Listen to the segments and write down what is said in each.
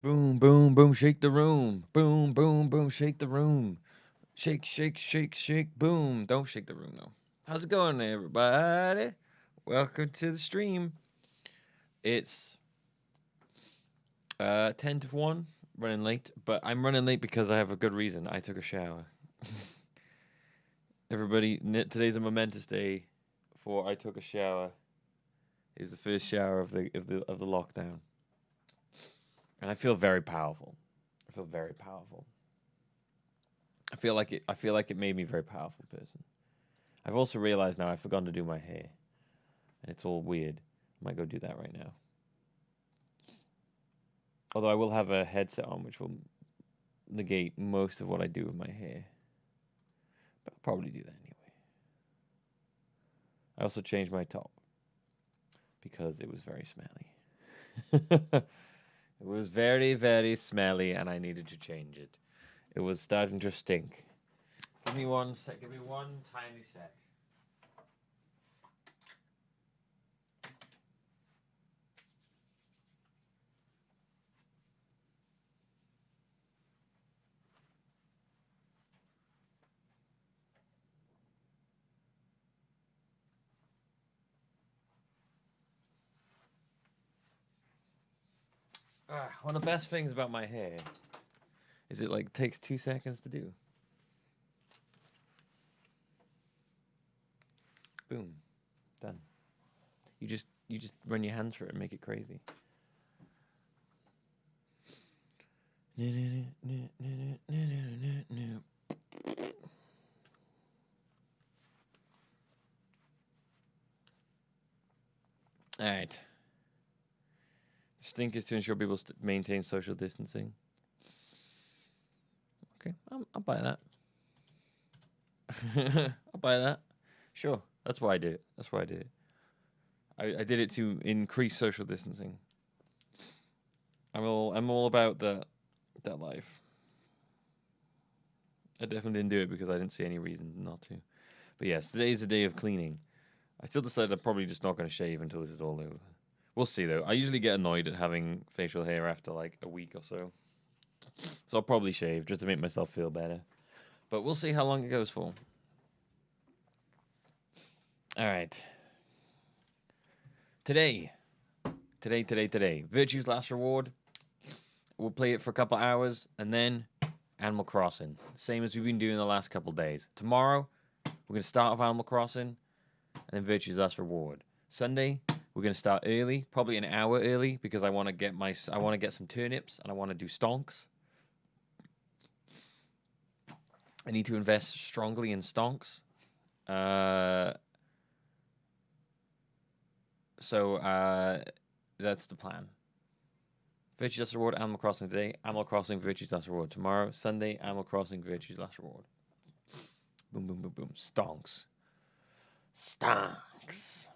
Boom, boom, boom, shake the room. Boom, boom, boom, shake the room. Shake, shake, shake, shake, boom. Don't shake the room, though. How's it going, everybody? Welcome to the stream. It's 10 to 1, running late, but I'm running late because I have a good reason. I took a shower. Everybody, today's a momentous day for I took a shower. It was the first shower of the lockdown. And I feel very powerful. I feel very powerful. I feel like it made me a very powerful person. I've also realized now I've forgotten to do my hair. And it's all weird. I might go do that right now. Although I will have a headset on which will negate most of what I do with my hair. But I'll probably do that anyway. I also changed my top because it was very smelly. It was very, very smelly and I needed to change it. It was starting to stink. Give me one sec. Give me one tiny sec. One of the best things about my hair is it like takes 2 seconds to do. Boom. Done. You just run your hands through it and make it crazy. All right. Stink is to ensure people maintain social distancing. Okay, I'll buy that. I'll buy that. Sure, that's why I did it. That's why I did it. I did it to increase social distancing. I'm all about that life. I definitely didn't do it because I didn't see any reason not to. But yes, today's the day of cleaning. I still decided I'm probably just not going to shave until this is all over. We'll see though. I usually get annoyed at having facial hair after like a week or so. So I'll probably shave just to make myself feel better. But we'll see how long it goes for. All right. Today. Virtue's Last Reward. We'll play it for a couple hours and then Animal Crossing. Same as we've been doing the last couple days. Tomorrow, we're going to start with Animal Crossing and then Virtue's Last Reward. Sunday, we're going to start early, probably an hour early because I want to get some turnips and I want to do stonks. I need to invest strongly in stonks. So that's the plan. Virtue's Last Reward, Animal Crossing today. Animal Crossing, Virtue's Last Reward tomorrow. Sunday, Animal Crossing, Virtue's Last Reward. Boom, boom, boom, boom. Stonks. Stonks.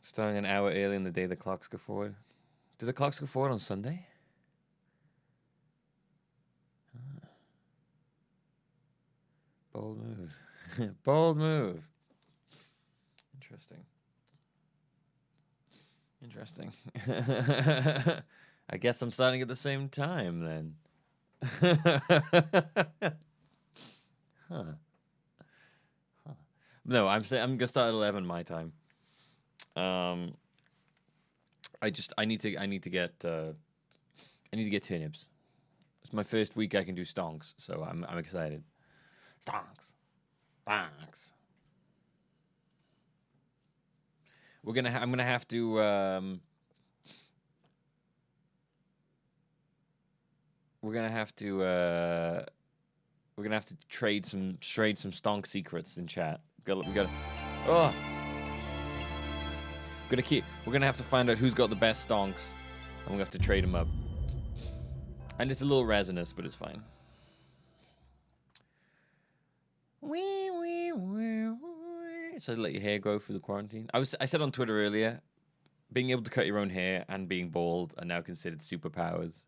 Starting an hour early in the day the clocks go forward. Do the clocks go forward on Sunday? Bold move. Bold move. Interesting. I guess I'm starting at the same time then. Huh. No, I'm gonna start at 11 my time. I need to get turnips. It's my first week I can do stonks, so I'm excited. Stonks. I'm gonna have to trade some stonk secrets in chat. We gotta oh we're gonna have to find out who's got the best stonks, and we're gonna have to trade them up. And it's a little resinous, but it's fine. So let your hair grow through the quarantine. I said on Twitter earlier, being able to cut your own hair and being bald are now considered superpowers.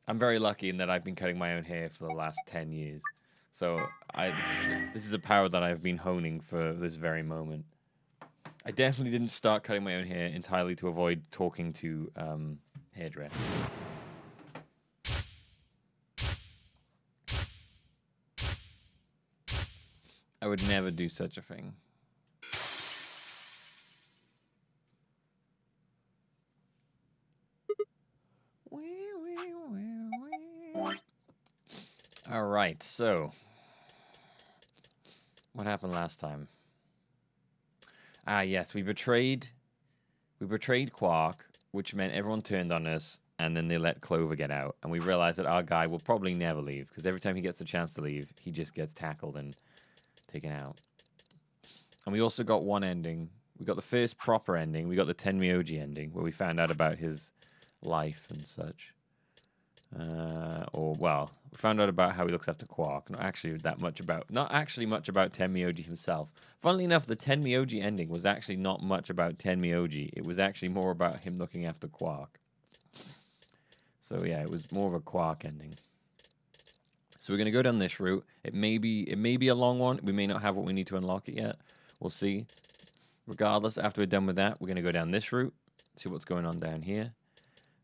I'm very lucky in that I've been cutting my own hair for the last 10 years. So this is a power that I've been honing for this very moment. I definitely didn't start cutting my own hair entirely to avoid talking to hairdressers. I would never do such a thing. All right, so what happened last time? Ah, yes, we betrayed Quark, which meant everyone turned on us, and then they let Clover get out, and we realized that our guy will probably never leave because every time he gets a chance to leave, he just gets tackled and taken out. And we also got one ending. We got the first proper ending. We got the Tenmyoji ending, where we found out about his life and such. We found out about how he looks after Quark. Not actually much about Tenmyoji himself. Funnily enough, the Tenmyoji ending was actually not much about Tenmyoji. It was actually more about him looking after Quark. So yeah, it was more of a Quark ending. So we're gonna go down this route. It may be a long one. We may not have what we need to unlock it yet. We'll see. Regardless, after we're done with that, we're gonna go down this route. See what's going on down here.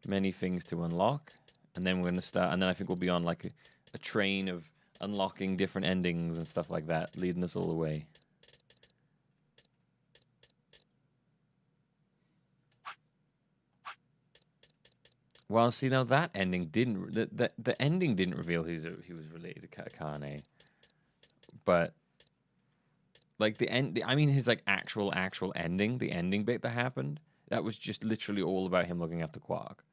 Many things to unlock. And then we're going to start, and then I think we'll be on like a train of unlocking different endings and stuff like that, leading us all the way. Well, see, now that ending didn't, the ending didn't reveal he was related to Akane. But, like, his, like, actual ending, the ending bit that happened, that was just literally all about him looking after Quark.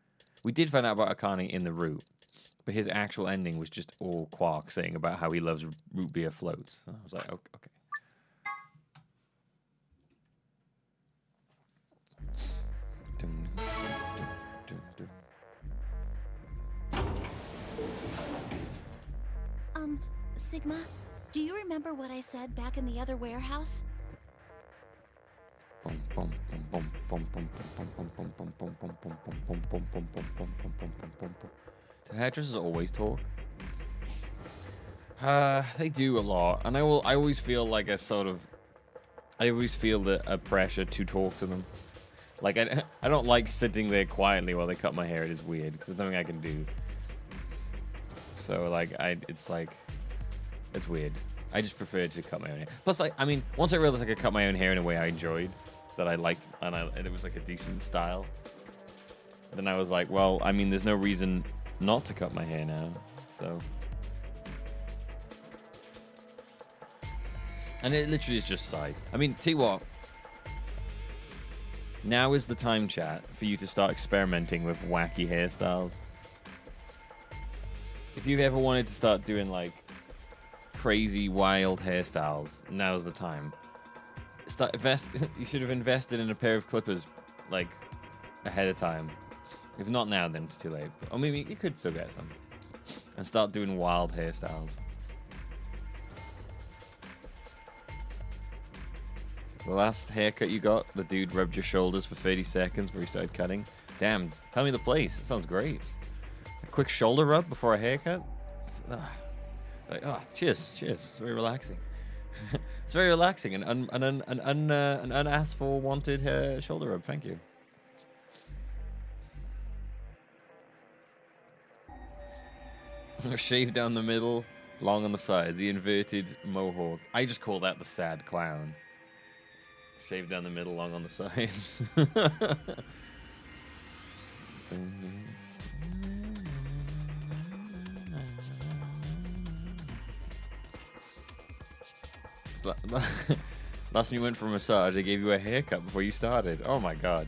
We did find out about Akane in the route, but his actual ending was just all Quark saying about how he loves root beer floats. And I was like, okay. Sigma, do you remember what I said back in the other warehouse? Do hairdressers always talk? They do a lot, and I always feel like I always feel a pressure to talk to them. Like I don't like sitting there quietly while they cut my hair. It is weird because there's nothing I can do. So like it's weird. I just prefer to cut my own hair. Plus, once I realized I could cut my own hair in a way I enjoyed, that I liked, and it was like a decent style, then I was like, well, there's no reason not to cut my hair now. So, and it literally is just size. Tell you what. Now is the time, chat, for you to start experimenting with wacky hairstyles. If you've ever wanted to start doing like crazy, wild hairstyles, now's the time. You should have invested in a pair of clippers, like, ahead of time. If not now, then it's too late. Or maybe you could still get some. And start doing wild hairstyles. The last haircut you got, the dude rubbed your shoulders for 30 seconds before he started cutting. Damn, tell me the place. It sounds great. A quick shoulder rub before a haircut? Cheers. It's very relaxing. It's very relaxing. An unasked for, wanted shoulder rub. Thank you. Shave down the middle, long on the sides. The inverted mohawk. I just call that the sad clown. Shave down the middle, long on the sides. Last time you went for a massage, they gave you a haircut before you started. Oh my god.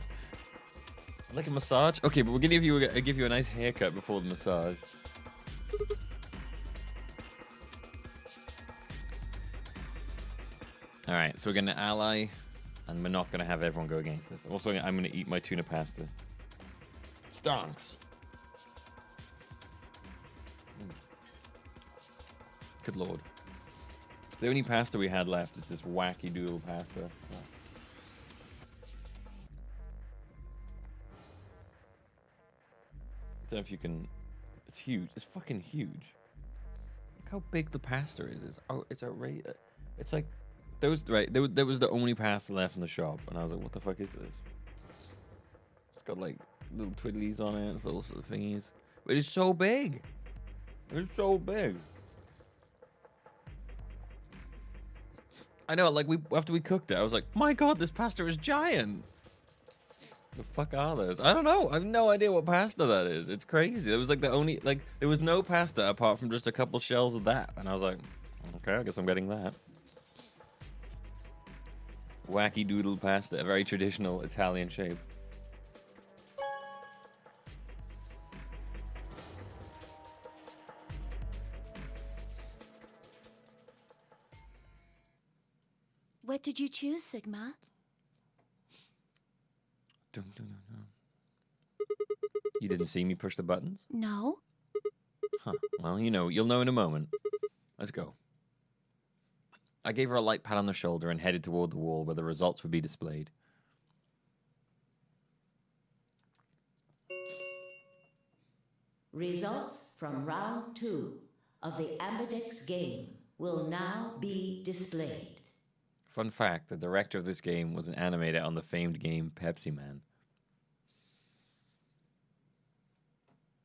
Like a massage? Okay, but we're gonna give you a nice haircut before the massage. Alright, so we're gonna ally, and we're not gonna have everyone go against us. Also, I'm gonna eat my tuna pasta. Stonks. Good lord. The only pasta we had left is this wacky doodle pasta. Oh. I don't know if you can... It's huge. It's fucking huge. Look how big the pasta is. It's outrageous. It's like There was the only pasta left in the shop, and I was like, "What the fuck is this?" It's got like little twiddlies on it, it's little sort of thingies, but it's so big. It's so big. I know, like after we cooked it, I was like, "My God, this pasta is giant." The fuck are those? I don't know. I have no idea what pasta that is. It's crazy. There was like there was no pasta apart from just a couple shells of that, and I was like, "Okay, I guess I'm getting that." Wacky doodle pasta, a very traditional Italian shape. What did you choose, Sigma? Dun, dun, dun, dun. You didn't see me push the buttons? No. Huh. Well, you'll know in a moment. Let's go. I gave her a light pat on the shoulder and headed toward the wall where the results would be displayed. Results from round 2 of the Ambidex game will now be displayed. Fun fact, the director of this game was an animator on the famed game Pepsi Man.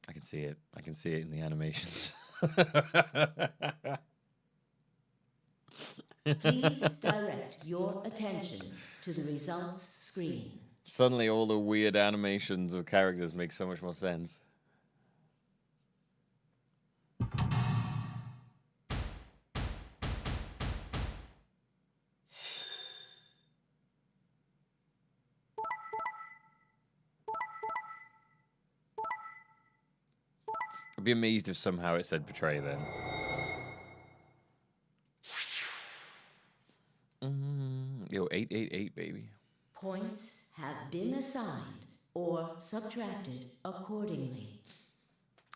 I can see it. I can see it in the animations. Please direct your attention to the results screen. Suddenly all the weird animations of characters make so much more sense. I'd be amazed if somehow it said betray then. Yo, 888, baby. Points have been assigned or subtracted accordingly.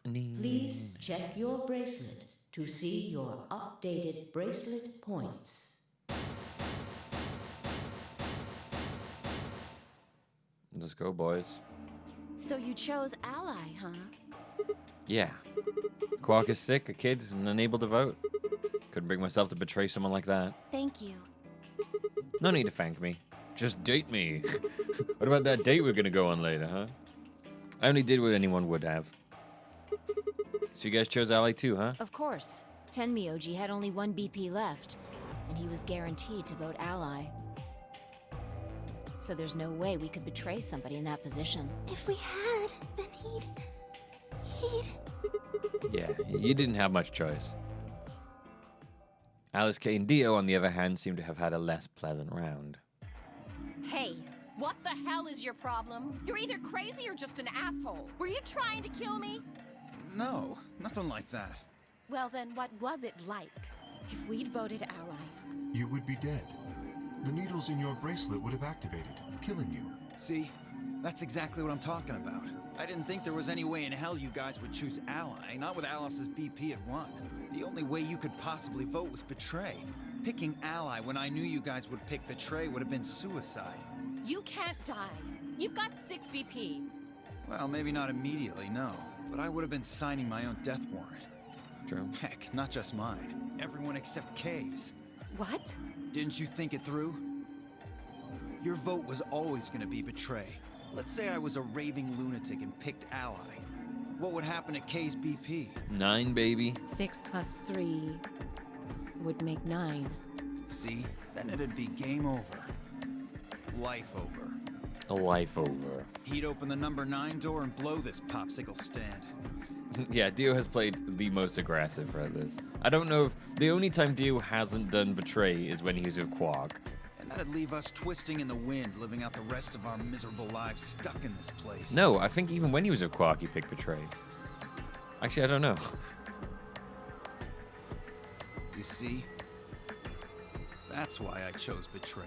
Please check your bracelet to see your updated bracelet points. Let's go, boys. So you chose Ally, huh? Yeah. Quark is sick, a kid, and unable to vote. Couldn't bring myself to betray someone like that. Thank you. No need to thank me. Just date me. What about that date we're gonna go on later, huh? I only did what anyone would have. So you guys chose Ally too, huh? Of course. Tenmyoji had only one BP left, and he was guaranteed to vote Ally. So there's no way we could betray somebody in that position. If we had, then he'd... Yeah, you didn't have much choice. Alice K and Dio, on the other hand, seem to have had a less pleasant round. Hey, what the hell is your problem? You're either crazy or just an asshole. Were you trying to kill me? No, nothing like that. Well then, what was it like? If we'd voted Ally. You would be dead. The needles in your bracelet would have activated, killing you. See? That's exactly what I'm talking about. I didn't think there was any way in hell you guys would choose Ally, not with Alice's BP at 1. The only way you could possibly vote was Betray. Picking Ally when I knew you guys would pick Betray would have been suicide. You can't die. You've got 6 BP. Well, maybe not immediately, no. But I would have been signing my own death warrant. True. Heck, not just mine. Everyone except Kay's. What? Didn't you think it through? Your vote was always gonna be Betray. Let's say I was a raving lunatic and picked Ally. What would happen at Kay's BP? 9, baby. 6 plus 3 would make 9. See? Then it'd be game over. Life over. A life over. He'd open the number 9 door and blow this popsicle stand. Yeah, Dio has played the most aggressive for this. I don't know if... The only time Dio hasn't done Betray is when he was with Quark. And that'd leave us twisting in the wind, living out the rest of our miserable lives stuck in this place. No, I think even when he was with Quark, he picked Betray. Actually, I don't know. You see? That's why I chose Betray.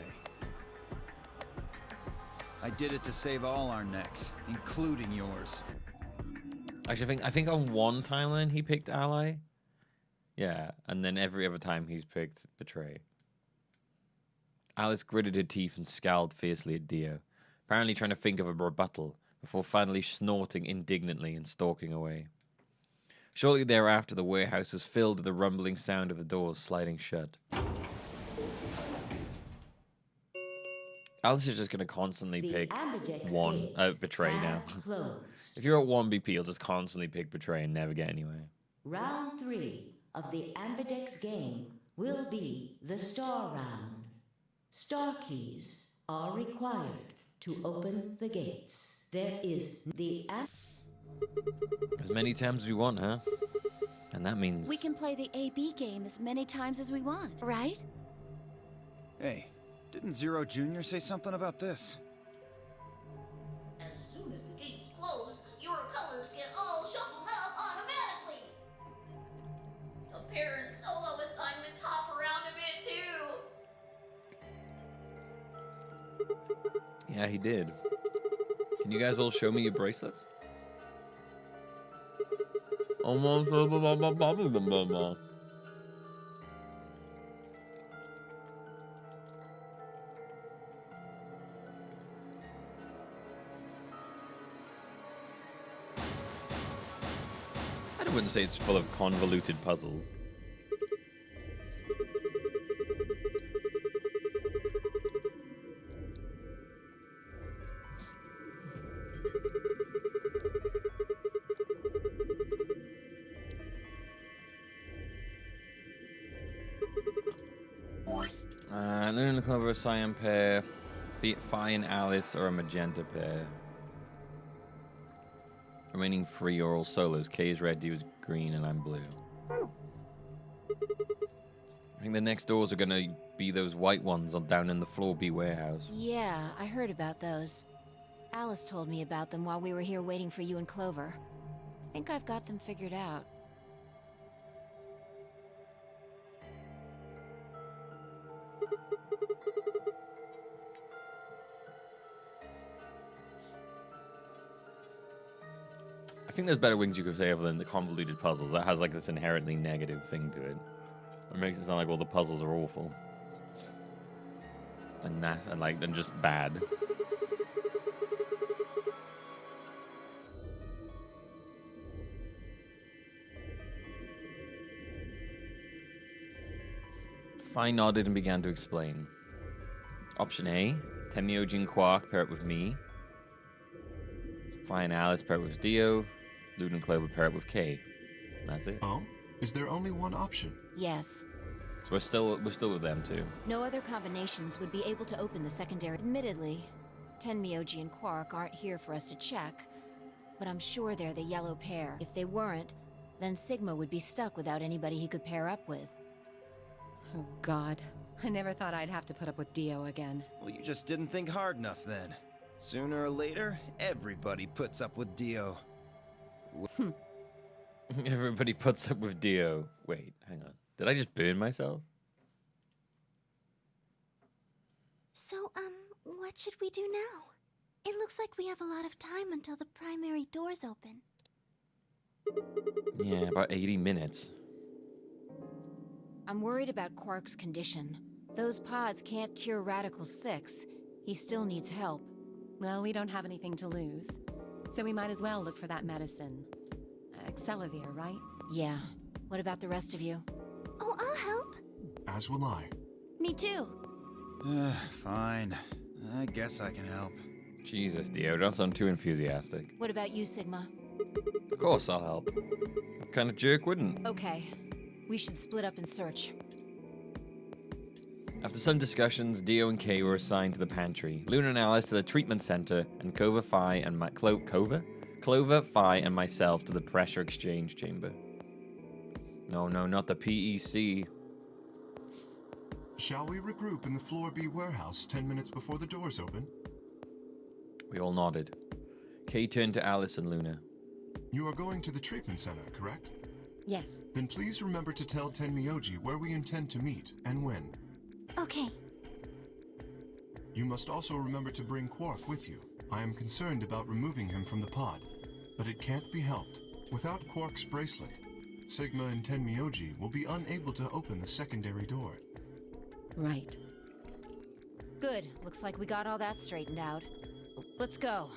I did it to save all our necks, including yours. Actually, I think on one timeline he picked Ally. Yeah, and then every other time he's picked Betray. Alice gritted her teeth and scowled fiercely at Dio, apparently trying to think of a rebuttal, before finally snorting indignantly and stalking away. Shortly thereafter, the warehouse was filled with the rumbling sound of the doors sliding shut. Alice is just going to constantly The pick Ambidex one, gates Betray now. have closed. If you're at 1 BP, you'll just constantly pick Betray and never get anywhere. Round 3 of the Ambidex game will be the Star Round. Star keys are required to open the gates. There is the As many times as we want, huh? And that means... We can play the AB game as many times as we want, right? Hey, didn't Zero Jr. say something about this? As soon as the gates close, your colors get all shuffled up automatically. The parent solo assignments hop around a bit too. Yeah, he did. Can you guys all show me your bracelets? Almost. I wouldn't say it's full of convoluted puzzles. Luna and Clover, a cyan pair. Fi and Alice are a magenta pair. Remaining 3 are all solos. K is red, D is green, and I'm blue. I think the next doors are gonna be those white ones on down in the floor B warehouse. Yeah, I heard about those. Alice told me about them while we were here waiting for you and Clover. I think I've got them figured out. I think there's better wings you could say other than the convoluted puzzles. That has like this inherently negative thing to it. It makes it sound like all the puzzles are awful. And just bad. Fi nodded and began to explain. Option A, Tenmyoji and Quark pair up with me. Fi and Alice pair up with Dio. Luna and Clover pair up with K. That's it. Oh? Is there only one option? Yes. So we're still with them too. No other combinations would be able to open the secondary. Admittedly, Tenmyoji and Quark aren't here for us to check, but I'm sure they're the yellow pair. If they weren't, then Sigma would be stuck without anybody he could pair up with. Oh, God. I never thought I'd have to put up with Dio again. Well, you just didn't think hard enough then. Sooner or later, everybody puts up with Dio. Everybody puts up with Dio. Wait, hang on. Did I just burn myself? So, what should we do now? It looks like we have a lot of time until the primary doors open. Yeah, about 80 minutes. I'm worried about Quark's condition. Those pods can't cure Radical 6. He still needs help. Well, we don't have anything to lose. So we might as well look for that medicine. Excelavir, right? Yeah. What about the rest of you? Oh, I'll help. As will I. Me too. Fine. I guess I can help. Jesus, Dio, don't sound too enthusiastic. What about you, Sigma? Of course I'll help. What kind of jerk wouldn't? Okay. We should split up and search. After some discussions, Dio and Kay were assigned to the pantry, Luna and Alice to the treatment center, and Clover, Fi, and Clover, Fi, and myself to the pressure exchange chamber. No, not the PEC. Shall we regroup in the Floor B warehouse 10 minutes before the doors open? We all nodded. Kay turned to Alice and Luna. You are going to the treatment center, correct? Yes. Then please remember to tell Tenmyoji where we intend to meet and when. Okay. You must also remember to bring Quark with you. I am concerned about removing him from the pod, but it can't be helped. Without Quark's bracelet, Sigma and Tenmyoji will be unable to open the secondary door. Right. Good. Looks like we got all that straightened out. Let's go.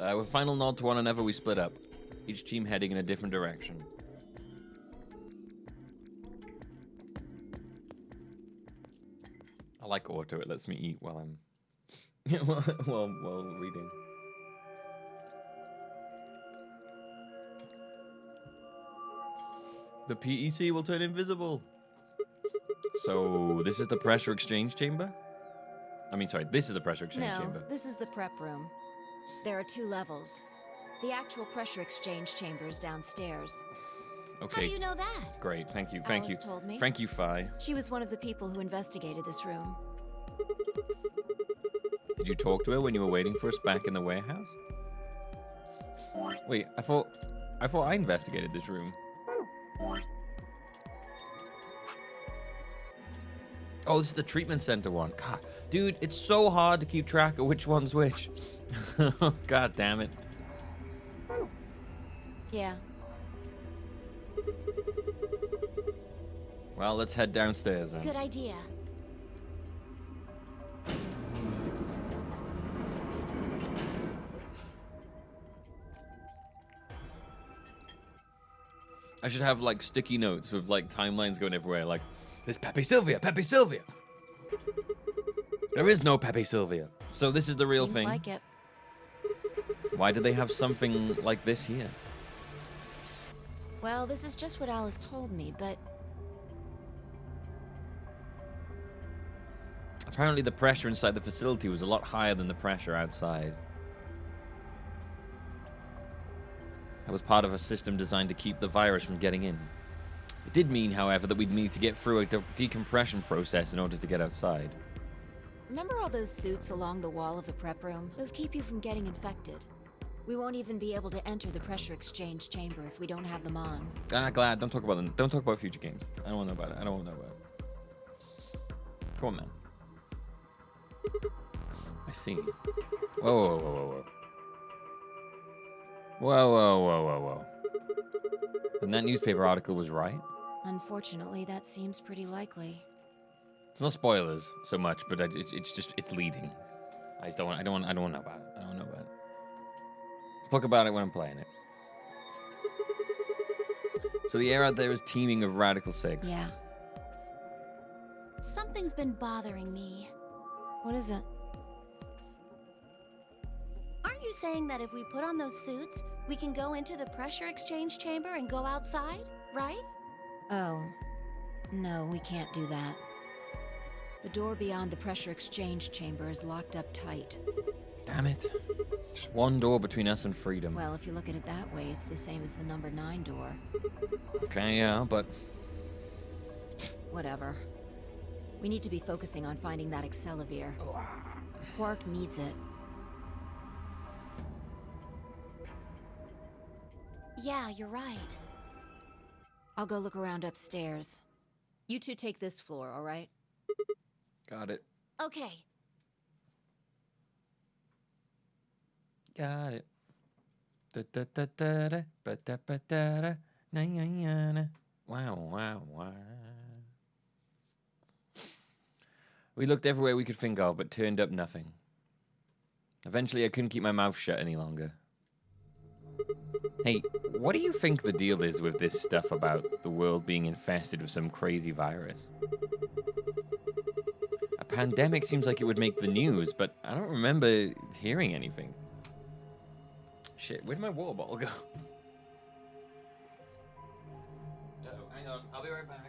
With final nod to one another, we split up, each team heading in a different direction. I like auto. It lets me eat while I'm while reading. The PEC will turn invisible. So this is the pressure exchange chamber? I mean, sorry, this is the pressure exchange No, chamber. this is the prep room. There are 2 levels. The actual pressure exchange chamber is downstairs. Okay. How do you know that? Great. Thank you. Thank Alice you. told me. Thank you, Fi. She was one of the people who investigated this room. Did you talk to her when you were waiting for us back in the warehouse? Wait, I thought I investigated this room. Oh, this is the treatment center one. God, dude, it's so hard to keep track of which one's which. God damn it. Yeah. Well, let's head downstairs then. Good idea. I should have like sticky notes with like timelines going everywhere. Like, there's Pepe Sylvia, Pepe Sylvia. There is no Pepe Sylvia. So this is the real Seems thing. like it. Why do they have something like this here? Well, this is just what Alice told me, but Apparently the pressure inside the facility was a lot higher than the pressure outside. That was part of a system designed to keep the virus from getting in. It did mean, however, that we'd need to get through a decompression process in order to get outside. remember all those suits along the wall of the prep room? Those keep you from getting infected. We won't even be able to enter the pressure exchange chamber if we don't have them on. Ah, Glad, don't talk about them. Don't talk about future games. I don't want to know about it. I don't want to know about it. Come on, man. I see. Whoa, whoa, whoa, whoa, whoa. Whoa, whoa, whoa, whoa, whoa. And that newspaper article was right. Unfortunately, that seems pretty likely. It's not spoilers so much, but it's leading. I just don't want to know about it. I don't want to know about it. Talk about it when I'm playing it. So the air out there is teeming of Radical 6. Yeah. Something's been bothering me. What is it? Aren't you saying that if we put on those suits, we can go into the pressure exchange chamber and go outside, right? Oh. No, we can't do that. The door beyond the pressure exchange chamber is locked up tight. Damn it. Just one door between us and freedom. Well, if you look at it that way, it's the same as the number 9 door. Okay, yeah, but Whatever. We need to be focusing on finding that Accelavir. Quark needs it. Yeah, you're right. I'll go look around upstairs. You two take this floor, all right? got it. Okay. Got it. Da da da da da ba da ba da da na ya ya na. Wow, wow, wow. We looked everywhere we could think of, but turned up nothing. Eventually, I couldn't keep my mouth shut any longer. Hey, what do you think the deal is with this stuff about the world being infested with some crazy virus? A pandemic seems like it would make the news, but I don't remember hearing anything. Shit, where'd my water bottle go? Uh-oh, hang on, I'll be right back.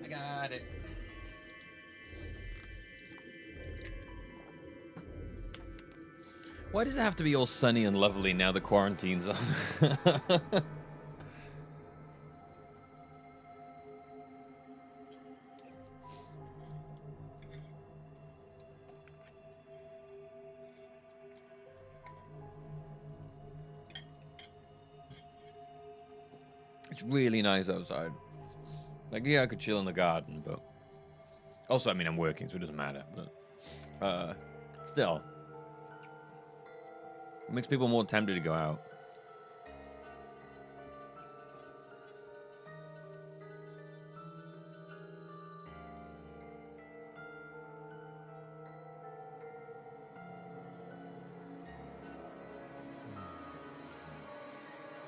I got it. Why does it have to be all sunny and lovely now the quarantine's on? It's really nice outside. Like, yeah, I could chill in the garden, but... Also, I mean, I'm working, so it doesn't matter, but... Still. It makes people more tempted to go out.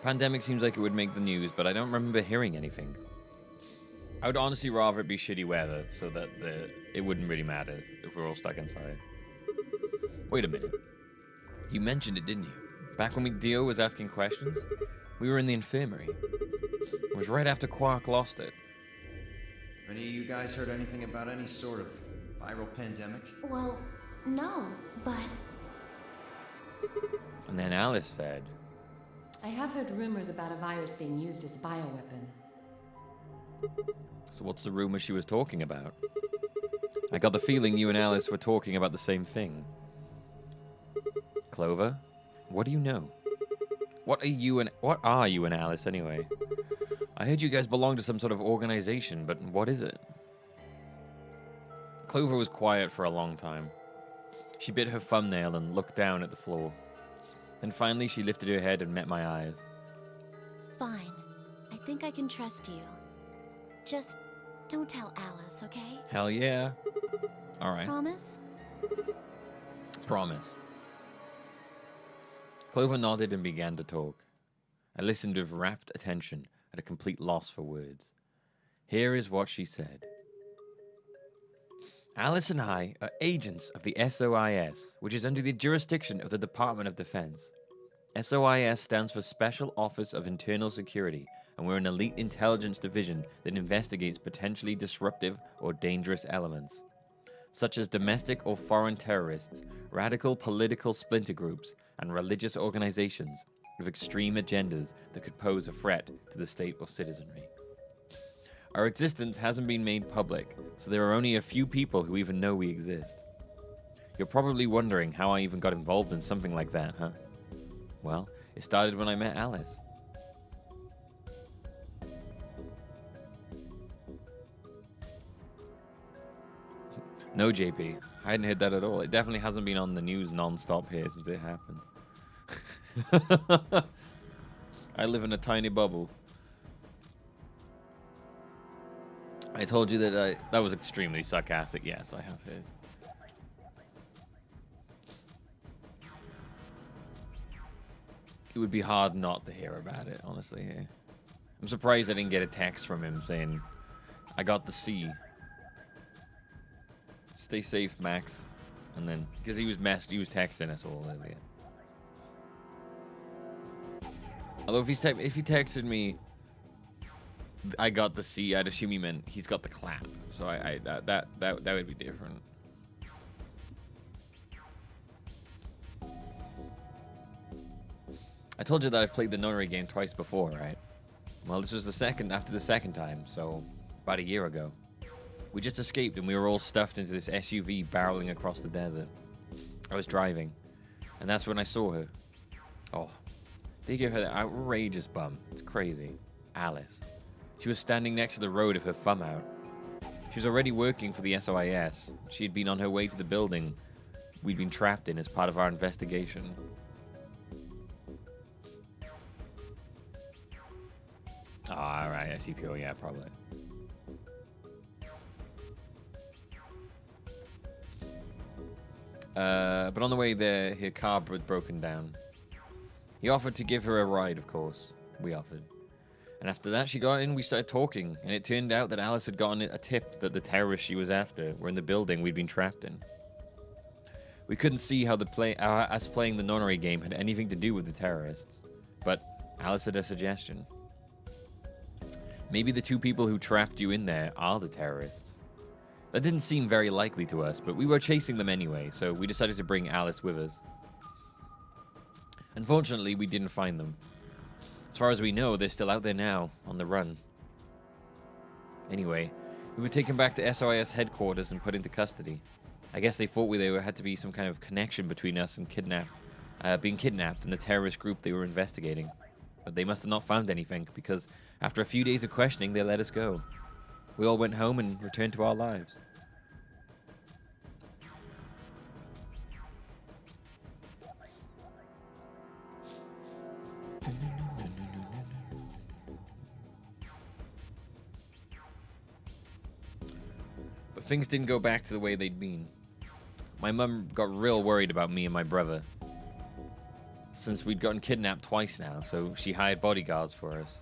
Pandemic seems like it would make the news, but I don't remember hearing anything. I would honestly rather it be shitty weather so that it wouldn't really matter if we're all stuck inside. Wait a minute. You mentioned it, didn't you? Back when Dio was asking questions? We were in the infirmary. It was right after Quark lost it. Any of you guys heard anything about any sort of viral pandemic? Well, no, but And then Alice said, I have heard rumors about a virus being used as a bioweapon. so what's the rumor she was talking about? I got the feeling you and Alice were talking about the same thing. Clover, what do you know? What are you and Alice anyway? I heard you guys belong to some sort of organization, but what is it? Clover was quiet for a long time. She bit her thumbnail and looked down at the floor. Then finally she lifted her head and met my eyes. fine. I think I can trust you. Just don't tell Alice, okay? Hell yeah. Alright. Promise? Promise. Clover nodded and began to talk. I listened with rapt attention, at a complete loss for words. Here is what she said. Alice and I are agents of the SOIS, which is under the jurisdiction of the Department of Defense. SOIS stands for Special Office of Internal Security, and we're an elite intelligence division that investigates potentially disruptive or dangerous elements, such as domestic or foreign terrorists, radical political splinter groups, and religious organizations with extreme agendas that could pose a threat to the state or citizenry. Our existence hasn't been made public, so there are only a few people who even know we exist. You're probably wondering how I even got involved in something like that, huh? Well, it started when I met Alice. No, JP, I hadn't heard that at all. It definitely hasn't been on the news non-stop here since it happened. I live in a tiny bubble. I told you that that was extremely sarcastic. Yes, I have heard. It would be hard not to hear about it, honestly. I'm surprised I didn't get a text from him saying, I got the C. Stay safe, Max. And then, because he was texting us all earlier. Although if he texted me, I got the C, I'd assume he meant he's got the clap. So that would be different. I told you that I've played the Nunnery game twice before, right? Well, this was after the second time, so about a year ago. We just escaped and we were all stuffed into this SUV barreling across the desert. I was driving, and that's when I saw her. Oh, they gave her that outrageous bum. It's crazy. Alice. She was standing next to the road with her thumb out. She was already working for the SOIS. She had been on her way to the building we'd been trapped in as part of our investigation. Oh, alright, SCPO, yeah, probably. But on the way there, her car had broken down. He offered to give her a ride, of course. We offered. And after that, she got in, we started talking, and it turned out that Alice had gotten a tip that the terrorists she was after were in the building we'd been trapped in. We couldn't see how us playing the Nunnery game had anything to do with the terrorists, but Alice had a suggestion. Maybe the two people who trapped you in there are the terrorists. That didn't seem very likely to us, but we were chasing them anyway, so we decided to bring Alice with us. Unfortunately, we didn't find them. As far as we know, they're still out there now, on the run. Anyway, we were taken back to SOIS headquarters and put into custody. I guess they thought had to be some kind of connection between us and being kidnapped and the terrorist group they were investigating. But they must have not found anything, because after a few days of questioning, they let us go. We all went home and returned to our lives. But things didn't go back to the way they'd been. My mum got real worried about me and my brother, since we'd gotten kidnapped twice now, so she hired bodyguards for us.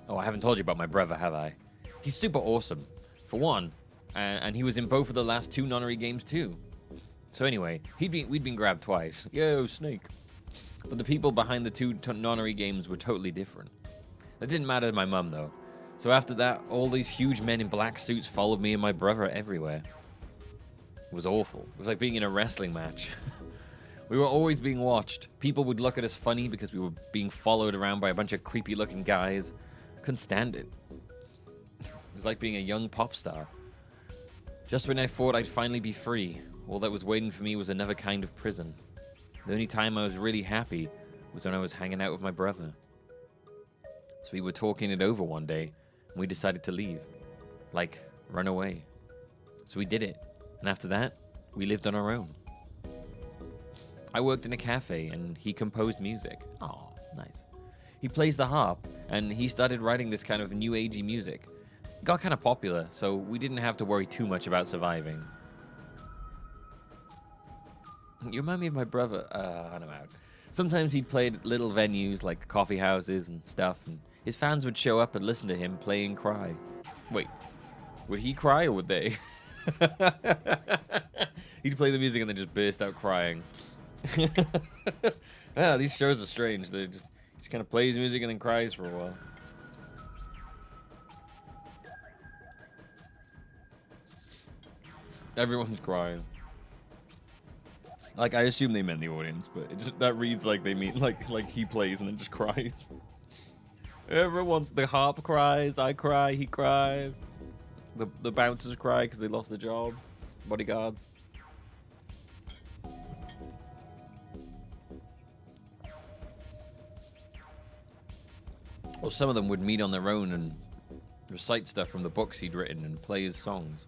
Oh, I haven't told you about my brother, have I? He's super awesome, for one, and he was in both of the last 2 nonary games too. So anyway, we'd been grabbed twice. Yo, Snake. But the people behind the 2 nonary games were totally different. That didn't matter to my mum though. So after that, all these huge men in black suits followed me and my brother everywhere. It was awful. It was like being in a wrestling match. We were always being watched. People would look at us funny because we were being followed around by a bunch of creepy looking guys. Couldn't stand it. It was like being a young pop star. Just when I thought I'd finally be free, all that was waiting for me was another kind of prison. The only time I was really happy was when I was hanging out with my brother. So we were talking it over one day, and we decided to leave. Like, run away. So we did it. And after that, we lived on our own. I worked in a cafe, and he composed music. Oh, nice. He plays the harp, and he started writing this kind of new agey music. It got kind of popular, so we didn't have to worry too much about surviving. You remind me of my brother. I'm out. Sometimes he'd play at little venues like coffee houses and stuff, and his fans would show up and listen to him play and cry. Wait, would he cry or would they? He'd play the music and then just burst out crying. Yeah, these shows are strange. They just kind of plays music and then cries for a while. Everyone's crying. Like, I assume they meant the audience, but it just, that reads like they mean like he plays and then just cries. The harp cries, I cry, he cries. The bouncers cry because they lost their job. Bodyguards. Or some of them would meet on their own and recite stuff from the books he'd written and play his songs.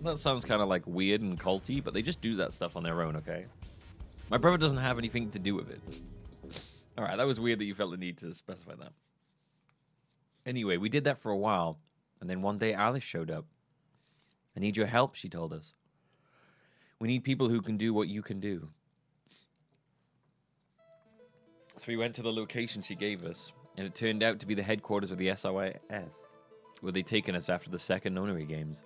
That sounds kind of like weird and culty, but they just do that stuff on their own, okay? My brother doesn't have anything to do with it. Alright, that was weird that you felt the need to specify that. Anyway, we did that for a while, and then one day Alice showed up. I need your help, she told us. We need people who can do what you can do. So we went to the location she gave us, and it turned out to be the headquarters of the SOS, where they'd taken us after the second nonary games.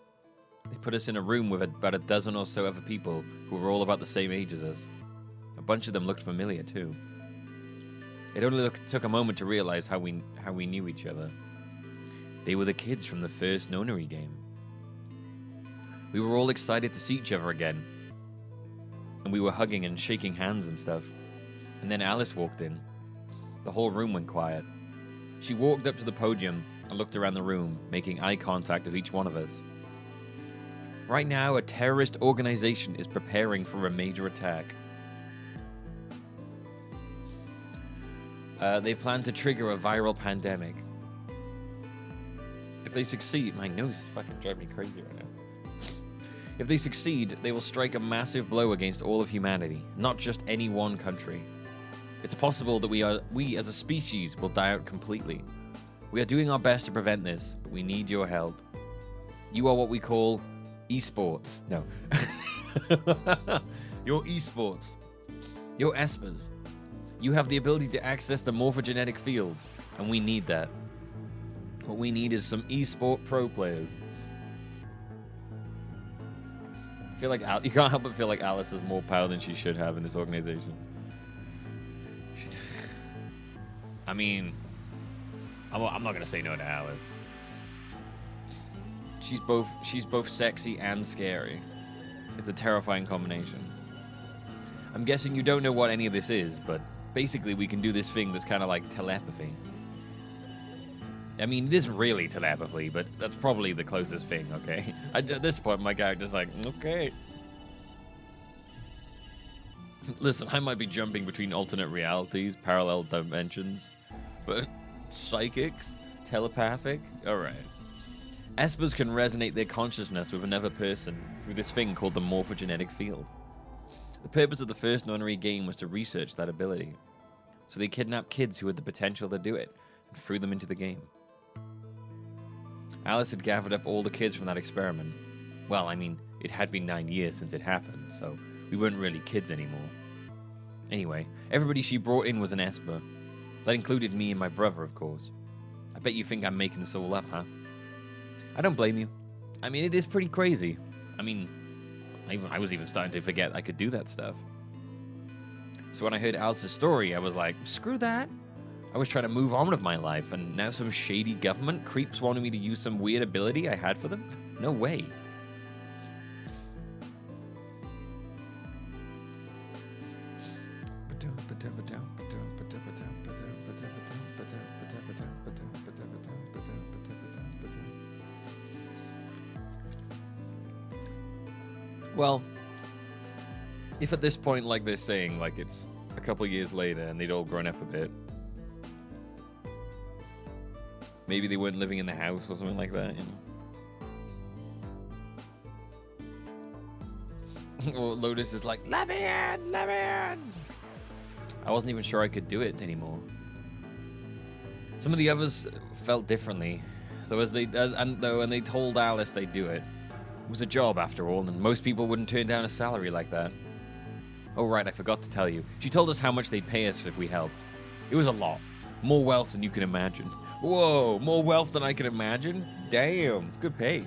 They put us in a room with about a dozen or so other people who were all about the same age as us. A bunch of them looked familiar too. It only took a moment to realize how we knew each other. They were the kids from the first nonary game. We were all excited to see each other again, and we were hugging and shaking hands and stuff. And then Alice walked in. The whole room went quiet. She walked up to the podium and looked around the room, making eye contact with each one of us. Right now, a terrorist organization is preparing for a major attack. They plan to trigger a viral pandemic. If they succeed, my nose is fucking driving me crazy right now. If they succeed, they will strike a massive blow against all of humanity, not just any one country. It's possible that we as a species will die out completely. We are doing our best to prevent this, but we need your help. You are what we call esports. No. You're esports. You're espers. You have the ability to access the morphogenetic field, and we need that. What we need is some esport pro players. I feel like you can't help but feel like Alice has more power than she should have in this organization. I mean, I'm not gonna say no to Alice. She's both sexy and scary. It's a terrifying combination. I'm guessing you don't know what any of this is, but basically we can do this thing that's kind of like telepathy. I mean, it isn't really telepathy, but that's probably the closest thing, okay? At this point, my character's like, okay. Listen, I might be jumping between alternate realities, parallel dimensions, but psychics? Telepathic? Alright. Espers can resonate their consciousness with another person through this thing called the morphogenetic field. The purpose of the first nonary game was to research that ability. So they kidnapped kids who had the potential to do it and threw them into the game. Alice had gathered up all the kids from that experiment. Well, I mean, it had been 9 years since it happened, so we weren't really kids anymore. Anyway, everybody she brought in was an Esper. That included me and my brother, of course. I bet you think I'm making this all up, huh? I don't blame you. I mean, it is pretty crazy. I mean, I was even starting to forget I could do that stuff. So when I heard Alice's story, I was like, screw that. I was trying to move on with my life, and now some shady government creeps wanted me to use some weird ability I had for them? No way. Well, if at this point, like they're saying, like it's a couple years later and they'd all grown up a bit, maybe they weren't living in the house or something like that, you know? Or Lotus is like, let me in, let me in! I wasn't even sure I could do it anymore. Some of the others felt differently, though when they told Alice they'd do it. It was a job after all, and most people wouldn't turn down a salary like that. Oh right, I forgot to tell you. She told us how much they'd pay us if we helped. It was a lot. More wealth than you can imagine. Whoa, more wealth than I can imagine? Damn, good pay.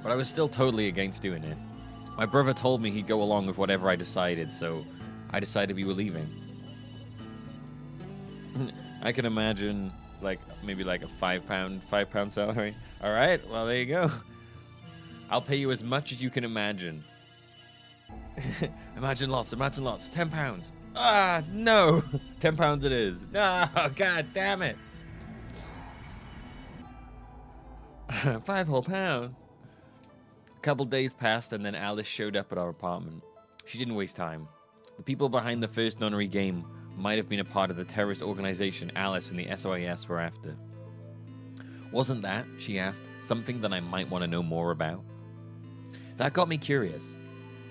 But I was still totally against doing it. My brother told me he'd go along with whatever I decided, so I decided we were leaving. I can imagine, like, maybe like a £5 salary. All right, well, there you go. I'll pay you as much as you can imagine. Imagine lots, £10. Ah, no. £10 it is. No, god damn it. 5 whole pounds. A couple days passed and then Alice showed up at our apartment. She didn't waste time. The people behind the first nunnery game might have been a part of the terrorist organization Alice and the SOIS were after. Wasn't that, she asked, something that I might want to know more about? That got me curious.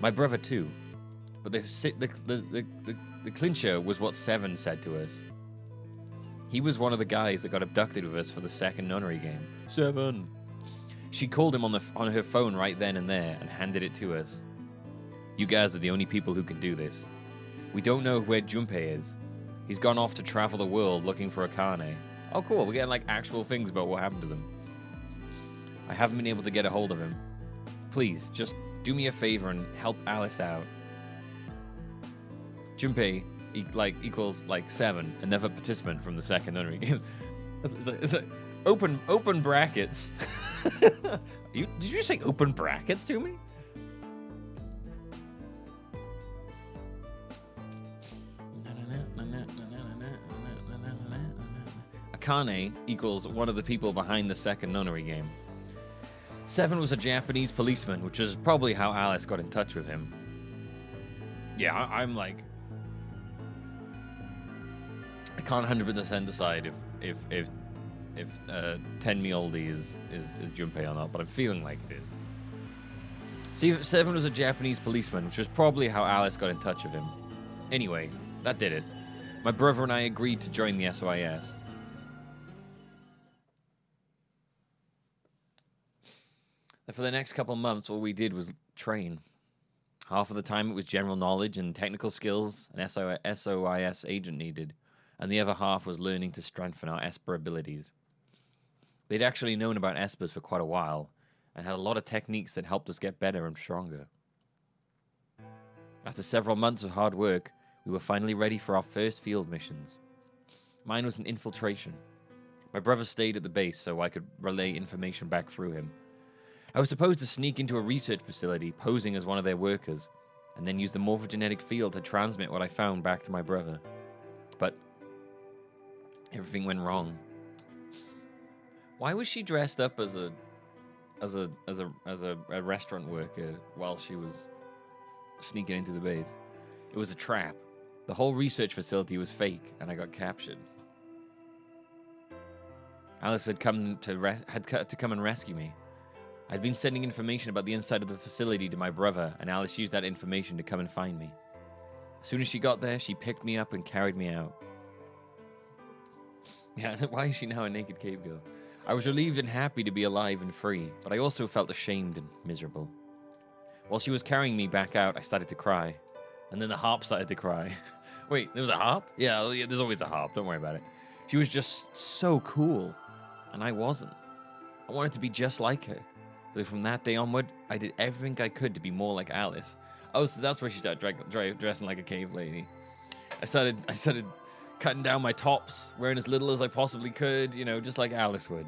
My brother too. But the clincher was what Seven said to us. He was one of the guys that got abducted with us for the second nunnery game. Seven. She called him on her phone right then and there and handed it to us. You guys are the only people who can do this. We don't know where Junpei is. He's gone off to travel the world looking for Akane. Oh cool, we're getting like actual things about what happened to them. I haven't been able to get a hold of him. Please, just do me a favor and help Alice out. Junpei equals like 7, another participant from the second nunnery game. It's like open brackets. Did you say open brackets to me? Akane equals one of the people behind the second nunnery game. Seven was a Japanese policeman, which is probably how Alice got in touch with him. Yeah, I'm like, I can't 100% decide if Tenmi Oldie is Junpei or not, but I'm feeling like it is. See, Seven was a Japanese policeman, which was probably how Alice got in touch with him. Anyway, that did it. My brother and I agreed to join the SOIS. And for the next couple months, all we did was train. Half of the time it was general knowledge and technical skills an SOIS agent needed, and the other half was learning to strengthen our Esper abilities. They'd actually known about Espers for quite a while, and had a lot of techniques that helped us get better and stronger. After several months of hard work, we were finally ready for our first field missions. Mine was an infiltration. My brother stayed at the base so I could relay information back through him. I was supposed to sneak into a research facility, posing as one of their workers, and then use the morphogenetic field to transmit what I found back to my brother. But everything went wrong. Why was she dressed up as a restaurant worker while she was sneaking into the base. It was a trap. The whole research facility was fake, and I got captured. Alice had come to come and rescue me. I'd been sending information about the inside of the facility to my brother, and Alice used that information to come and find me. As soon as she got there, she picked me up and carried me out. Yeah, why is she now a naked cave girl? I was relieved and happy to be alive and free, but I also felt ashamed and miserable. While she was carrying me back out, I started to cry. And then the harp started to cry. Wait, there was a harp? Yeah, there's always a harp. Don't worry about it. She was just so cool. And I wasn't. I wanted to be just like her. So from that day onward, I did everything I could to be more like Alice. Oh, so that's where she started dressing like a cave lady. I started cutting down my tops, wearing as little as I possibly could, you know, just like Alice would.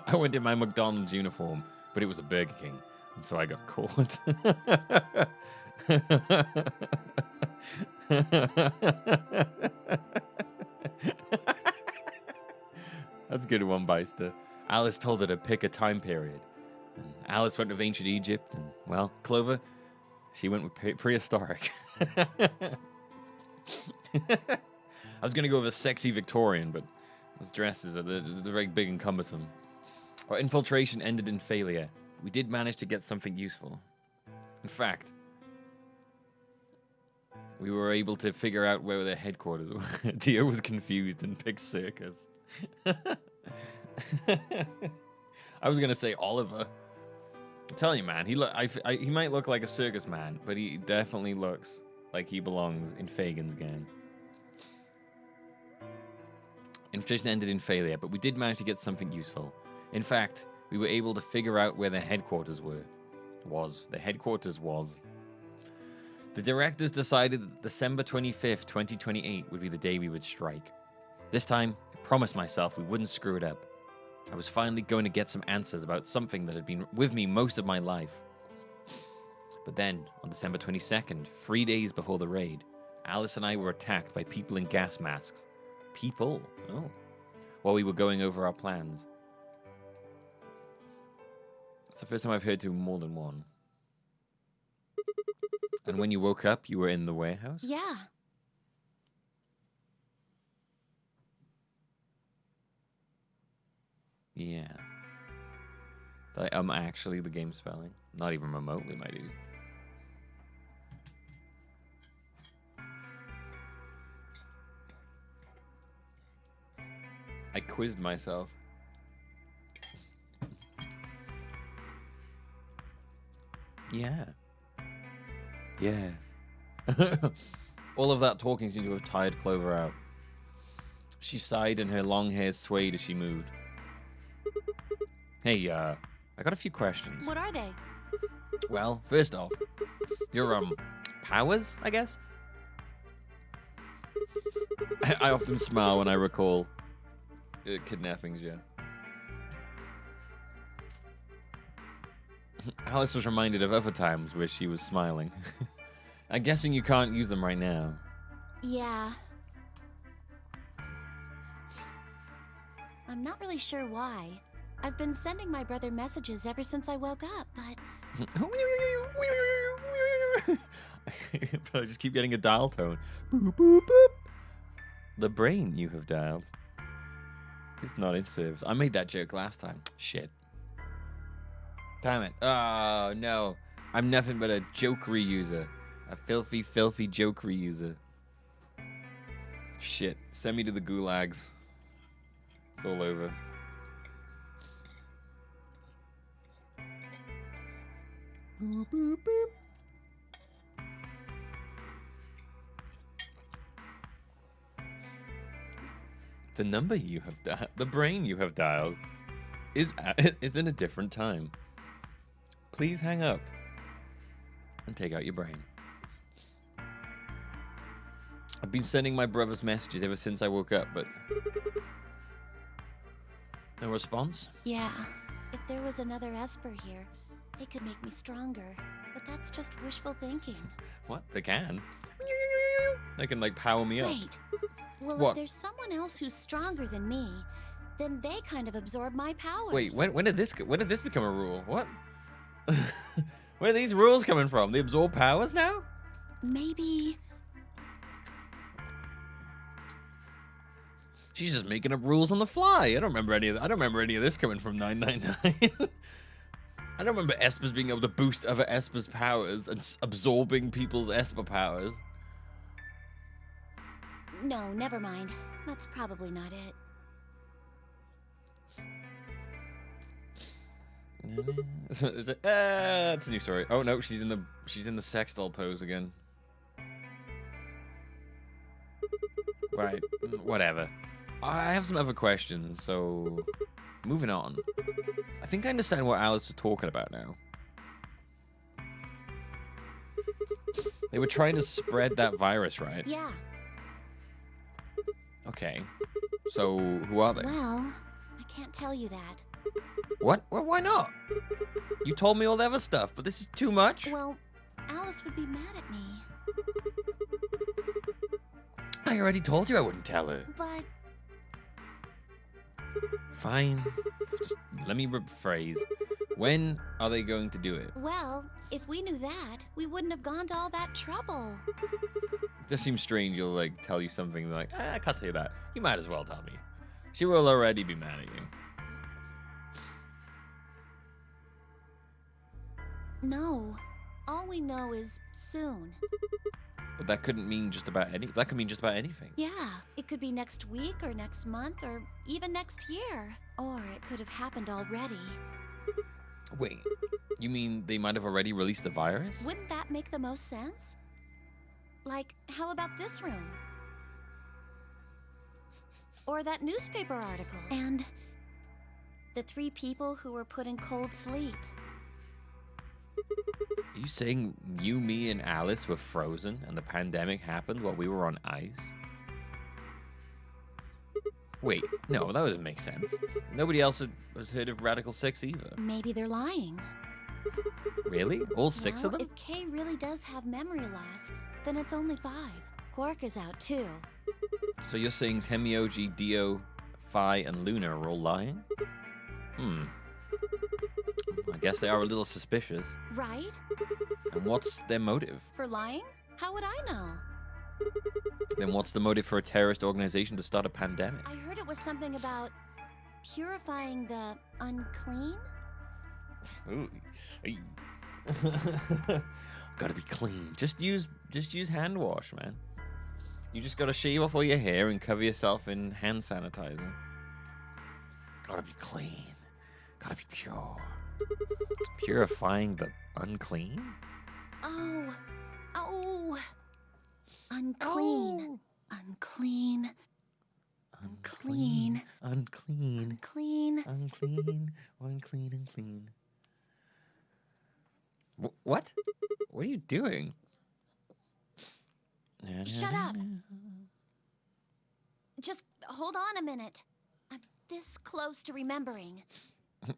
I went in my McDonald's uniform, but it was a Burger King, and so I got caught. That's a good one, Beister. Alice told her to pick a time period. And Alice went with ancient Egypt, and, well, Clover, she went with prehistoric. I was going to go with a sexy Victorian, but those dresses are they're very big and cumbersome. Our infiltration ended in failure. We did manage to get something useful. In fact, we were able to figure out where their headquarters were. Dio was confused and picked Circus. I was gonna say Oliver. I'm telling you, man, he might look like a circus man, but he definitely looks like he belongs in Fagin's gang. Infiltration ended in failure, but we did manage to get something useful. In fact, we were able to figure out where their headquarters was. The directors decided that December 25th, 2028 would be the day we would strike. This time, I promised myself we wouldn't screw it up. I was finally going to get some answers about something that had been with me most of my life. But then, on December 22nd, 3 days before the raid, Alice and I were attacked by people in gas masks. People? Oh. While we were going over our plans. It's the first time I've heard to more than one. And when you woke up, you were in the warehouse? Yeah. Yeah. Actually the game spelling. Not even remotely, my dude. I quizzed myself. Yeah. Yeah. All of that talking seemed to have tired Clover out. She sighed and her long hair swayed as she moved. Hey, I got a few questions. What are they? Well, first off, your, powers, I guess? I often smile when I recall kidnappings, yeah. Alice was reminded of other times where she was smiling. I'm guessing you can't use them right now. Yeah. I'm not really sure why. I've been sending my brother messages ever since I woke up, but... But I just keep getting a dial tone. Boop, boop, boop. The brain you have dialed is not in service. I made that joke last time. Shit. Damn it. Oh, no. I'm nothing but a joke reuser. A filthy, filthy joke reuser. Shit. Send me to the gulags. It's all over. Boop, boop, boop. The number you have dialed, the brain you have dialed, is in a different time. Please hang up and take out your brain. I've been sending my brother's messages ever since I woke up, but no response? Yeah. If there was another Esper here, they could make me stronger. But that's just wishful thinking. What? They can? They can, like, power me up. Wait. Well, What? if there's someone else who's stronger than me, then they kind of absorb my powers. Wait, when did this become a rule? What? Where are these rules coming from? They absorb powers now? Maybe... She's just making up rules on the fly. I don't remember any of that. I don't remember any of this coming from 999. I don't remember Espers being able to boost other Espers' powers and absorbing people's Esper powers. No, never mind. That's probably not it. It's a new story. Oh no, she's in the sex doll pose again. Right, whatever. I have some other questions, so moving on. I think I understand what Alice was talking about now. They were trying to spread that virus, right? Yeah. Okay. So who are they? Well, I can't tell you that. What? Well, why not? You told me all the other stuff, but this is too much. Well, Alice would be mad at me. I already told you I wouldn't tell her. But... Fine. Just let me rephrase. When are they going to do it? Well, if we knew that, we wouldn't have gone to all that trouble. It does seem strange you'll, like, tell you something like, I can't tell you that. You might as well tell me. She will already be mad at you. No. All we know is soon. But that couldn't mean just about any. That could mean just about anything. Yeah, it could be next week or next month or even next year. Or it could have happened already. Wait, you mean they might have already released the virus? Wouldn't that make the most sense? Like, how about this room? Or that newspaper article? And the 3 people who were put in cold sleep. Are you saying you, me, and Alice were frozen and the pandemic happened while we were on ice? Wait, no, that doesn't make sense. Nobody else has heard of Radical 6 either. Maybe they're lying. Really? All 6 of them? If Kay really does have memory loss, then it's only 5. Quark is out too. So you're saying Tenmyoji, Dio, Phi, and Luna are all lying? I guess they are a little suspicious. Right? And what's their motive? For lying? How would I know? Then what's the motive for a terrorist organization to start a pandemic? I heard it was something about purifying the unclean? Ooh. Gotta be clean. Just use hand wash, man. You just gotta shave off all your hair and cover yourself in hand sanitizer. Gotta be clean. Gotta be pure. Purifying the unclean? Oh. Unclean. Unclean. Unclean. Unclean. Unclean. Unclean. Unclean. What? What are you doing? Shut up. Just hold on a minute. I'm this close to remembering.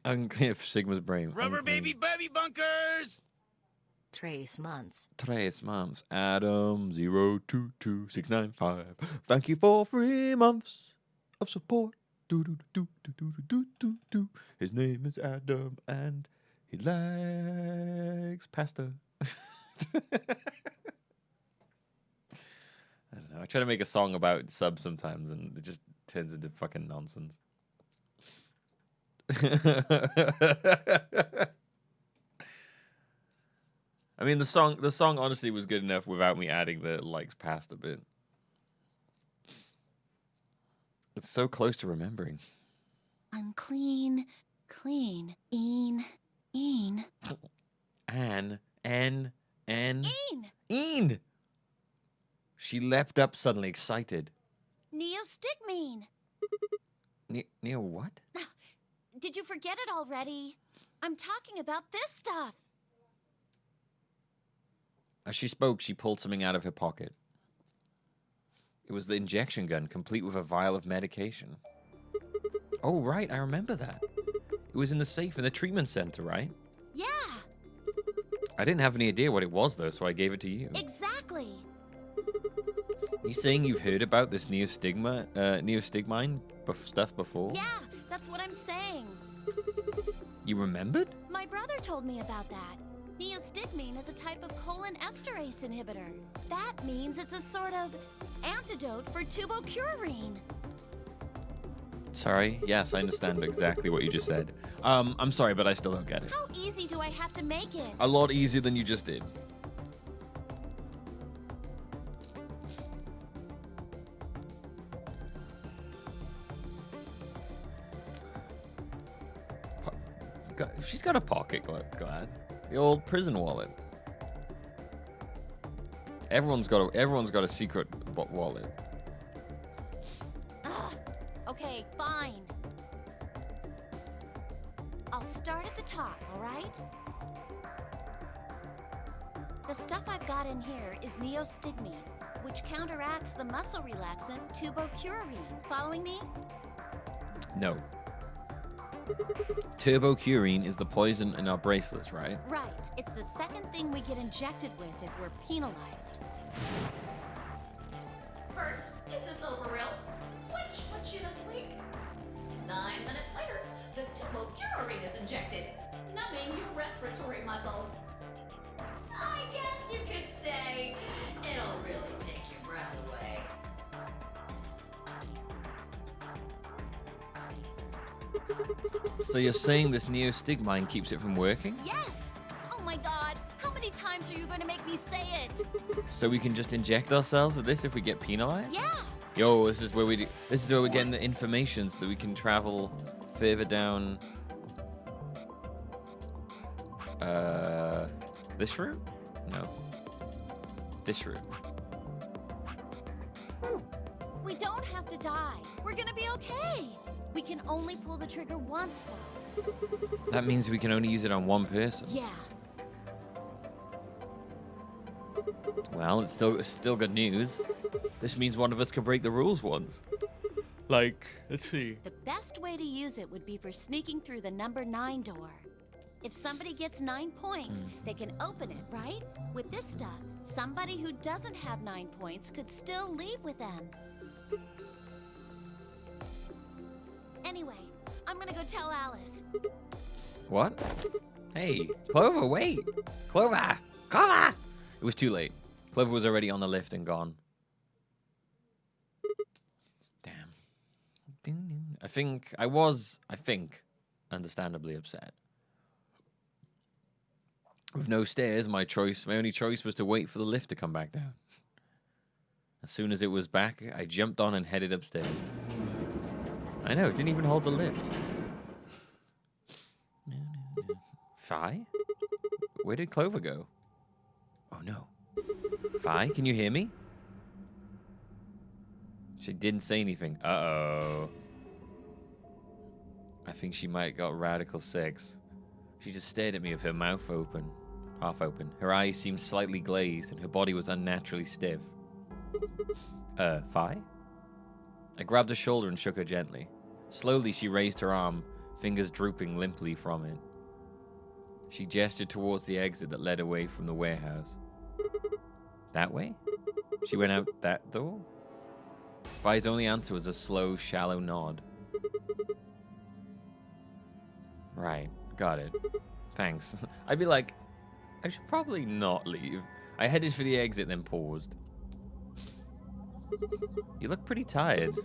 Unclean for Sigma's brain. Rubber baby bunkers! Trace months. Trace months. Adam 022695. Thank you for 3 months of support. Do. His name is Adam and he likes pasta. I don't know. I try to make a song about subs sometimes and it just turns into fucking nonsense. I mean, the song honestly was good enough without me adding the likes past a bit. It's so close to remembering. Unclean, clean, een. An, Een! Een! She leapt up suddenly, excited. Neostigmine! Neo what? Did you forget it already? I'm talking about this stuff. As she spoke, she pulled something out of her pocket. It was the injection gun, complete with a vial of medication. Oh, right, I remember that. It was in the safe in the treatment center, right? Yeah. I didn't have any idea what it was, though, so I gave it to you. Exactly. You saying you've heard about this neostigmine stuff before? Yeah, that's what I'm saying. You remembered? My brother told me about that. Neostigmine is a type of colon esterase inhibitor. That means it's a sort of antidote for tubocurarine. Sorry. Yes, I understand exactly what you just said. I'm sorry, but I still don't get it. How easy do I have to make it? A lot easier than you just did. She's got a pocket, Glad. The old prison wallet. Everyone's got a secret wallet. Ugh. Okay, fine. I'll start at the top, all right? The stuff I've got in here is neostigmine, which counteracts the muscle relaxant tubocurarine. Following me? No. Tubocurarine is the poison in our bracelets, right? Right. It's the second thing we get injected with if we're penalized. First is the silver rail, which puts you to sleep. 9 minutes later, the tubocurarine is injected, numbing your respiratory muscles. I guess you could say it'll really take your breath away. So you're saying this neostigmine keeps it from working? Yes! Oh my god, how many times are you going to make me say it? So we can just inject ourselves with this if we get penalized? Yeah! Yo, this is where we're getting the information so that we can travel further down. This route? No. This route. We don't have to die. We're gonna be okay. We can only pull the trigger once, though. That means we can only use it on one person. Yeah. Well, it's still good news. This means one of us can break the rules once. Like, let's see. The best way to use it would be for sneaking through the number 9 door. If somebody gets 9 points, they can open it, right? With this stuff, somebody who doesn't have 9 points could still leave with them. Anyway, I'm gonna go tell Alice. What? Hey, Clover, wait! Clover! Clover! It was too late. Clover was already on the lift and gone. Damn. I think, understandably upset. With no stairs, my only choice was to wait for the lift to come back down. As soon as it was back, I jumped on and headed upstairs. I know, it didn't even hold the lift. Fi? Where did Clover go? Oh no. Fi, can you hear me? She didn't say anything. Uh-oh. I think she might got radical 6. She just stared at me with her mouth open. Half open. Her eyes seemed slightly glazed and her body was unnaturally stiff. Fi? I grabbed her shoulder and shook her gently. Slowly, she raised her arm, fingers drooping limply from it. She gestured towards the exit that led away from the warehouse. That way? She went out that door? Fi's only answer was a slow, shallow nod. Right, got it. Thanks. I'd be like, I should probably not leave. I headed for the exit, then paused. You look pretty tired.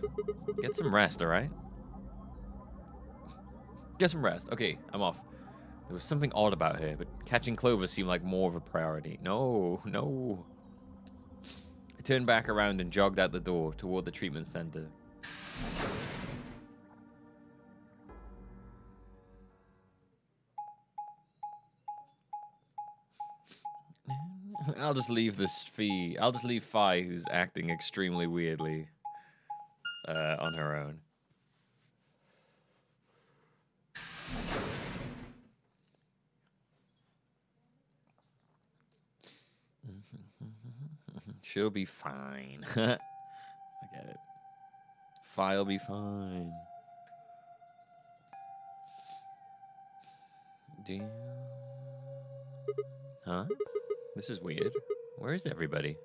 Get some rest, alright? Get some rest. Okay, I'm off. There was something odd about her, but catching Clover seemed like more of a priority. No. I turned back around and jogged out the door toward the treatment center. I'll just leave Fi, who's acting extremely weirdly, on her own. She'll be fine. I get it. Fi'll be fine. Huh? This is weird. Where is everybody?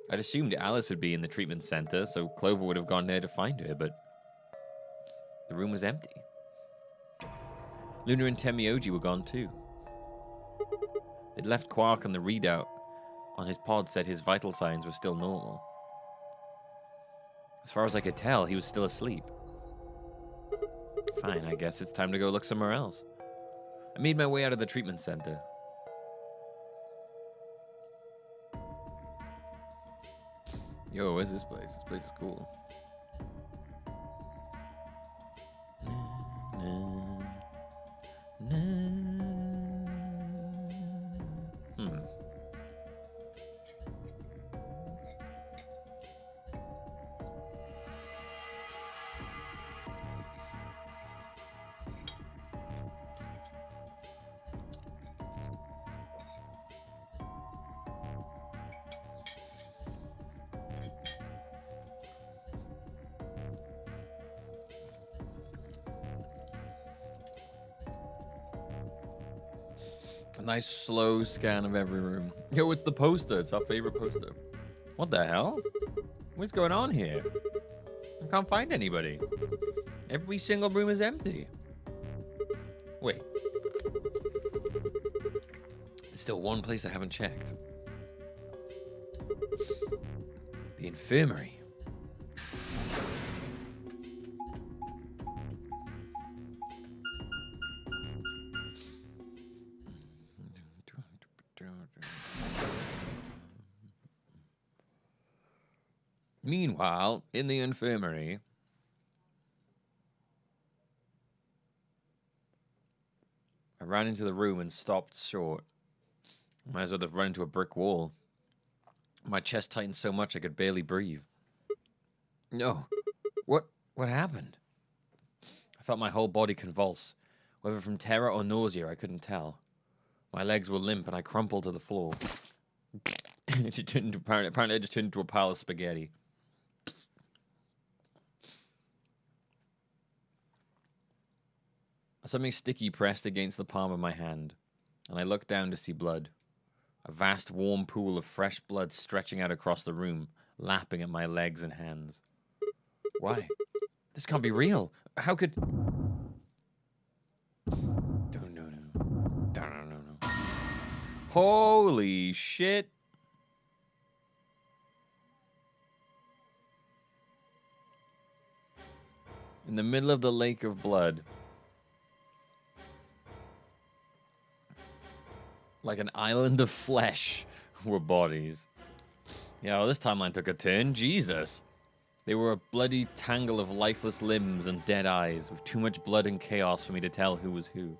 I'd assumed Alice would be in the treatment center, so Clover would have gone there to find her, but the room was empty. Luna and Temioji were gone too. They'd left Quark, and the readout on his pod said his vital signs were still normal. As far as I could tell, he was still asleep. Fine, I guess it's time to go look somewhere else. I made my way out of the treatment center. Yo, where's this place? This place is cool. A nice slow scan of every room. Yo, it's the poster. It's our favorite poster. What the hell? What's going on here? I can't find anybody. Every single room is empty. Wait. There's still one place I haven't checked. The infirmary. Meanwhile, in the infirmary, I ran into the room and stopped short. Might as well have run into a brick wall. My chest tightened so much I could barely breathe. No. What happened? I felt my whole body convulse. Whether from terror or nausea, I couldn't tell. My legs were limp and I crumpled to the floor. Apparently I just turned into a pile of spaghetti. Something sticky pressed against the palm of my hand, and I looked down to see blood. A vast warm pool of fresh blood stretching out across the room, lapping at my legs and hands. Why? This can't be real. How could... No. Holy shit. In the middle of the lake of blood, like an island of flesh, were bodies. Yeah, well, this timeline took a turn. Jesus. They were a bloody tangle of lifeless limbs and dead eyes, with too much blood and chaos for me to tell who was who.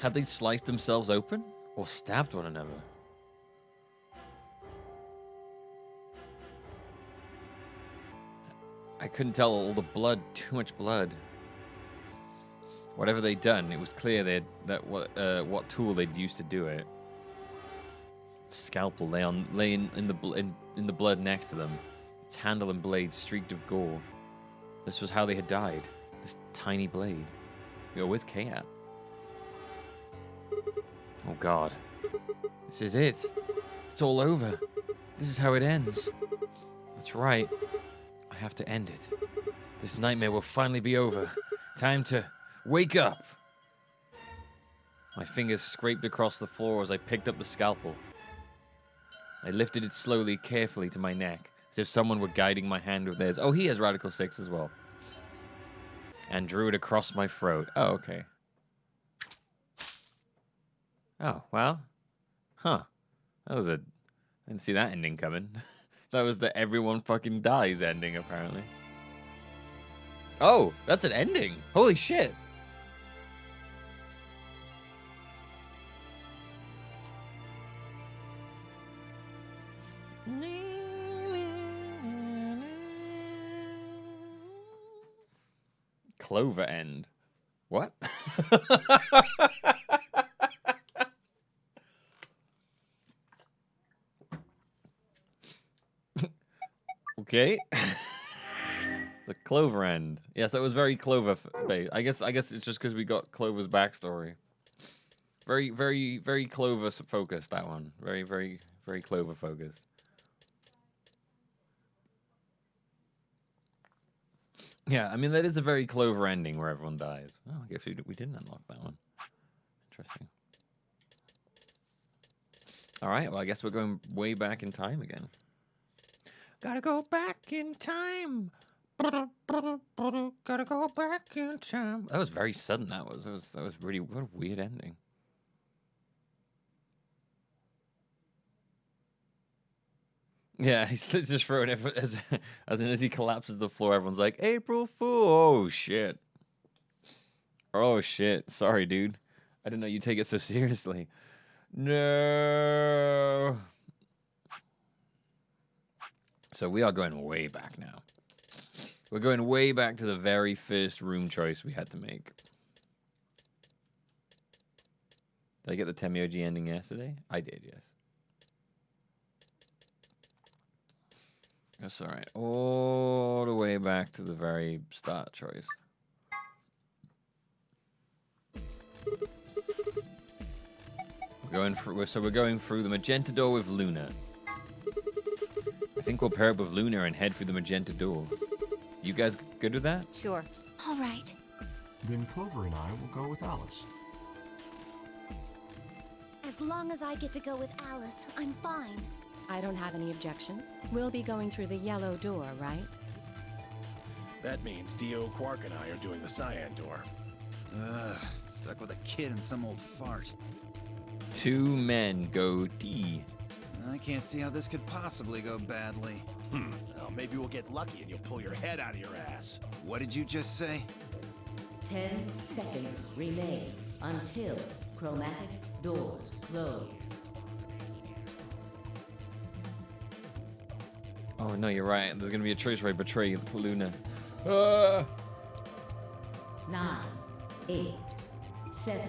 Had they sliced themselves open? Or stabbed one another? I couldn't tell all the blood, too much blood. Whatever they'd done, it was clear what tool they'd used to do it. Scalpel lay in the blood next to them, its handle and blade streaked with gore. This was how they had died. This tiny blade. Yo, where's K-At? Oh God. This is it. It's all over. This is how it ends. That's right. I have to end it. This nightmare will finally be over. Time to wake up! My fingers scraped across the floor as I picked up the scalpel. I lifted it slowly, carefully to my neck, as if someone were guiding my hand with theirs. Oh, he has Radical 6 as well. And drew it across my throat. Oh, okay. Oh, well. Huh. That was I didn't see that ending coming. That was the everyone fucking dies ending, apparently. Oh, that's an ending. Holy shit. Clover end. What? Okay. The Clover end. Yes, that was very Clover based. I guess it's just because we got Clover's backstory. Very, very, very Clover focused, that one. Very, very, very Clover focused. Yeah, I mean, that is a very Clover ending where everyone dies. Oh, I guess we didn't unlock that one. Interesting. All right, well, I guess we're going way back in time again. Gotta go back in time. Gotta go back in time. That was very sudden, that was really, what a weird ending. Yeah, he's just throwing it as soon as he collapses the floor, everyone's like, April Fool! Oh shit. Oh shit. Sorry, dude. I didn't know you take it so seriously. No. So we are going way back now. We're going way back to the very first room choice we had to make. Did I get the Temyoji ending yesterday? I did, yes. That's all right. All the way back to the very start choice. We're going through the magenta door with Luna. I think we'll pair up with Luna and head through the magenta door. You guys good with that? Sure. All right. Then Clover and I will go with Alice. As long as I get to go with Alice, I'm fine. I don't have any objections. We'll be going through the yellow door, right? That means Dio, Quark, and I are doing the cyan door. Ugh, stuck with a kid and some old fart. 2 men go D. I can't see how this could possibly go badly. Well, maybe we'll get lucky and you'll pull your head out of your ass. What did you just say? 10 seconds remain until chromatic doors close. Oh no, you're right. There's gonna be a choice where I betray Luna. 9, 8, 7.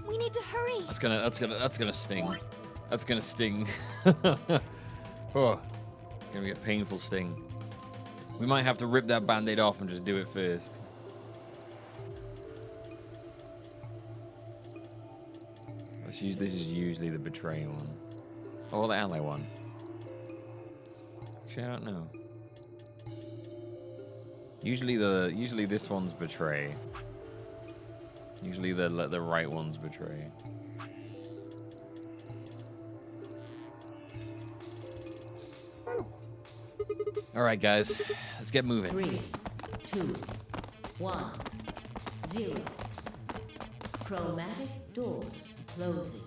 We need to hurry. That's gonna sting. That's gonna sting. Oh, it's gonna be a painful sting. We might have to rip that band-aid off and just do it first. This is usually the betray one. Or the ally one. Actually, I don't know. Usually this one's betray. Usually the right one's betray. All right, guys, let's get moving. 3, 2, 1, 0. Chromatic doors closing.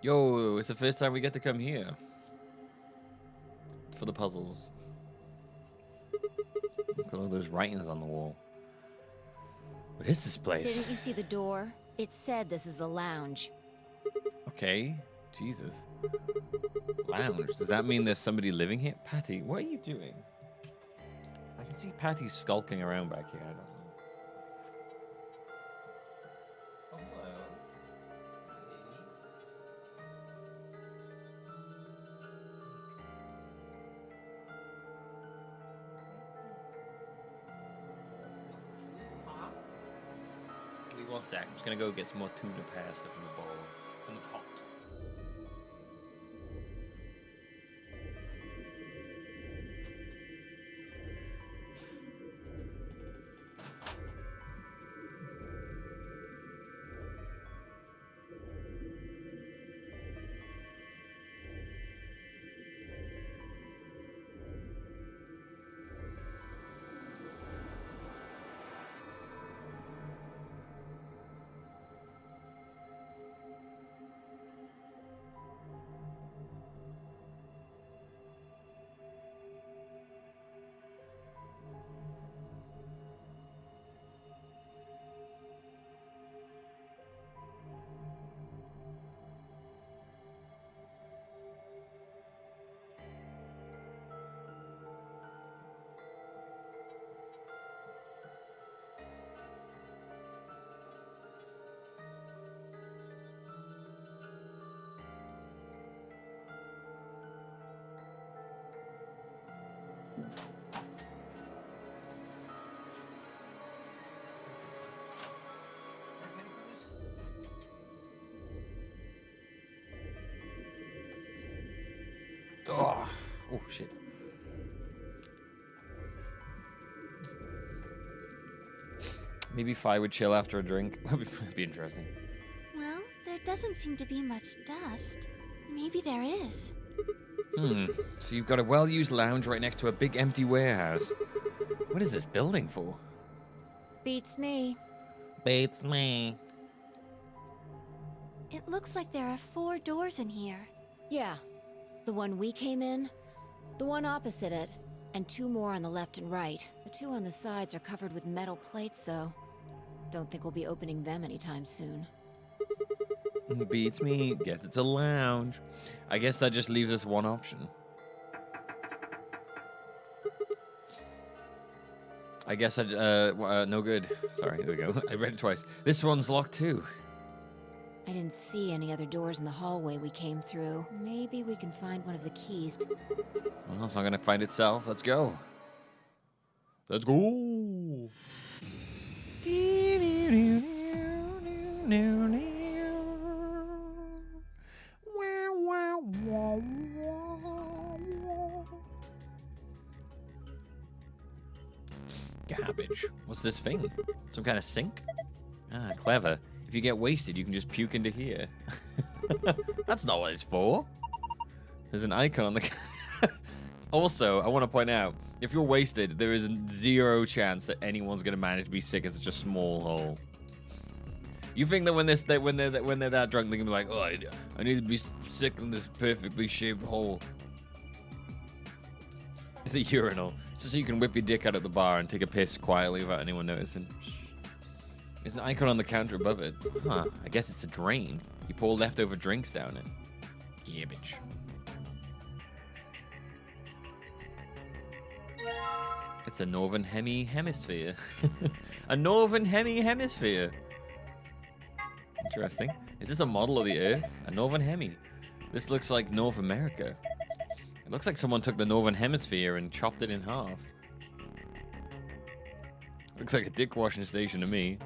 Yo, it's the first time we get to come here. For the puzzles. Look at all those writings on the wall. What is this place? Didn't you see the door? It said this is the lounge. Okay, Jesus. Lounge. Does that mean there's somebody living here? Patty, what are you doing? I can see Patty skulking around back here. I don't know. Oh, hello. Give me 1 sec. I'm just gonna go get some more tuna pasta from the bowl, from the pot. Oh, shit. Maybe Fi would chill after a drink. That'd be interesting. Well, there doesn't seem to be much dust. Maybe there is. So you've got a well-used lounge right next to a big empty warehouse. What is this building for? Beats me. Beats me. It looks like there are 4 doors in here. Yeah. The one we came in, the one opposite it, and 2 more on the left and right. The 2 on the sides are covered with metal plates, though. Don't think we'll be opening them anytime soon. Beats me. Guess it's a lounge. I guess that just leaves us one option. I guess no good. Sorry, here we go. I read it twice. This one's locked too. I didn't see any other doors in the hallway we came through. Maybe we can find one of the keys. Well, it's not gonna find itself. Let's go. Let's go. Garbage. What's this thing? Some kind of sink? Ah, clever. If you get wasted, you can just puke into here. That's not what it's for. There's an icon on the... Also, I want to point out, if you're wasted, there is 0 chance that anyone's going to manage to be sick in such a small hole. You think that when they're that drunk, they can be like, oh, I need to be sick in this perfectly shaped hole. It's a urinal. It's just so you can whip your dick out at the bar and take a piss quietly without anyone noticing. There's an icon on the counter above it. Huh, I guess it's a drain. You pour leftover drinks down it. Garbage. It's a northern hemisphere. A northern hemisphere. Interesting. Is this a model of the Earth? A northern hemi. This looks like North America. It looks like someone took the northern hemisphere and chopped it in half. Looks like a dick washing station to me.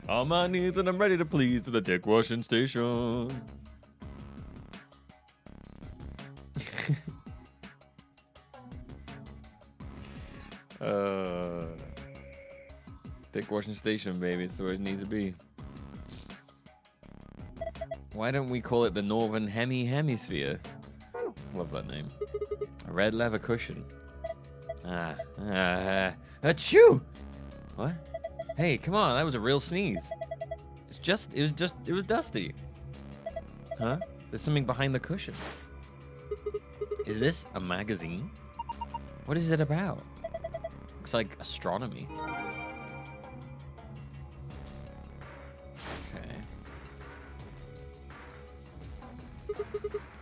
On my knees and I'm ready to please to the dick washing station. Dick washing station, baby. It's where it needs to be. Why don't we call it the Northern Hemisphere? Love that name. A red leather cushion. Achoo! What? Hey, come on, that was a real sneeze. It was dusty. Huh? There's something behind the cushion. Is this a magazine? What is it about? Looks like astronomy. Okay.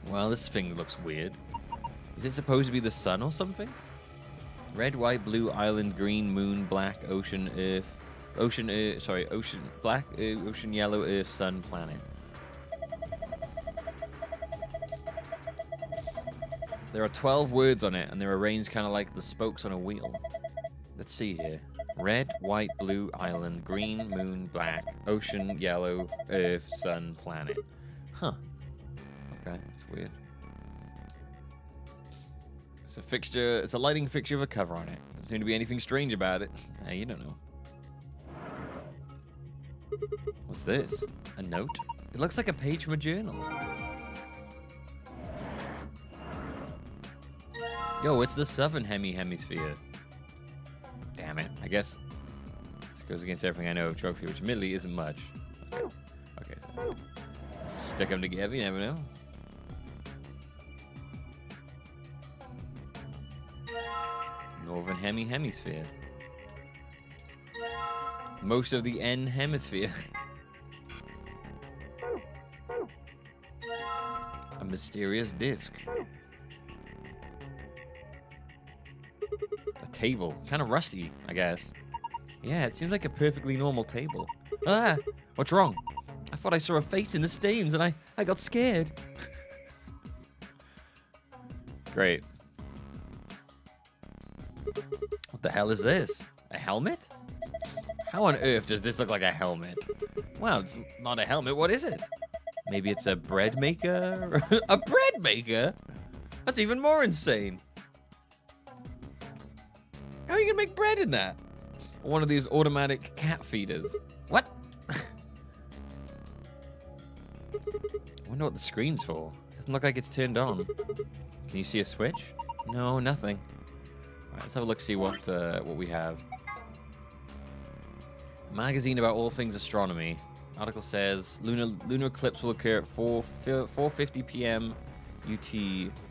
Well, this thing looks weird. Is it supposed to be the sun or something? Red, white, blue, island, green, moon, black, ocean, earth. Black, ocean, yellow, earth, sun, planet. There are 12 words on it, and they're arranged kind of like the spokes on a wheel. Let's see here. Red, white, blue, island, green, moon, black, ocean, yellow, earth, sun, planet. Huh. Okay, it's weird. It's a fixture, it's a lighting fixture with a cover on it. Doesn't seem to be anything strange about it. Hey, you don't know. What's this? A note? It looks like a page from a journal. Yo, it's the southern hemisphere. Damn it. I guess this goes against everything I know of geography, which admittedly isn't much. Okay, so stick them together, you never know. Northern hemisphere. Most of the N hemisphere. A mysterious disc. A table. Kind of rusty, I guess. Yeah, it seems like a perfectly normal table. Ah! What's wrong? I thought I saw a face in the stains and I got scared. Great. What the hell is this? A helmet? How on earth does this look like a helmet? Well, it's not a helmet. What is it? Maybe it's a bread maker? A bread maker? That's even more insane. How are you gonna make bread in that? One of these automatic cat feeders. What? I wonder what the screen's for. Doesn't look like it's turned on. Can you see a switch? No, nothing. Alright, let's have a look, see what we have. Magazine about all things astronomy. Article says lunar eclipse will occur at 4:50 p.m. UT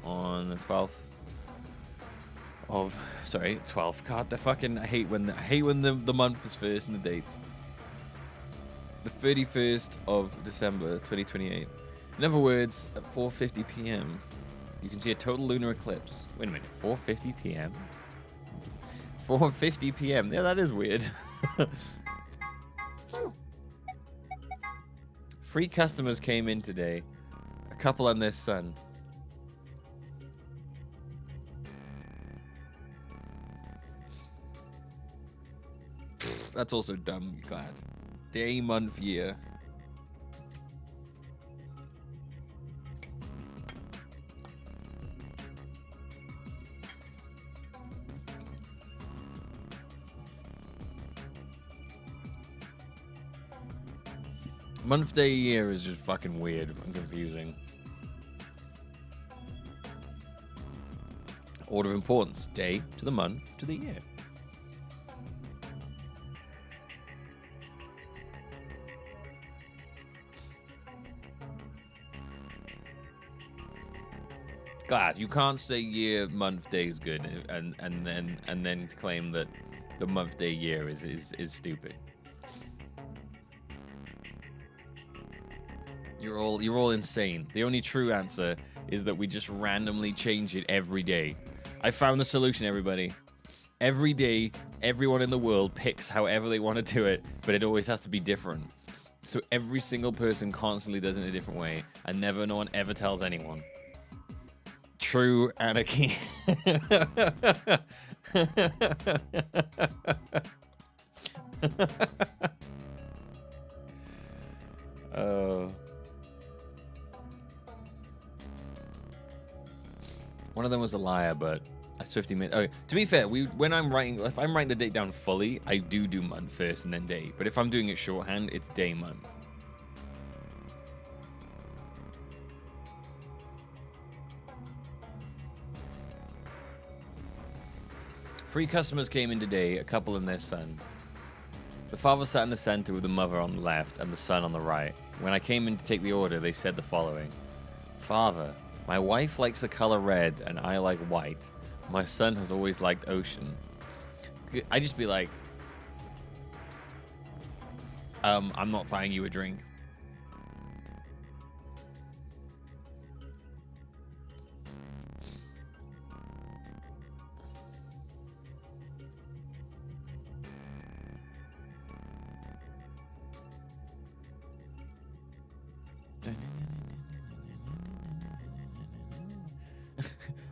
on the 12th of 12th. God, I hate when the month is first and the dates. The 31st of December 2028. In other words, at 4:50 p.m. you can see a total lunar eclipse. Wait a minute, 4:50 p.m. 4:50 p.m. Yeah, that is weird. Free customers came in today. A couple and their son. That's also dumb, glad. Day, month, year. Month, day, year is just fucking weird and confusing. Order of importance. Day to the month to the year. Glad you can't say year, month, day is good, and then claim that the month, day, year is stupid. You're all insane. The only true answer is that we just randomly change it every day. I found the solution, everybody. Every day, everyone in the world picks however they want to do it, but it always has to be different. So every single person constantly does it in a different way, and no one ever tells anyone. True anarchy. One of them was a liar, but that's 50 minutes. Okay, to be fair, if I'm writing the date down fully, I do month first and then day. But if I'm doing it shorthand, it's day, month. Three customers came in today, a couple and their son. The father sat in the center with the mother on the left and the son on the right. When I came in to take the order, they said the following. Father, my wife likes the color red and I like white. My son has always liked ocean. I'd just be like, I'm not buying you a drink.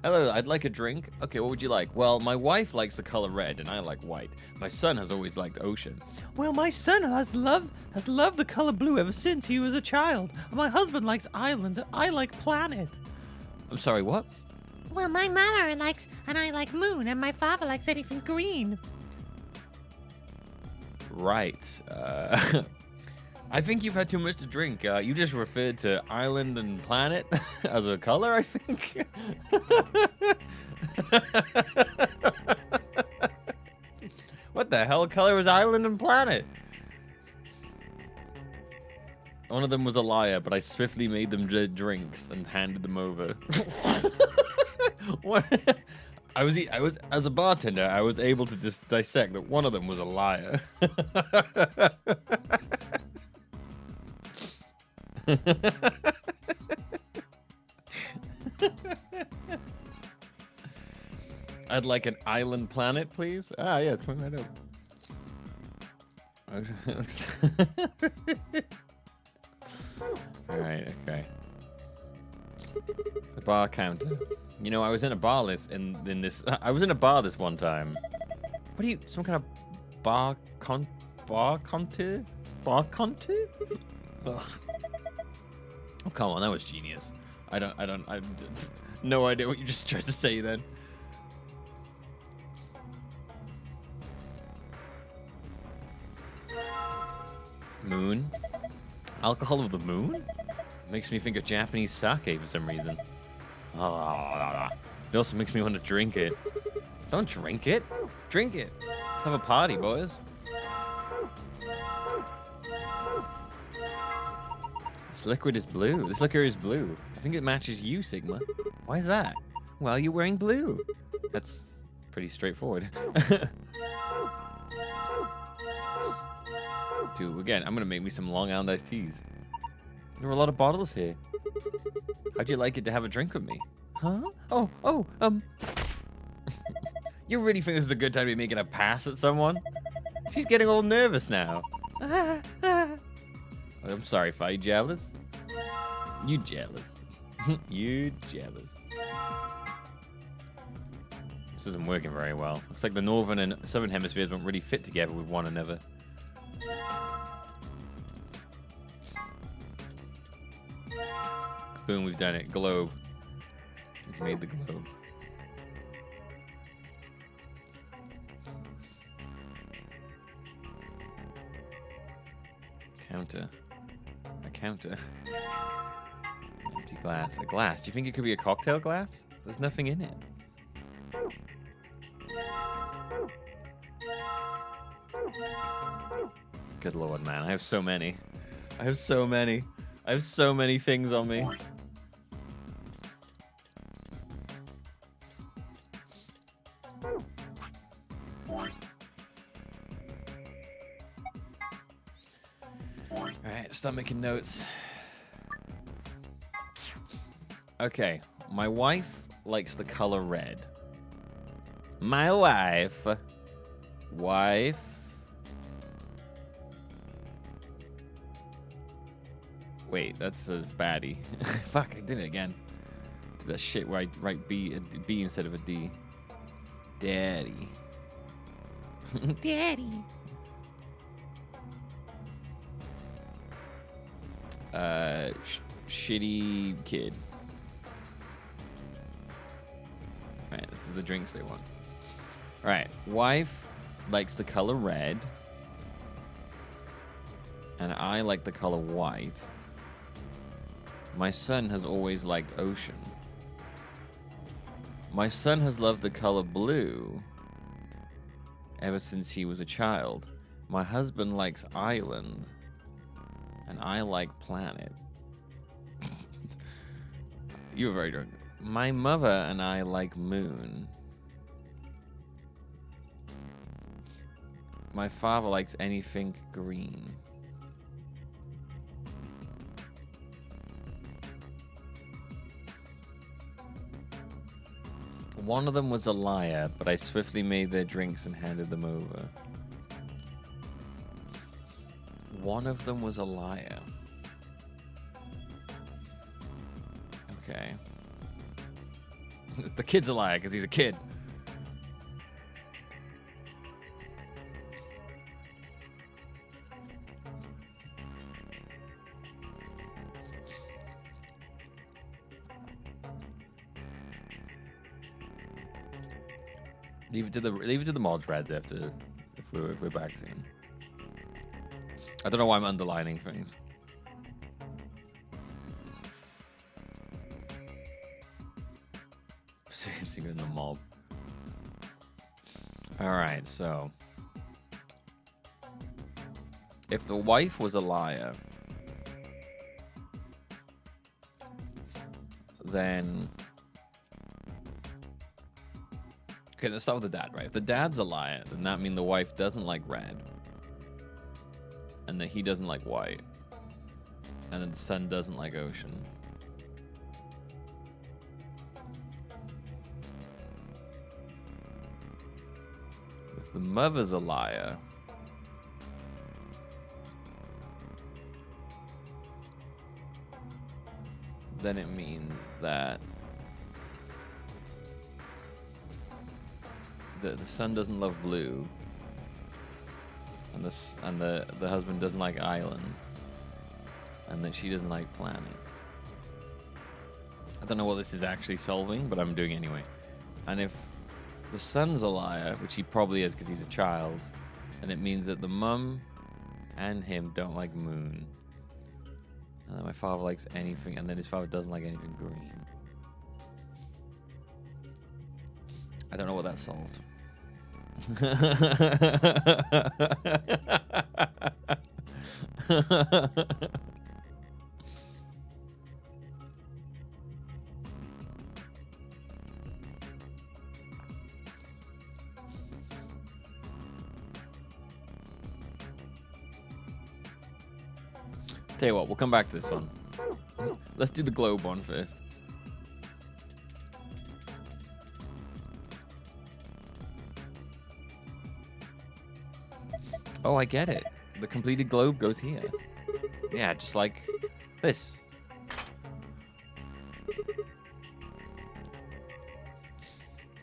Hello, I'd like a drink. Okay, what would you like? Well, my wife likes the color red and I like white. My son has always liked ocean. Well, my son has loved the color blue ever since he was a child. My husband likes island and I like planet. I'm sorry, what? Well, my mama likes, and I like moon, and my father likes anything green. Right. I think you've had too much to drink. You just referred to island and planet as a color, I think. What the hell color is island and planet? One of them was a liar, but I swiftly made them drinks and handed them over. What? I was as a bartender, I was able to just dissect that one of them was a liar. I'd like an island planet, please. Ah, yeah, it's coming right up. All right, okay. The bar counter. You know, I was in a bar I was in a bar this one time. What are you? Some kind of bar contour? Bar contour? Ugh. Oh, come on, that was genius. I no idea what you just tried to say then. Moon? Alcohol of the moon? Makes me think of Japanese sake for some reason. It also makes me want to drink it. Don't drink it. Drink it. Let's have a party, boys. This liquid is blue. This liquor is blue. I think it matches you, Sigma. Why is that? Well, you're wearing blue. That's pretty straightforward. Dude, again, I'm gonna make me some Long Island iced teas. There are a lot of bottles here. How'd you like it to have a drink with me? Huh? You really think this is a good time to be making a pass at someone? She's getting all nervous now. I'm sorry, Fi. You jealous? You jealous. You jealous. This isn't working very well. Looks like the northern and southern hemispheres don't really fit together with one another. Boom, we've done it. Globe. We've made the globe. Counter. A counter. An empty glass. A glass. Do you think it could be a cocktail glass? There's nothing in it. Good lord, man. I have so many. I have so many. I have so many things on me. Alright, start making notes. Okay, my wife likes the color red. My wife. Wait, that says baddie. Fuck, I did it again. Did that shit where I write B instead of a D. Daddy. Daddy. Shitty kid. Alright, this is the drinks they want. Alright, wife likes the color red. And I like the color white. My son has always liked ocean. My son has loved the color blue ever since he was a child. My husband likes island. And I like planet. You were very drunk. My mother and I like moon. My father likes anything green. One of them was a liar, but I swiftly made their drinks and handed them over. One of them was a liar. Okay. The kid's a liar because he's a kid. Leave it to the mods, Rads, after if we're back soon. I don't know why I'm underlining things. Secret in the mob. Alright, so if the wife was a liar, then okay, let's start with the dad, right? If the dad's a liar, then that means the wife doesn't like red. And that he doesn't like white. And then the son doesn't like ocean. If the mother's a liar, then it means that the son doesn't love blue. And the husband doesn't like island, and then she doesn't like planet. I don't know what this is actually solving, but I'm doing it anyway. And if the son's a liar, which he probably is because he's a child, then it means that the mum and him don't like Moon. And then my father likes anything, and then his father doesn't like anything green. I don't know what that solved. Tell you what, we'll come back to this one. Let's do the globe one first. Oh, I get it. The completed globe goes here. Yeah, just like this.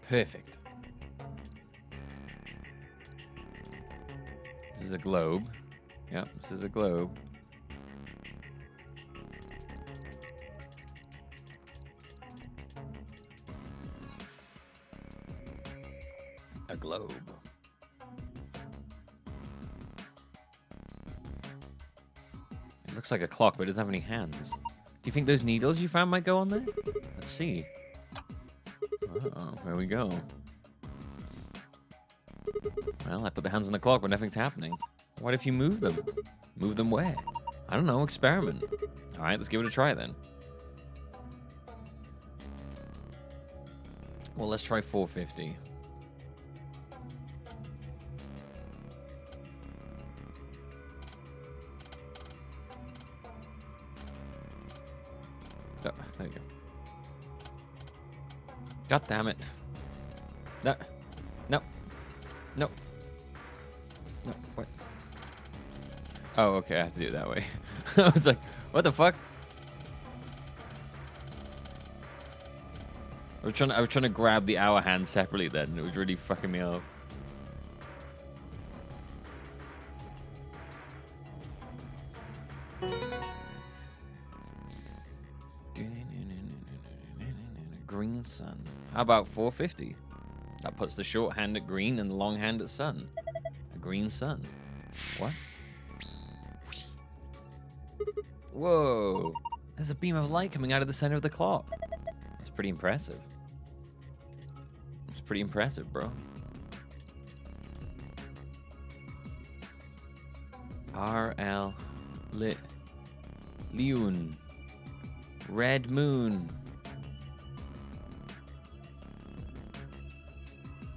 Perfect. This is a globe. Yep, this is a globe. A globe. It looks like a clock, but it doesn't have any hands. Do you think those needles you found might go on there? Let's see. Oh, there we go. Well, I put the hands on the clock, but nothing's happening. What if you move them? Move them where? I don't know, experiment. Alright, let's give it a try then. Well, let's try 450. Oh, there you go. God damn it. No. No. No. No. What? Oh, okay. I have to do it that way. I was like, what the fuck? I was trying to grab the hour hand separately then, and it was really fucking me up. Green sun. How about 450? That puts the short hand at green and the long hand at sun. A green sun. What? Whoa. There's a beam of light coming out of the center of the clock. That's pretty impressive. It's pretty impressive, bro. RL Lit Leon. Red Moon.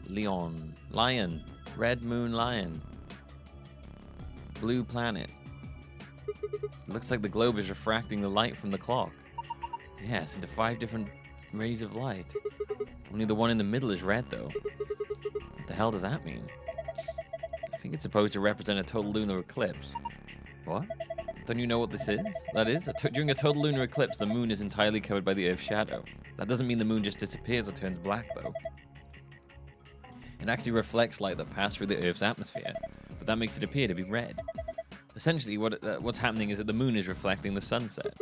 Leon. Lion. Red Moon Lion. Blue Planet. Looks like the globe is refracting the light from the clock. Yes, into 5 different rays of light. Only the one in the middle is red, though. What the hell does that mean? I think it's supposed to represent a total lunar eclipse. What? Don't you know what this is? That is? During a total lunar eclipse, the moon is entirely covered by the Earth's shadow. That doesn't mean the moon just disappears or turns black, though. It actually reflects light that passed through the Earth's atmosphere, but that makes it appear to be red. Essentially, what's happening is that the moon is reflecting the sunset.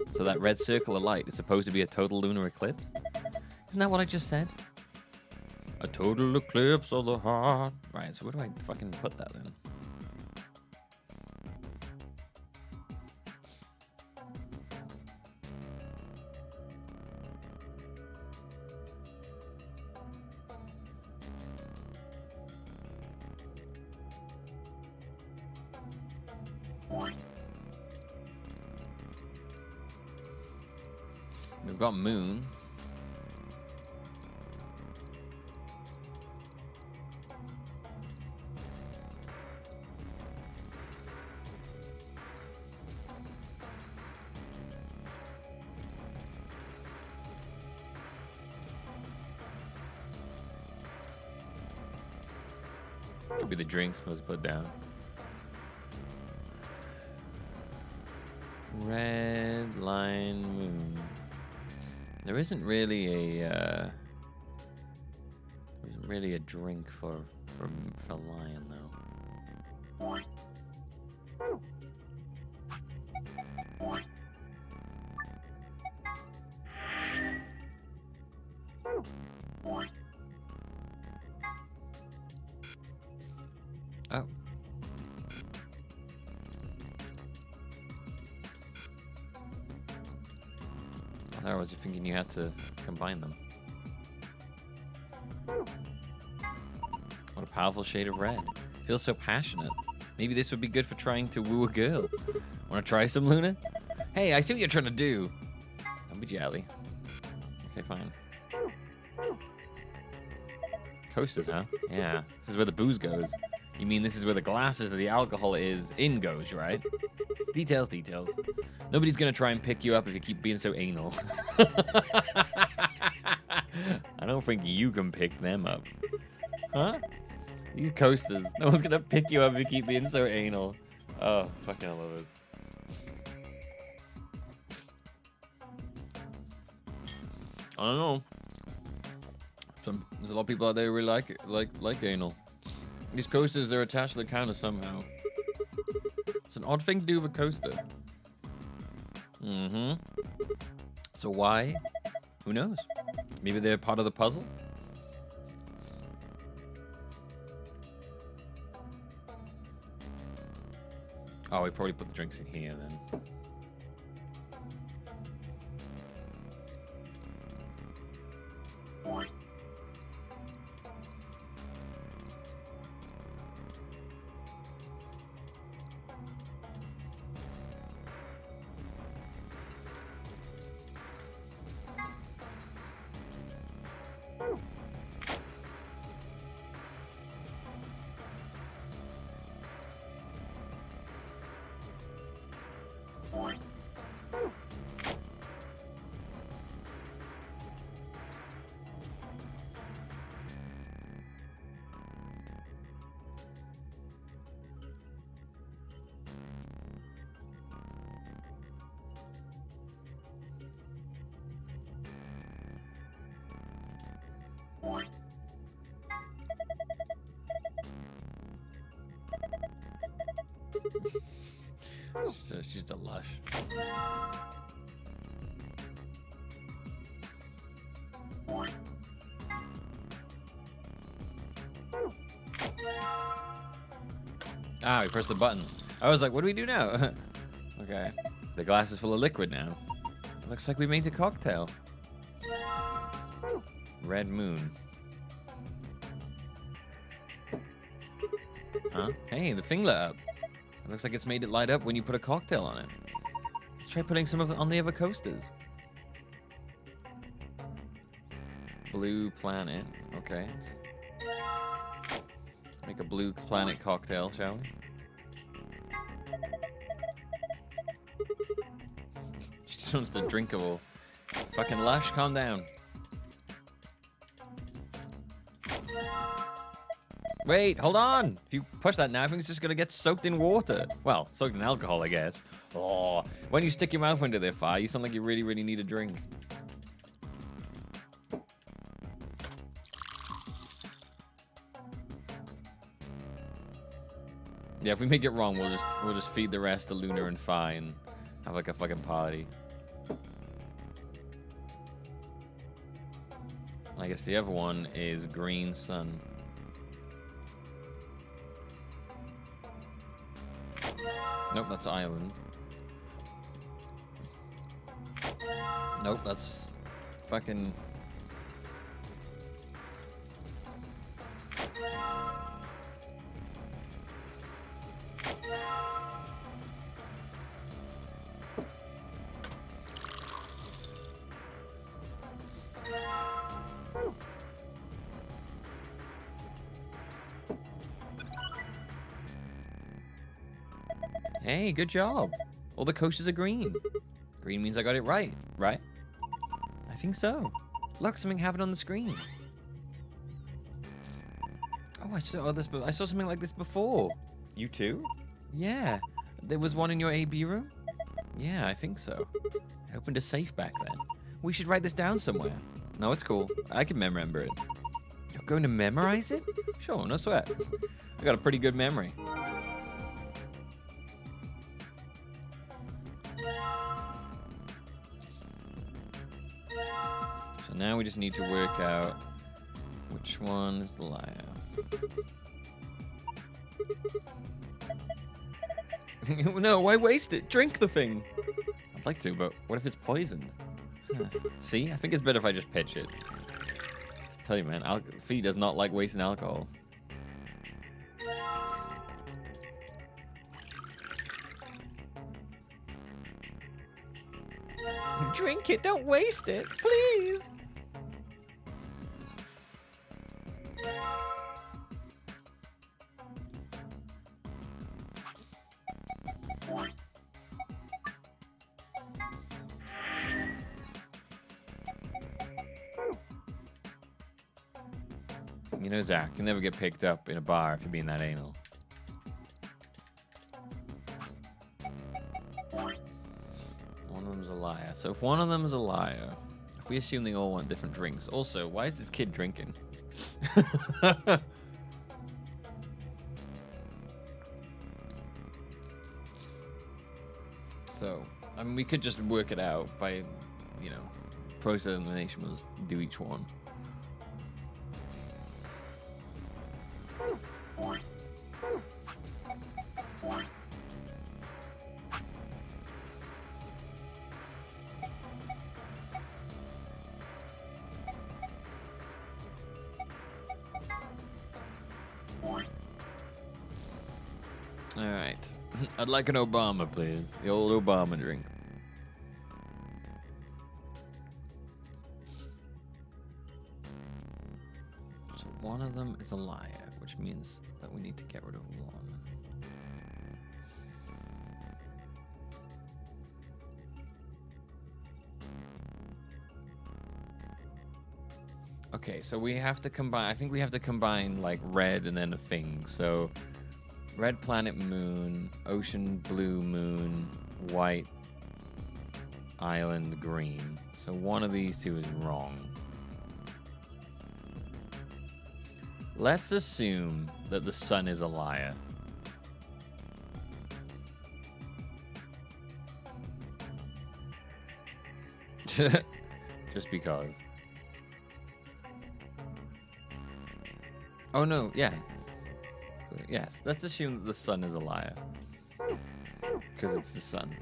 So that red circle of light is supposed to be a total lunar eclipse? Isn't that what I just said? A total eclipse of the heart. Right, so where do I fucking put that then? We've got moon. Could be the drinks supposed to put down. Red line moon. There isn't really a drink for lion though. Or was you thinking you had to combine them? What a powerful shade of red. Feels so passionate. Maybe this would be good for trying to woo a girl. Want to try some, Luna? Hey, I see what you're trying to do. Don't be jelly. Okay, fine. Coasters, huh? Yeah. This is where the booze goes. You mean this is where the glasses that the alcohol is in goes, right? Details, details. Nobody's gonna try and pick you up if you keep being so anal. I don't think you can pick them up. Huh? These coasters. No one's gonna pick you up if you keep being so anal. Oh, fucking I love it. I don't know. There's a lot of people out there who really like anal. These coasters, they're attached to the counter somehow. It's an odd thing to do with a coaster. Mm-hmm. So why? Who knows? Maybe they're part of the puzzle? Oh, we probably put the drinks in here then. She's a lush. Ah, we pressed the button. I was like, what do we do now? Okay. The glass is full of liquid now. Looks like we made a cocktail. Red Moon. Huh? Hey, the thing lit up. It looks like it's made it light up when you put a cocktail on it. Let's try putting some of it on the other coasters. Blue Planet. Okay. Let's make a Blue Planet cocktail, shall we? She just wants to drinkable. Fucking Lush, calm down. Wait, hold on! If you push that now, I think it's just gonna get soaked in water. Well, soaked in alcohol, I guess. Oh, when you stick your mouth into their fire, you sound like you really, really need a drink. Yeah, if we make it wrong, we'll just feed the rest to Luna and Fi and have like a fucking party. I guess the other one is Green Sun. Nope, that's Island. Nope, that's fucking... Hey, good job. All the coasters are green. Green means I got it right, right? I think so. Look, something happened on the screen. Oh, I saw this. I saw something like this before. You too? Yeah. There was one in your AB room? Yeah, I think so. I opened a safe back then. We should write this down somewhere. No, it's cool. I can remember it. You're going to memorize it? Sure, no sweat. I got a pretty good memory. So now we just need to work out which one is the liar. No, why waste it? Drink the thing. I'd like to, but what if it's poisoned? See, I think it's better if I just pitch it. Just tell you, man, Fee does not like wasting alcohol. Drink it, don't waste it, please. You know, Zach, you'll never get picked up in a bar if you're being that anal. One of them's a liar. So if one of them's a liar, if we assume they all want different drinks. Also, why is this kid drinking? So, I mean, we could just work it out by, you know, process elimination. We'll just do each one. All right. I'd like an Obama, please. The old Obama drink. So one of them is a liar, which means that we need to get rid of one. Okay, so we have to combine. I think we have to combine like red and then a thing. So red planet moon, ocean blue moon, white island green. So one of these two is wrong. Let's assume that the sun is a liar. Just because. Oh no, yeah. Yes, let's assume that the sun is a liar. Because it's the sun.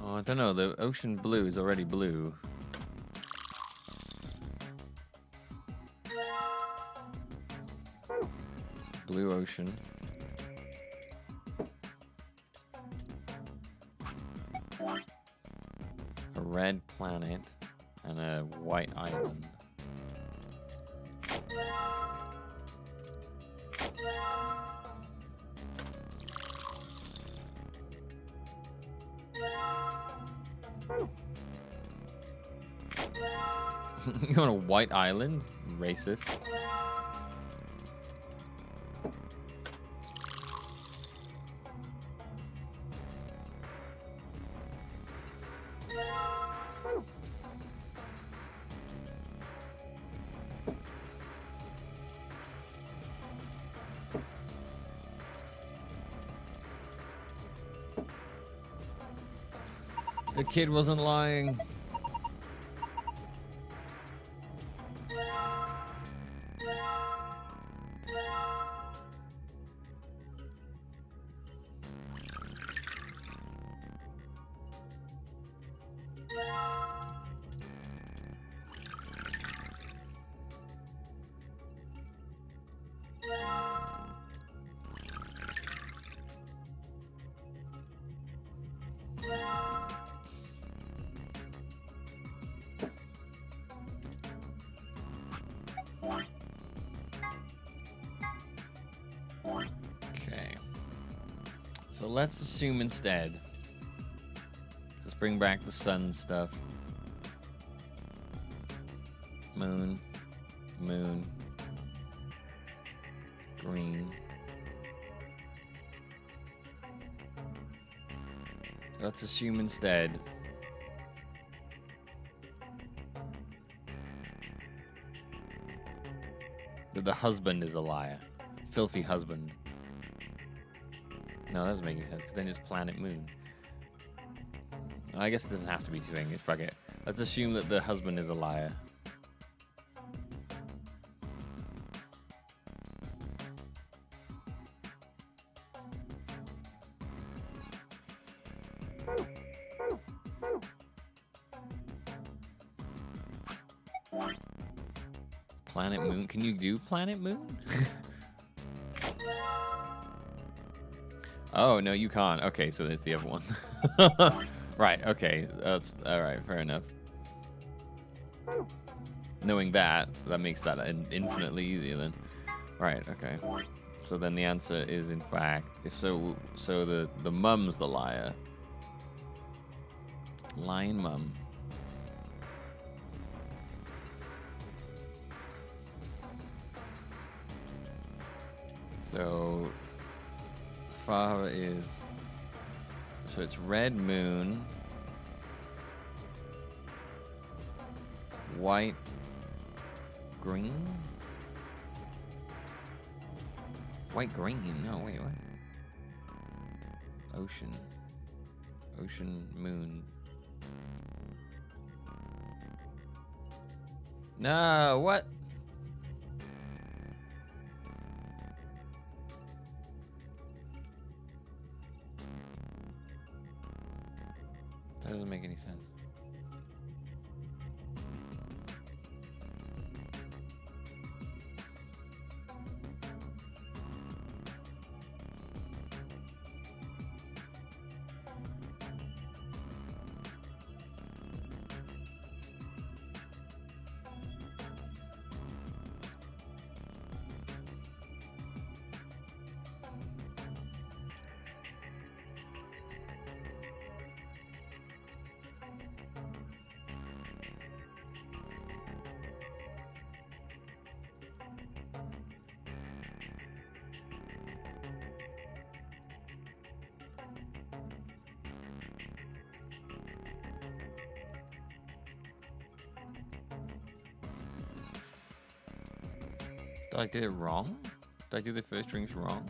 Oh, I don't know, the ocean blue is already blue. Blue ocean. A red planet and a white island. You want a white island? Racist. The kid wasn't lying. Okay. So let's assume instead. Let's bring back the sun stuff. Moon. Moon. Green. Let's assume instead. That the husband is a liar. Filthy husband. No, that doesn't make any sense, because then it's planet moon. I guess it doesn't have to be two English, fuck it. Let's assume that the husband is a liar. Planet Moon? Can you do Planet Moon? Oh, no, you can't. Okay, so that's the other one. Right, okay. That's alright, fair enough. Knowing that makes that infinitely easier then. Right, okay. So then the answer is, in fact, so the mum's the liar. Lying mum. So father is, so it's red moon, white, green, white, green. No, wait, what? Ocean, moon. No, what? That doesn't make any sense. Did I do it wrong? Did I do the first strings wrong?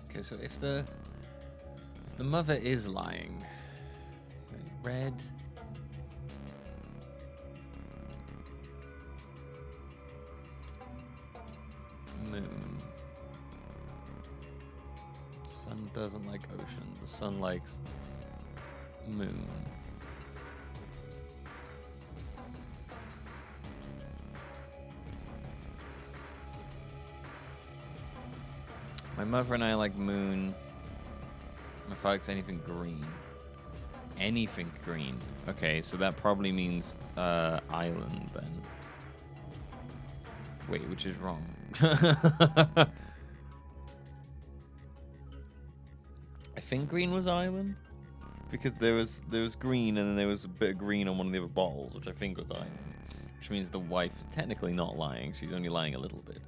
Okay, so if the mother is lying, red, moon. Sun doesn't like ocean. The sun likes moon. My mother and I like moon. My father likes anything green. Anything green. Okay, so that probably means island then. Wait, which is wrong? I think green was island because there was green and then there was a bit of green on one of the other bottles, which I think was island. Which means the wife is technically not lying. She's only lying a little bit.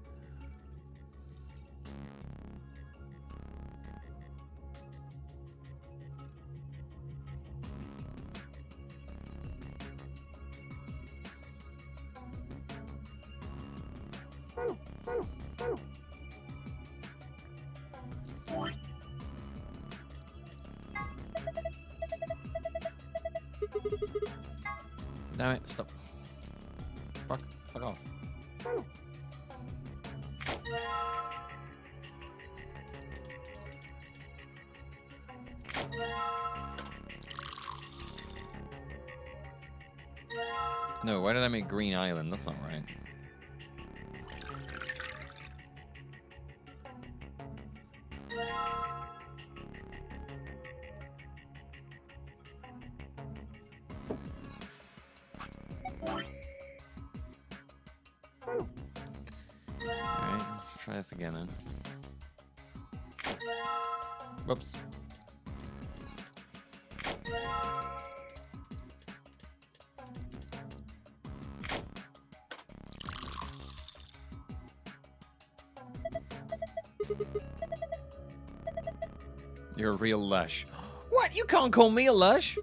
Damn it, stop. Fuck off. No, why did I make Green Island? That's not right. Alright, let's try this again then. Whoops. You're a real lush. What? You can't call me a lush?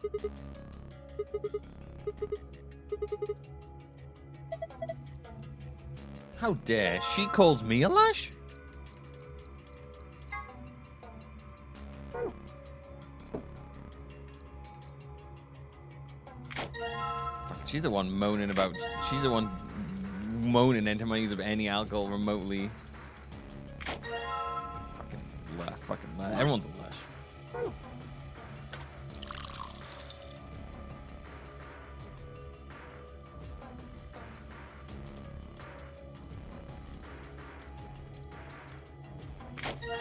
How dare she calls me a lush? She's the one moaning about. She's the one moaning anytime I use any alcohol remotely. Fucking lush. Everyone's a lush.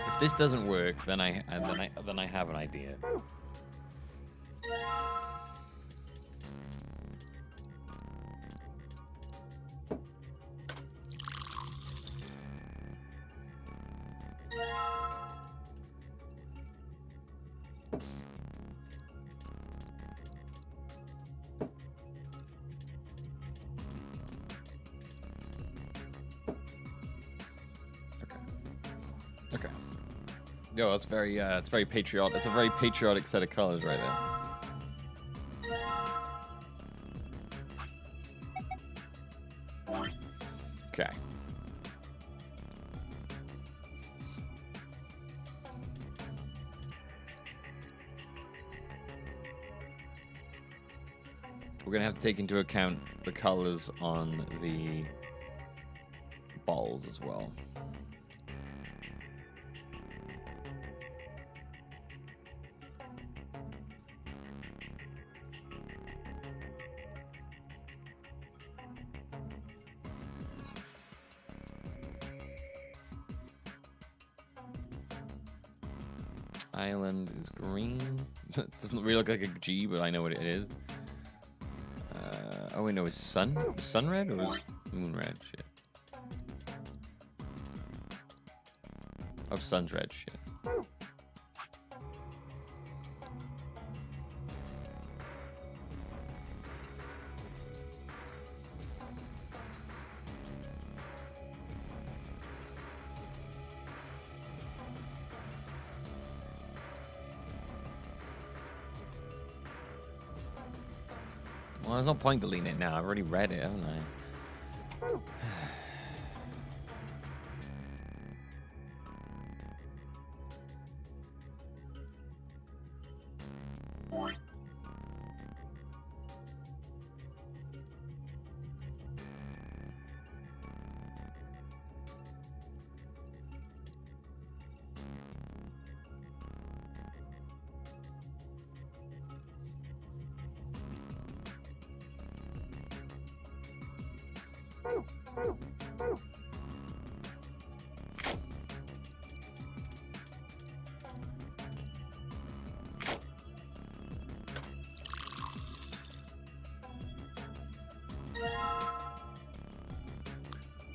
If this doesn't work, then I have an idea. Okay. Yo, it's very patriotic. It's a very patriotic set of colors right there. Okay. We're gonna have to take into account the colors on the balls as well. Island is green. Doesn't really look like a G, but I know what it is. Oh wait, no, is sun red or was moon red? Shit. Oh, sun's red. Shit. Well, there's no point deleting it now. I've already read it, haven't I?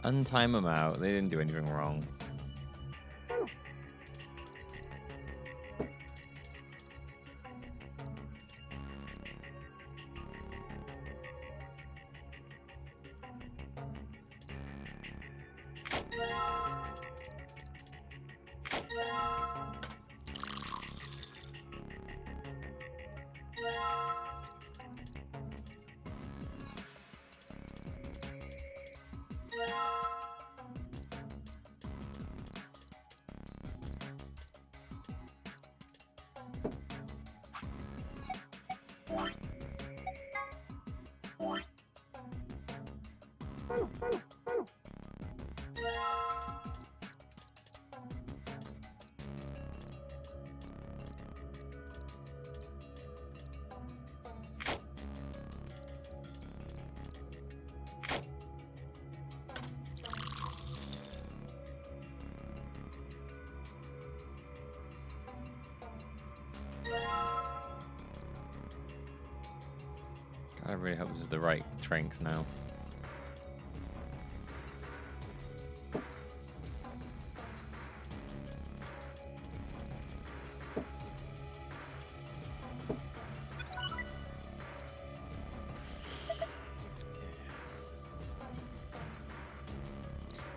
Untime them out. They didn't do anything wrong. I really hope this is the right Tranks now.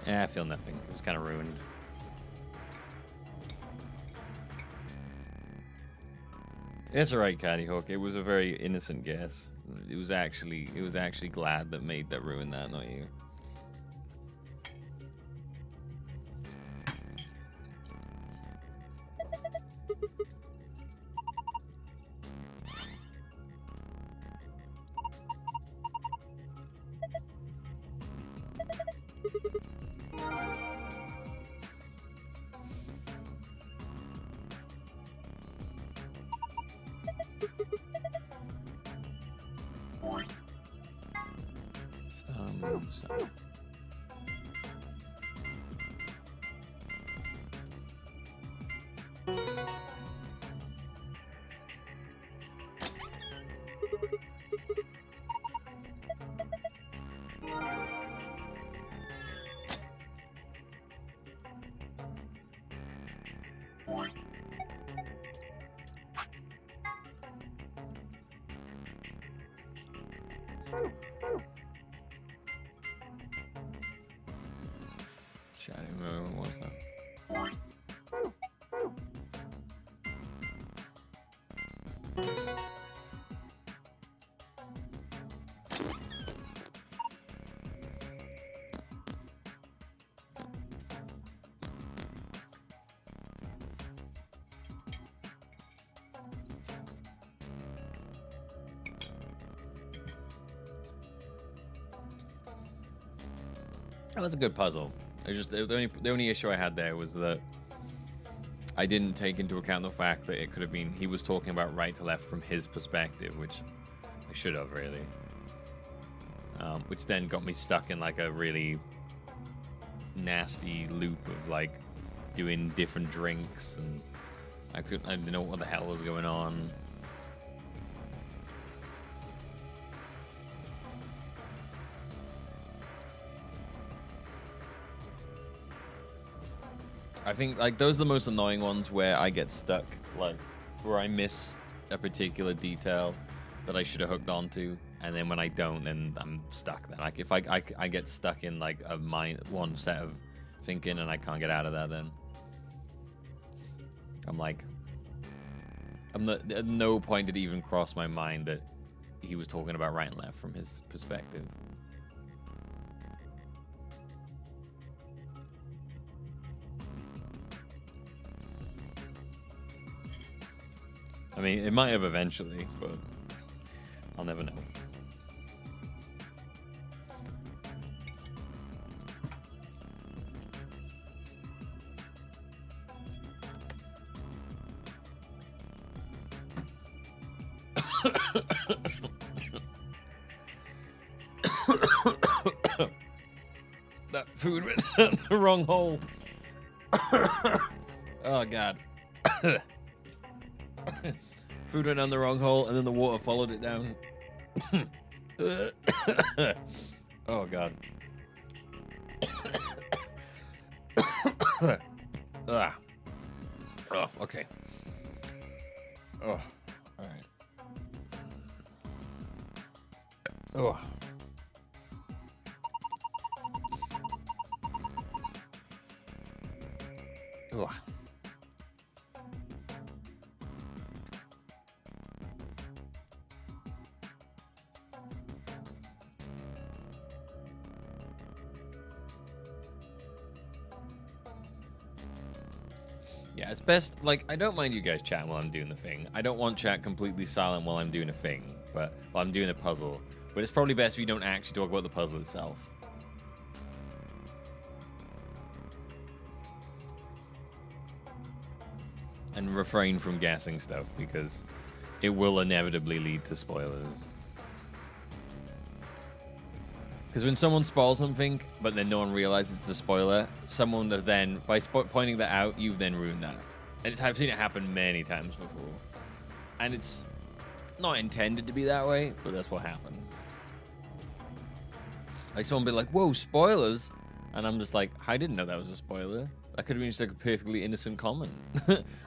Yeah, I feel nothing. It was kind of ruined. It's alright, Caddy Hawk. It was a very innocent guess. It was actually glad that made that ruin that, not you. So. Chatting moment, what's that? That was a good puzzle. I just the only issue I had there was that I didn't take into account the fact that it could have been he was talking about right to left from his perspective, which I should have really. Which then got me stuck in like a really nasty loop of like doing different drinks, and I didn't know what the hell was going on. I think like those are the most annoying ones where I get stuck, like where I miss a particular detail that I should have hooked onto, and then when I don't, then I'm stuck. Then like if I get stuck in like one set of thinking and I can't get out of that, then I'm like, at no point did it even cross my mind that he was talking about right and left from his perspective. I mean, it might have eventually, but I'll never know. That food went down the wrong hole. Oh, God. Food went down the wrong hole, and then the water followed it down. Oh, God. Oh, okay. Oh, all right. Oh. Oh. Yeah, it's best, like, I don't mind you guys chatting while I'm doing the thing. I don't want chat completely silent while I'm doing a thing, but while I'm doing a puzzle. But it's probably best if you don't actually talk about the puzzle itself. And refrain from guessing stuff, because it will inevitably lead to spoilers. Because when someone spoils something, but then no one realizes it's a spoiler, someone does then, by pointing that out, you've then ruined that. And I've seen it happen many times before. And it's not intended to be that way, but that's what happens. Like someone be like, whoa, spoilers! And I'm just like, I didn't know that was a spoiler. That could have been just like a perfectly innocent comment.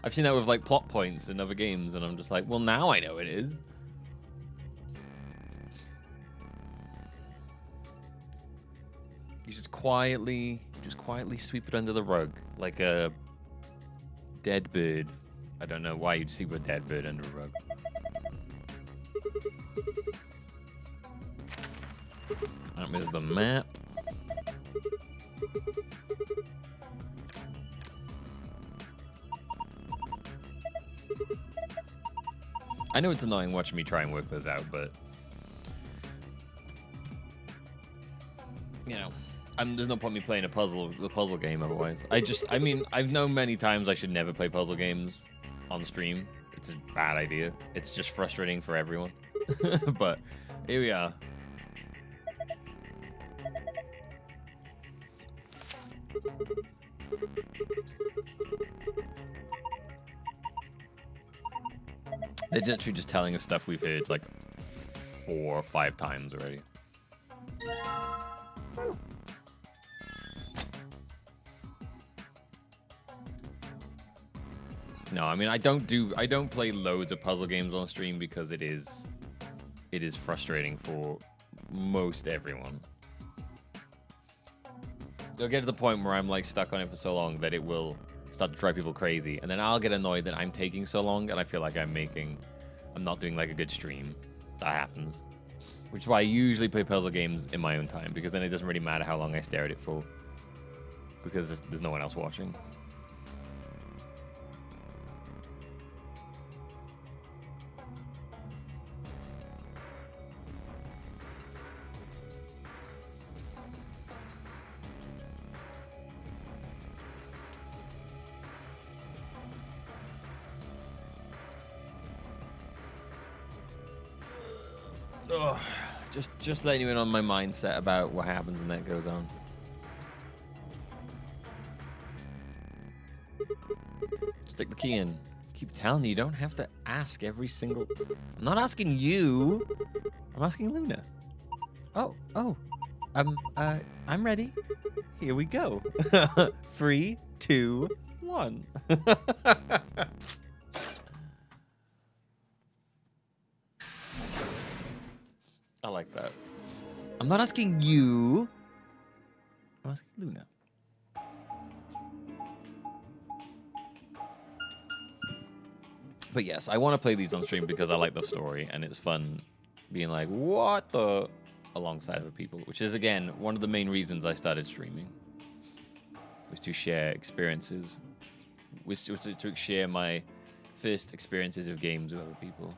I've seen that with like plot points in other games, and I'm just like, well, now I know it is. You just quietly sweep it under the rug like a dead bird. I don't know why you'd sweep a dead bird under a rug. That is the map. I know it's annoying watching me try and work those out, but you know, there's no point in me playing a puzzle game otherwise. I mean, I've known many times I should never play puzzle games on stream. It's a bad idea. It's just frustrating for everyone. But here we are. They're literally just telling us stuff we've heard like 4 or 5 times already. No, I mean I don't play loads of puzzle games on stream because it is frustrating for most everyone. You'll get to the point where I'm like stuck on it for so long that it will start to drive people crazy, and then I'll get annoyed that I'm taking so long and I feel like I'm not doing like a good stream. That happens. Which is why I usually play puzzle games in my own time, because then it doesn't really matter how long I stare at it for, because there's no one else watching. Ugh. Just letting you in on my mindset about what happens when that goes on. Stick the key in. Keep telling you don't have to ask every single... I'm not asking you. I'm asking Luna. Oh. I'm ready. Here we go. 3, 2, 1. I like that. I'm not asking you. I'm asking Luna. But yes, I want to play these on stream because I like the story and it's fun being like, what the... alongside other people, which is, again, one of the main reasons I started streaming. Was to share experiences. Was to share my first experiences of games with other people.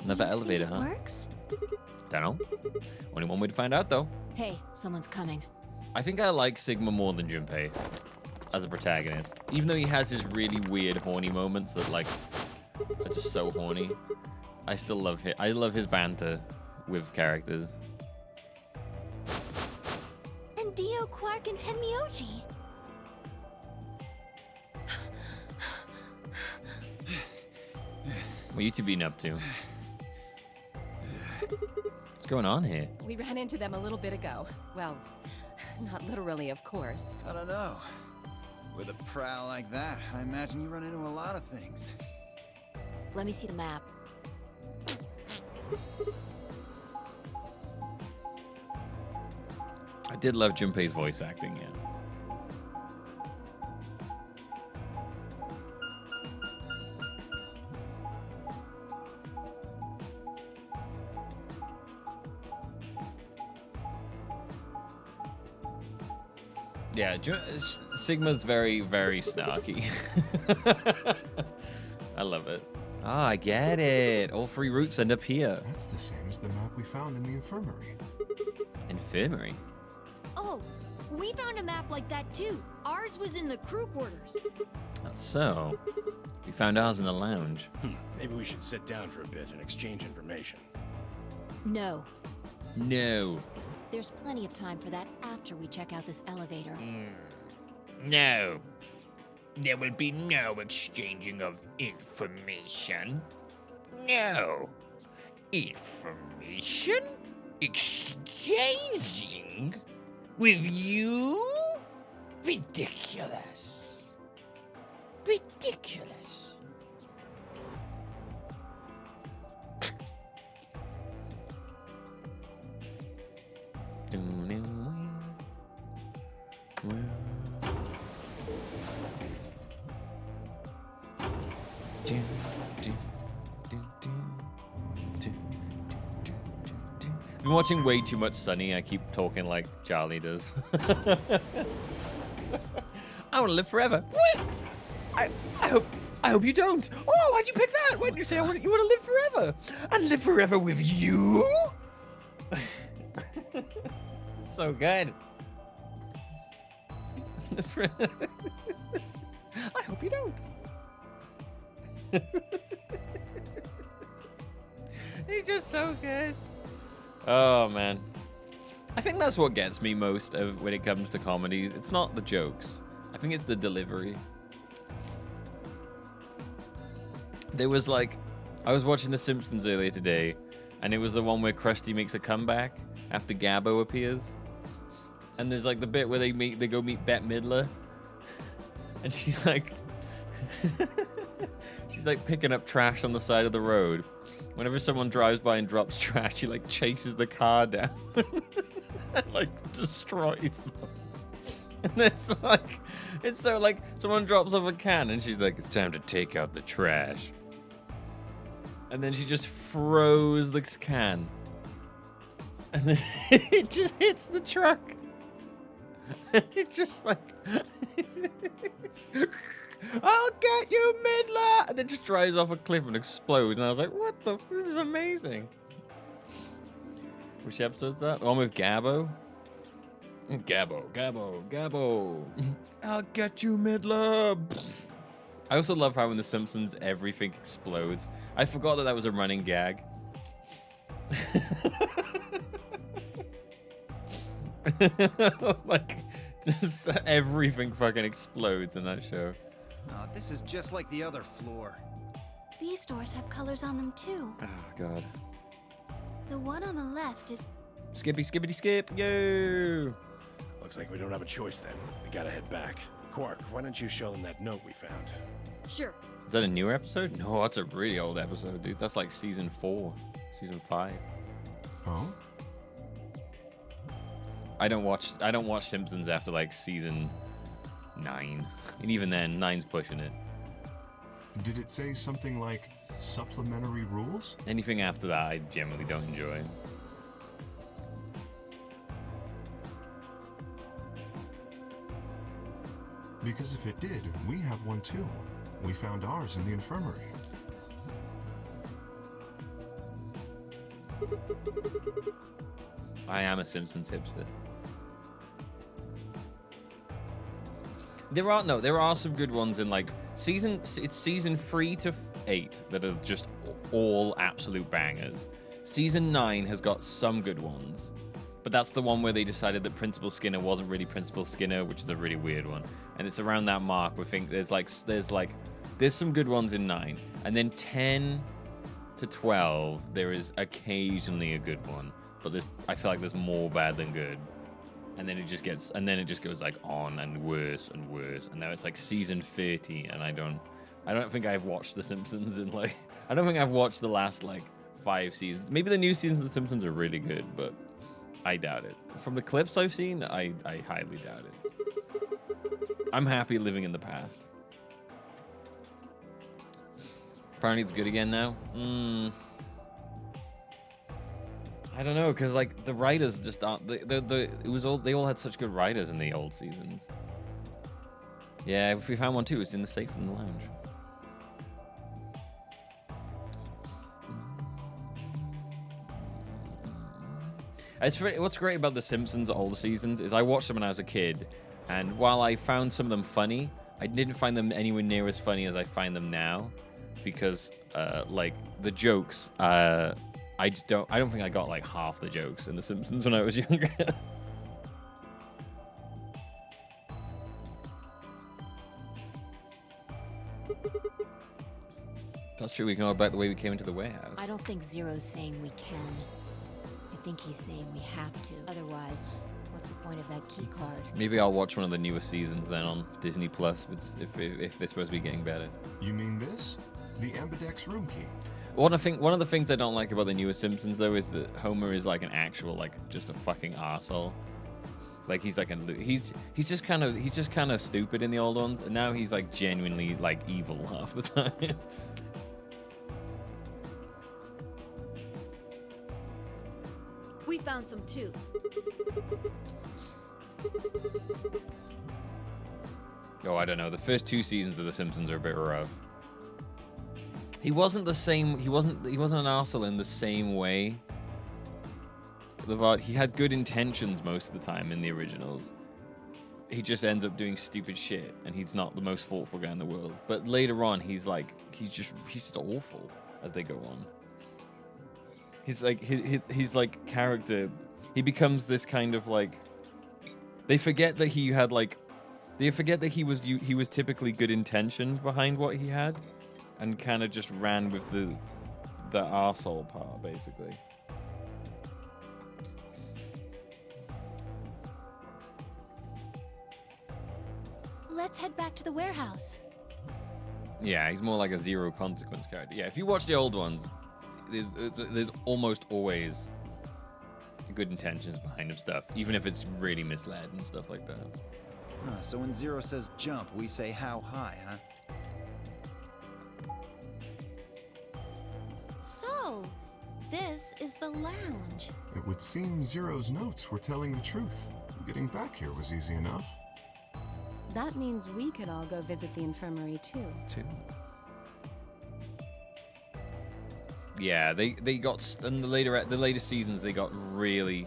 Another elevator, huh? Works? Dunno. Only one way to find out, though. Hey, someone's coming. I think I like Sigma more than Junpei as a protagonist. Even though he has his really weird horny moments that, like, are just so horny. I still love him. I love his banter with characters. And Dio, Quark, and Tenmyoji. What you two been up to? What's going on here? We ran into them a little bit ago. Well, not literally, of course. I don't know. With a prowl like that, I imagine you run into a lot of things. Let me see the map. I did love Junpei's voice acting, yeah. Yeah, Sigma's very, very snarky. I love it. Ah, I get it. All 3 routes end up here. That's the same as the map we found in the infirmary. Infirmary? Oh, we found a map like that too. Ours was in the crew quarters. That's so. We found ours in the lounge. Maybe we should sit down for a bit and exchange information. No. No. There's plenty of time for that after we check out this elevator. No. There will be no exchanging of information. No. Information? Exchanging? With you? Ridiculous. Ridiculous. I've been watching way too much Sunny. I keep talking like Charlie does. I want to live forever. What? I hope you don't. Oh, why'd you pick that? Why did you say you want to live forever? And live forever with you? So good. I hope you don't. He's just so good. Oh man, I think that's what gets me most of when it comes to comedies. It's not the jokes. I think it's the delivery. There was like, I was watching The Simpsons earlier today, and it was the one where Krusty makes a comeback after Gabbo appears. And there's like the bit where they go meet Bette Midler, and she's like, she's like picking up trash on the side of the road. Whenever someone drives by and drops trash, she like chases the car down and like destroys them. And it's so like someone drops off a can and she's like, it's time to take out the trash. And then she just throws the can. And then it just hits the truck. And it just like, I'll get you, Midler! And then just drives off a cliff and explodes. And I was like, what the? This is amazing. Which episode's that? The one with Gabbo? Gabbo. I'll get you, Midler! I also love how in The Simpsons everything explodes. I forgot that was a running gag. Like, just everything fucking explodes in that show. Oh, this is just like the other floor. These doors have colors on them too. Oh, God. The one on the left is... Skippity skip, yo! Looks like we don't have a choice then. We gotta head back. Quark, why don't you show them that note we found? Sure. Is that a newer episode? No, that's a really old episode, dude. That's like season 4, season 5. Oh? I don't watch Simpsons after like season 9. And even then, 9's pushing it. Did it say something like supplementary rules? Anything after that, I generally don't enjoy. Because if it did, we have one too. We found ours in the infirmary. I am a Simpsons hipster. There are some good ones in like it's season 3 to 8 that are just all absolute bangers. Season 9 has got some good ones, but that's the one where they decided that Principal Skinner wasn't really Principal Skinner, which is a really weird one. And it's around that mark we think there's some good ones in 9, and then 10 to 12 there is occasionally a good one, but I feel like there's more bad than good. And then it just goes like on and worse, and now it's like season 30, and I don't think I've watched The Simpsons in like, I don't think I've watched the last like 5 seasons. Maybe the new seasons of The Simpsons are really good, but I doubt it. From the clips I've seen, I highly doubt it. I'm happy living in the past. Apparently it's good again now. I don't know, because like the writers just aren't. They all had such good writers in the old seasons. Yeah, if we found one too, it's in the safe in the lounge. What's great about The Simpsons older seasons is I watched them when I was a kid, and while I found some of them funny, I didn't find them anywhere near as funny as I find them now, because like the jokes. I don't think I got like half the jokes in The Simpsons when I was younger. That's true, we can go back the way we came into the warehouse. I don't think Zero's saying we can. I think he's saying we have to. Otherwise, what's the point of that key card? Maybe I'll watch one of the newer seasons then on Disney Plus if they're supposed to be getting better. You mean this? The Ambidex room key? One of the things I don't like about the newer Simpsons though is that Homer is like an actual like just a fucking arsehole. Like he's just kind of stupid in the old ones, and now he's like genuinely like evil half the time. We found some too. Oh, I don't know. The first 2 seasons of The Simpsons are a bit rough. He wasn't the same. He wasn't an arsehole in the same way. He had good intentions most of the time in the originals. He just ends up doing stupid shit, and he's not the most thoughtful guy in the world. But later on, he's just awful as they go on. He's like character he becomes this kind of like. They forget that he had like. They forget that he was typically good intentioned behind what he had, and kind of just ran with the arsehole part basically. Let's head back to the warehouse. Yeah, he's more like a zero consequence character. Yeah, if you watch the old ones, there's almost always good intentions behind him stuff, even if it's really misled and stuff like that. So when Zero says jump, we say how high, huh? So, this is the lounge. It would seem Zero's notes were telling the truth. Getting back here was easy enough. That means we could all go visit the infirmary too. Yeah, they got in the later seasons they got really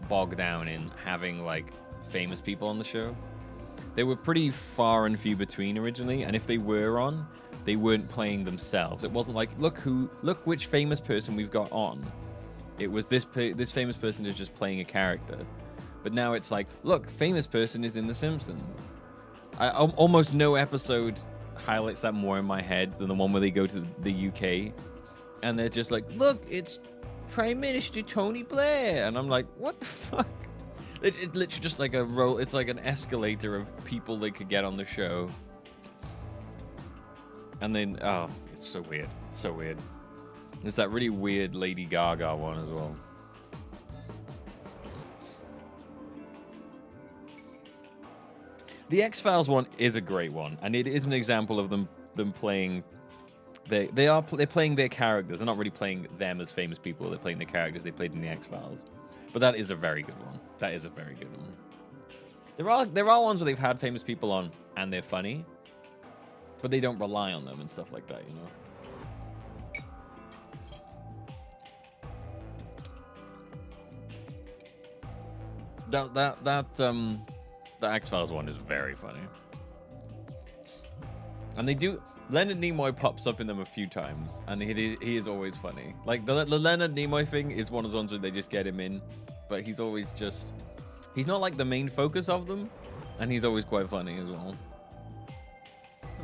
bogged down in having like famous people on the show. They were pretty far and few between originally, and if they were on, they weren't playing themselves. It wasn't like look which famous person we've got on. It was this famous person is just playing a character. But now it's like, look, famous person is in The Simpsons. Almost no episode highlights that more in my head than the one where they go to the UK, and they're just like, look, it's Prime Minister Tony Blair, and I'm like, what the fuck? It's literally just like a roll. It's like an escalator of people they could get on the show, and then it's so weird. It's so weird. There's that really weird Lady Gaga one as well. The X-Files one is a great one, and it is an example of them playing. They're playing their characters. They're not really playing them as famous people. They're playing the characters they played in the X-Files. But that is a very good one. That is a very good one. There are ones where they've had famous people on and they're funny, but they don't rely on them and stuff like that, you know. The X-Files one is very funny. And they do. Leonard Nimoy pops up in them a few times, and he is always funny. Like the Leonard Nimoy thing is one of the ones where they just get him in, but he's always just. He's not like the main focus of them, and he's always quite funny as well.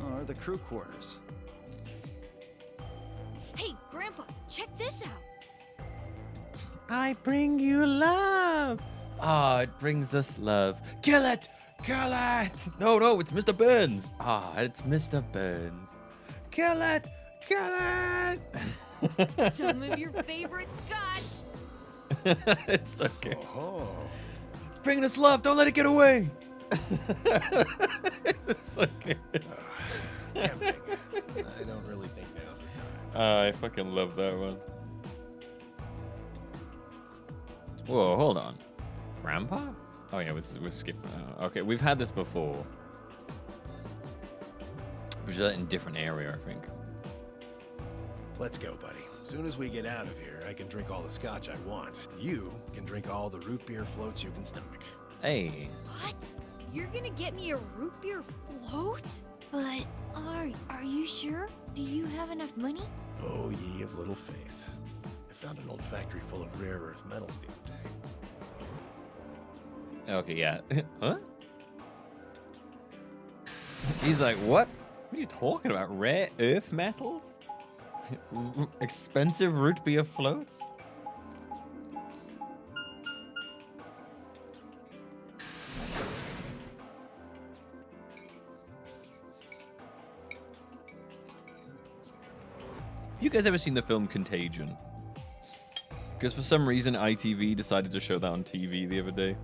Or the crew quarters. Hey, Grandpa, check this out. I bring you love. Ah, it brings us love. Kill it! Kill it! No, it's Mr. Burns. It's Mr. Burns. Kill it! Kill it! Some of your favorite scotch. It's okay. Oh. It's bringing us love. Don't let it get away. It's okay. Tempting. I don't really think now's the time. I fucking love that one. Whoa, hold on. Grandpa? Oh yeah, we're skipping. Okay, we've had this before. Which is in a different area, I think. Let's go, buddy. As soon as we get out of here, I can drink all the scotch I want. You can drink all the root beer floats you can stomach. Hey. What? You're gonna get me a root beer float? But are you sure? Do you have enough money? Oh, ye of little faith. I found an old factory full of rare earth metals the other day. Okay, yeah. Huh? He's like, what? What are you talking about? Rare earth metals? Expensive root beer floats? You guys ever seen the film Contagion? Because for some reason ITV decided to show that on TV the other day.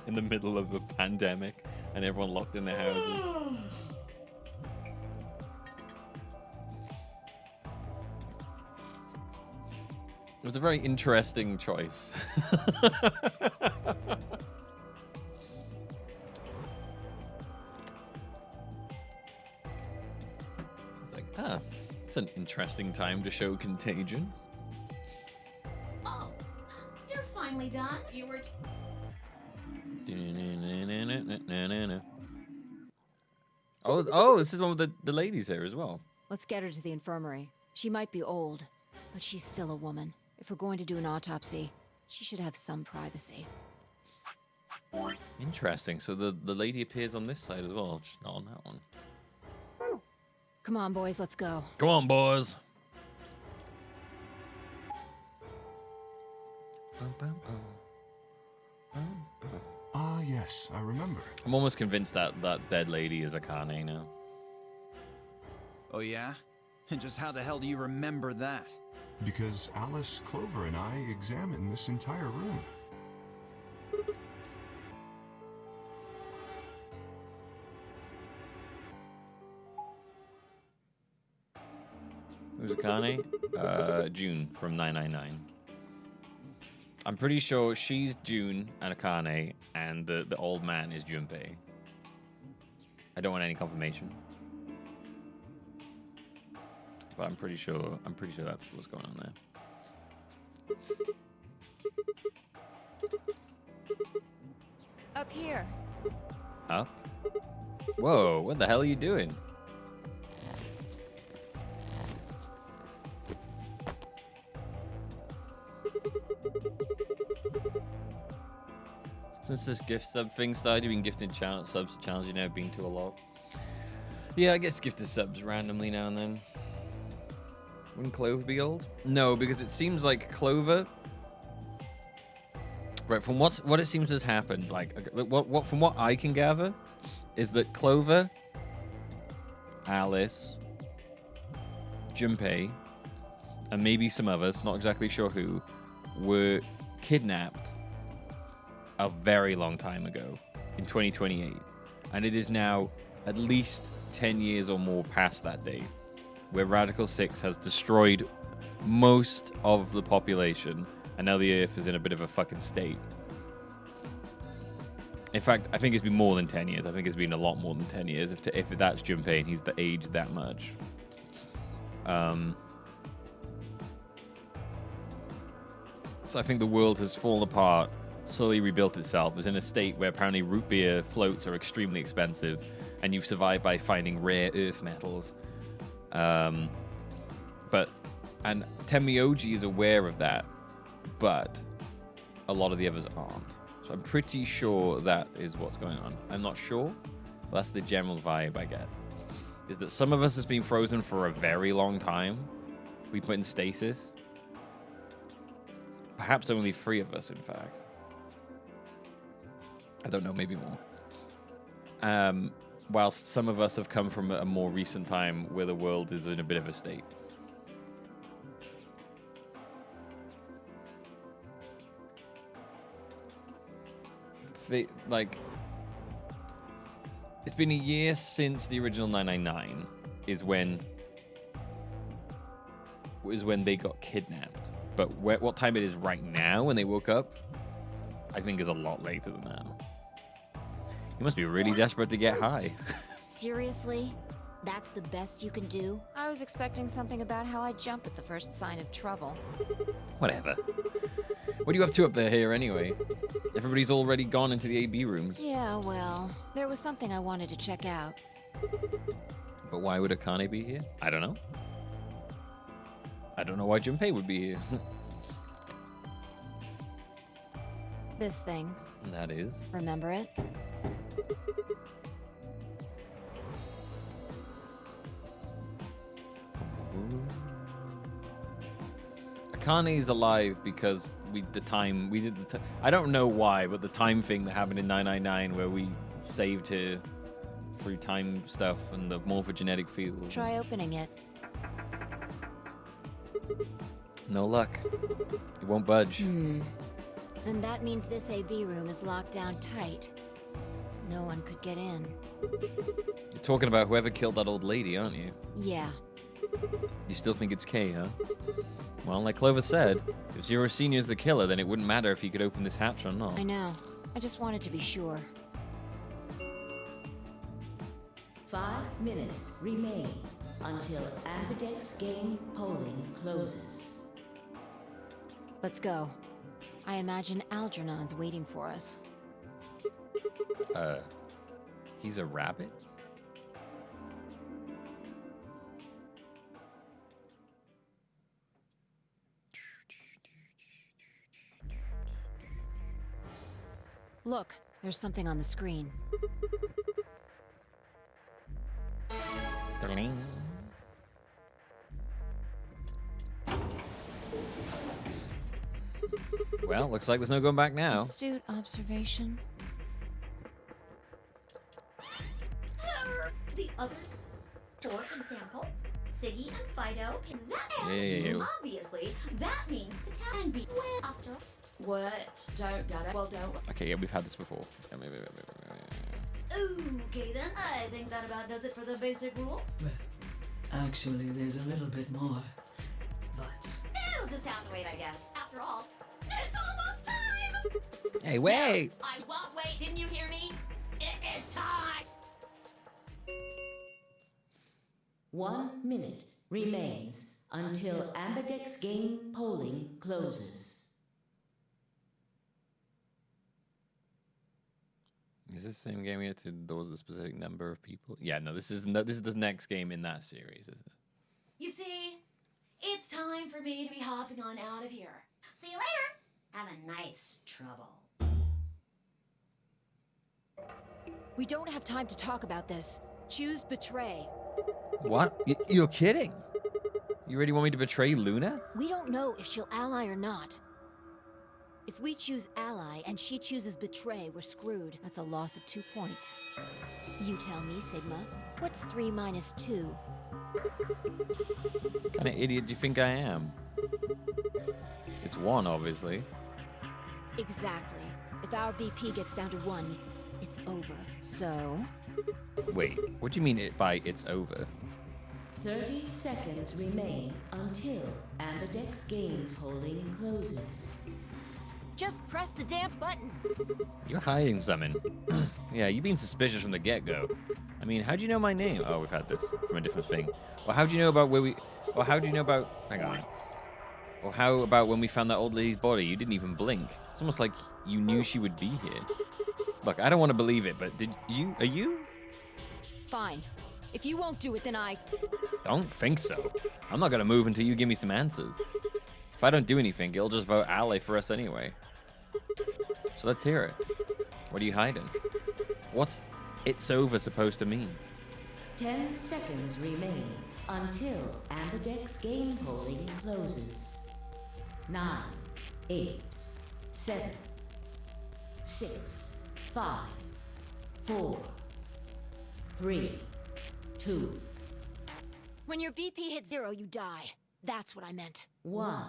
In the middle of a pandemic and everyone locked in their houses. It was a very interesting choice. It's like, it's an interesting time to show Contagion. Oh, you're finally done. You were. Oh, this is one with the ladies here as well. Let's get her to the infirmary. She might be old, but she's still a woman. If we're going to do an autopsy, She should have some privacy. Interesting. So the lady appears on this side as well, just not on that one. Come on, boys, let's go. Come on, boys. Ah, yes, I remember. I'm almost convinced that that dead lady is Akane now. Oh yeah? And just how the hell do you remember that? Because Alice, Clover, and I examined this entire room. Who's Akane? June from 999. I'm pretty sure she's June and Akane, and the old man is Junpei. I don't want any confirmation, but I'm pretty sure that's what's going on there. Up here. Up? Whoa! What the hell are you doing? Since this gift sub thing started, you've been gifting subs to channels you've never been to a lot. Yeah, I guess gifted subs randomly now and then. Wouldn't Clover be old? No, because it seems like Clover. Right, from what it seems has happened, like from what I can gather, is that Clover, Alice, Junpei, and maybe some others, not exactly sure who, were kidnapped a very long time ago, in 2028. And it is now at least 10 years or more past that date, where Radical 6 has destroyed most of the population, and now the Earth is in a bit of a fucking state. In fact, I think it's been more than 10 years. I think it's been a lot more than 10 years, if that's Junpei and he's the age that much. So I think the world has fallen apart, slowly rebuilt itself. It's in a state where apparently root beer floats are extremely expensive, and you've survived by finding rare earth metals. And Tenmyoji is aware of that, but a lot of the others aren't. So I'm pretty sure that is what's going on. I'm not sure, but that's the general vibe I get. Is that some of us has been frozen for a very long time. We put in stasis. Perhaps only 3 of us, in fact. I don't know, maybe more. Whilst some of us have come from a more recent time where the world is in a bit of a state. It's been a year since the original 999 is when they got kidnapped. But what time it is right now when they woke up, I think is a lot later than that. You must be really desperate to get high. Seriously? That's the best you can do? I was expecting something about how I jump at the first sign of trouble. Whatever. What are you up to up there here anyway? Everybody's already gone into the AB rooms. Yeah, well, there was something I wanted to check out. But why would Akane be here? I don't know. I don't know why Junpei would be here. This thing. And that is? Remember it? Akane is alive because I don't know why, but the time thing that happened in 999 where we saved her through time stuff and the morphogenetic field. Try opening it. No luck. It won't budge. Then that means this AB room is locked down tight. No one could get in. You're talking about whoever killed that old lady, aren't you? Yeah. You still think it's Kay, huh? Well, like Clover said, if Zero Senior is the killer, then it wouldn't matter if he could open this hatch or not. I know. I just wanted to be sure. 5 minutes remain until Ambidex game polling closes. Let's go. I imagine Algernon's waiting for us. He's a rabbit? Look, there's something on the screen. Ding. Well, looks like there's no going back now. Astute observation. The other, for example, Siggy and Fido. That Yeah. obviously that means can be after. What? Don't get it. Well, don't. Okay, yeah, we've had this before. Okay then. I think that about does it for the basic rules. Actually, there's a little bit more. But It'll just have to wait, I guess. After all, it's almost time. Hey, wait! I won't wait. Didn't you hear me? It is time. 1 minute remains until Ambidex game polling closes. Is this the same game yet to those a specific number of people? Yeah, no, this is the next game in that series, is it? You see, it's time for me to be hopping on out of here. See you later. Have a nice trouble. We don't have time to talk about this. Choose betray. What? You're kidding? You really want me to betray Luna? We don't know if she'll ally or not. If we choose ally and she chooses betray, we're screwed. That's a loss of 2 points. You tell me, Sigma. What's 3 minus 2? What kind of idiot do you think I am? It's 1, obviously. Exactly. If our BP gets down to 1, it's over. So... Wait, what do you mean by it's over? 30 seconds remain until Ambidex game polling closes. Just press the damn button. You're hiding something. Yeah, you've been suspicious from the get-go. I mean, how'd you know my name? Oh, we've had this from a different thing. Or how'd you know about where we... Or how'd you know about... Hang on. Or how about when we found that old lady's body? You didn't even blink. It's almost like you knew she would be here. Look, I don't want to believe it, but did you... Are you? Fine. If you won't do it, then I... Don't think so. I'm not gonna move until you give me some answers. If I don't do anything, you'll just vote ally for us anyway. So let's hear it. What are you hiding? What's it's over supposed to mean? 10 seconds remain until Ambidex game polling closes. 9, 8, 7, 6, 5, 4, 3, 2, When your BP hits 0, you die. That's what I meant. 1.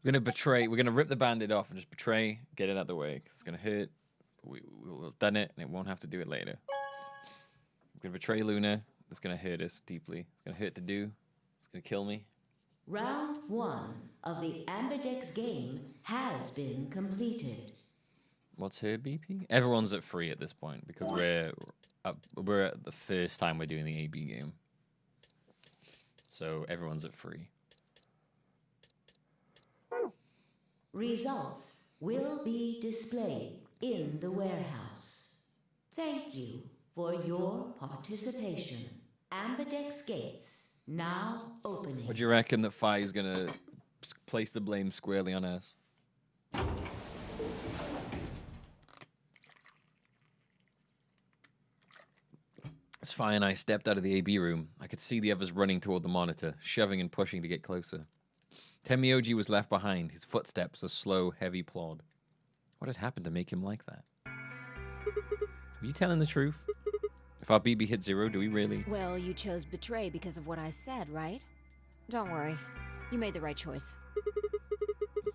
We're gonna betray. We're gonna rip the bandit off and just betray. Get it out the way. 'Cause it's gonna hurt. We've done it, and it won't have to do it later. We're gonna betray Luna. It's gonna hurt us deeply. It's gonna hurt to do. It's gonna kill me. Round 1 of the Ambidex game has been completed. What's her BP? Everyone's at 3 at this point because we're at the first time we're doing the AB game. So everyone's at 3. Results will be displayed in the warehouse. Thank you for your participation. Ambidex gates now opening. What do you reckon that Fi's gonna place the blame squarely on us? As Fi and I stepped out of the AB room, I could see the others running toward the monitor, shoving and pushing to get closer. Tenmyoji was left behind, his footsteps a slow, heavy plod. What had happened to make him like that? Were you telling the truth? If our BB hit 0, do we really? Well, you chose betray because of what I said, right? Don't worry. You made the right choice.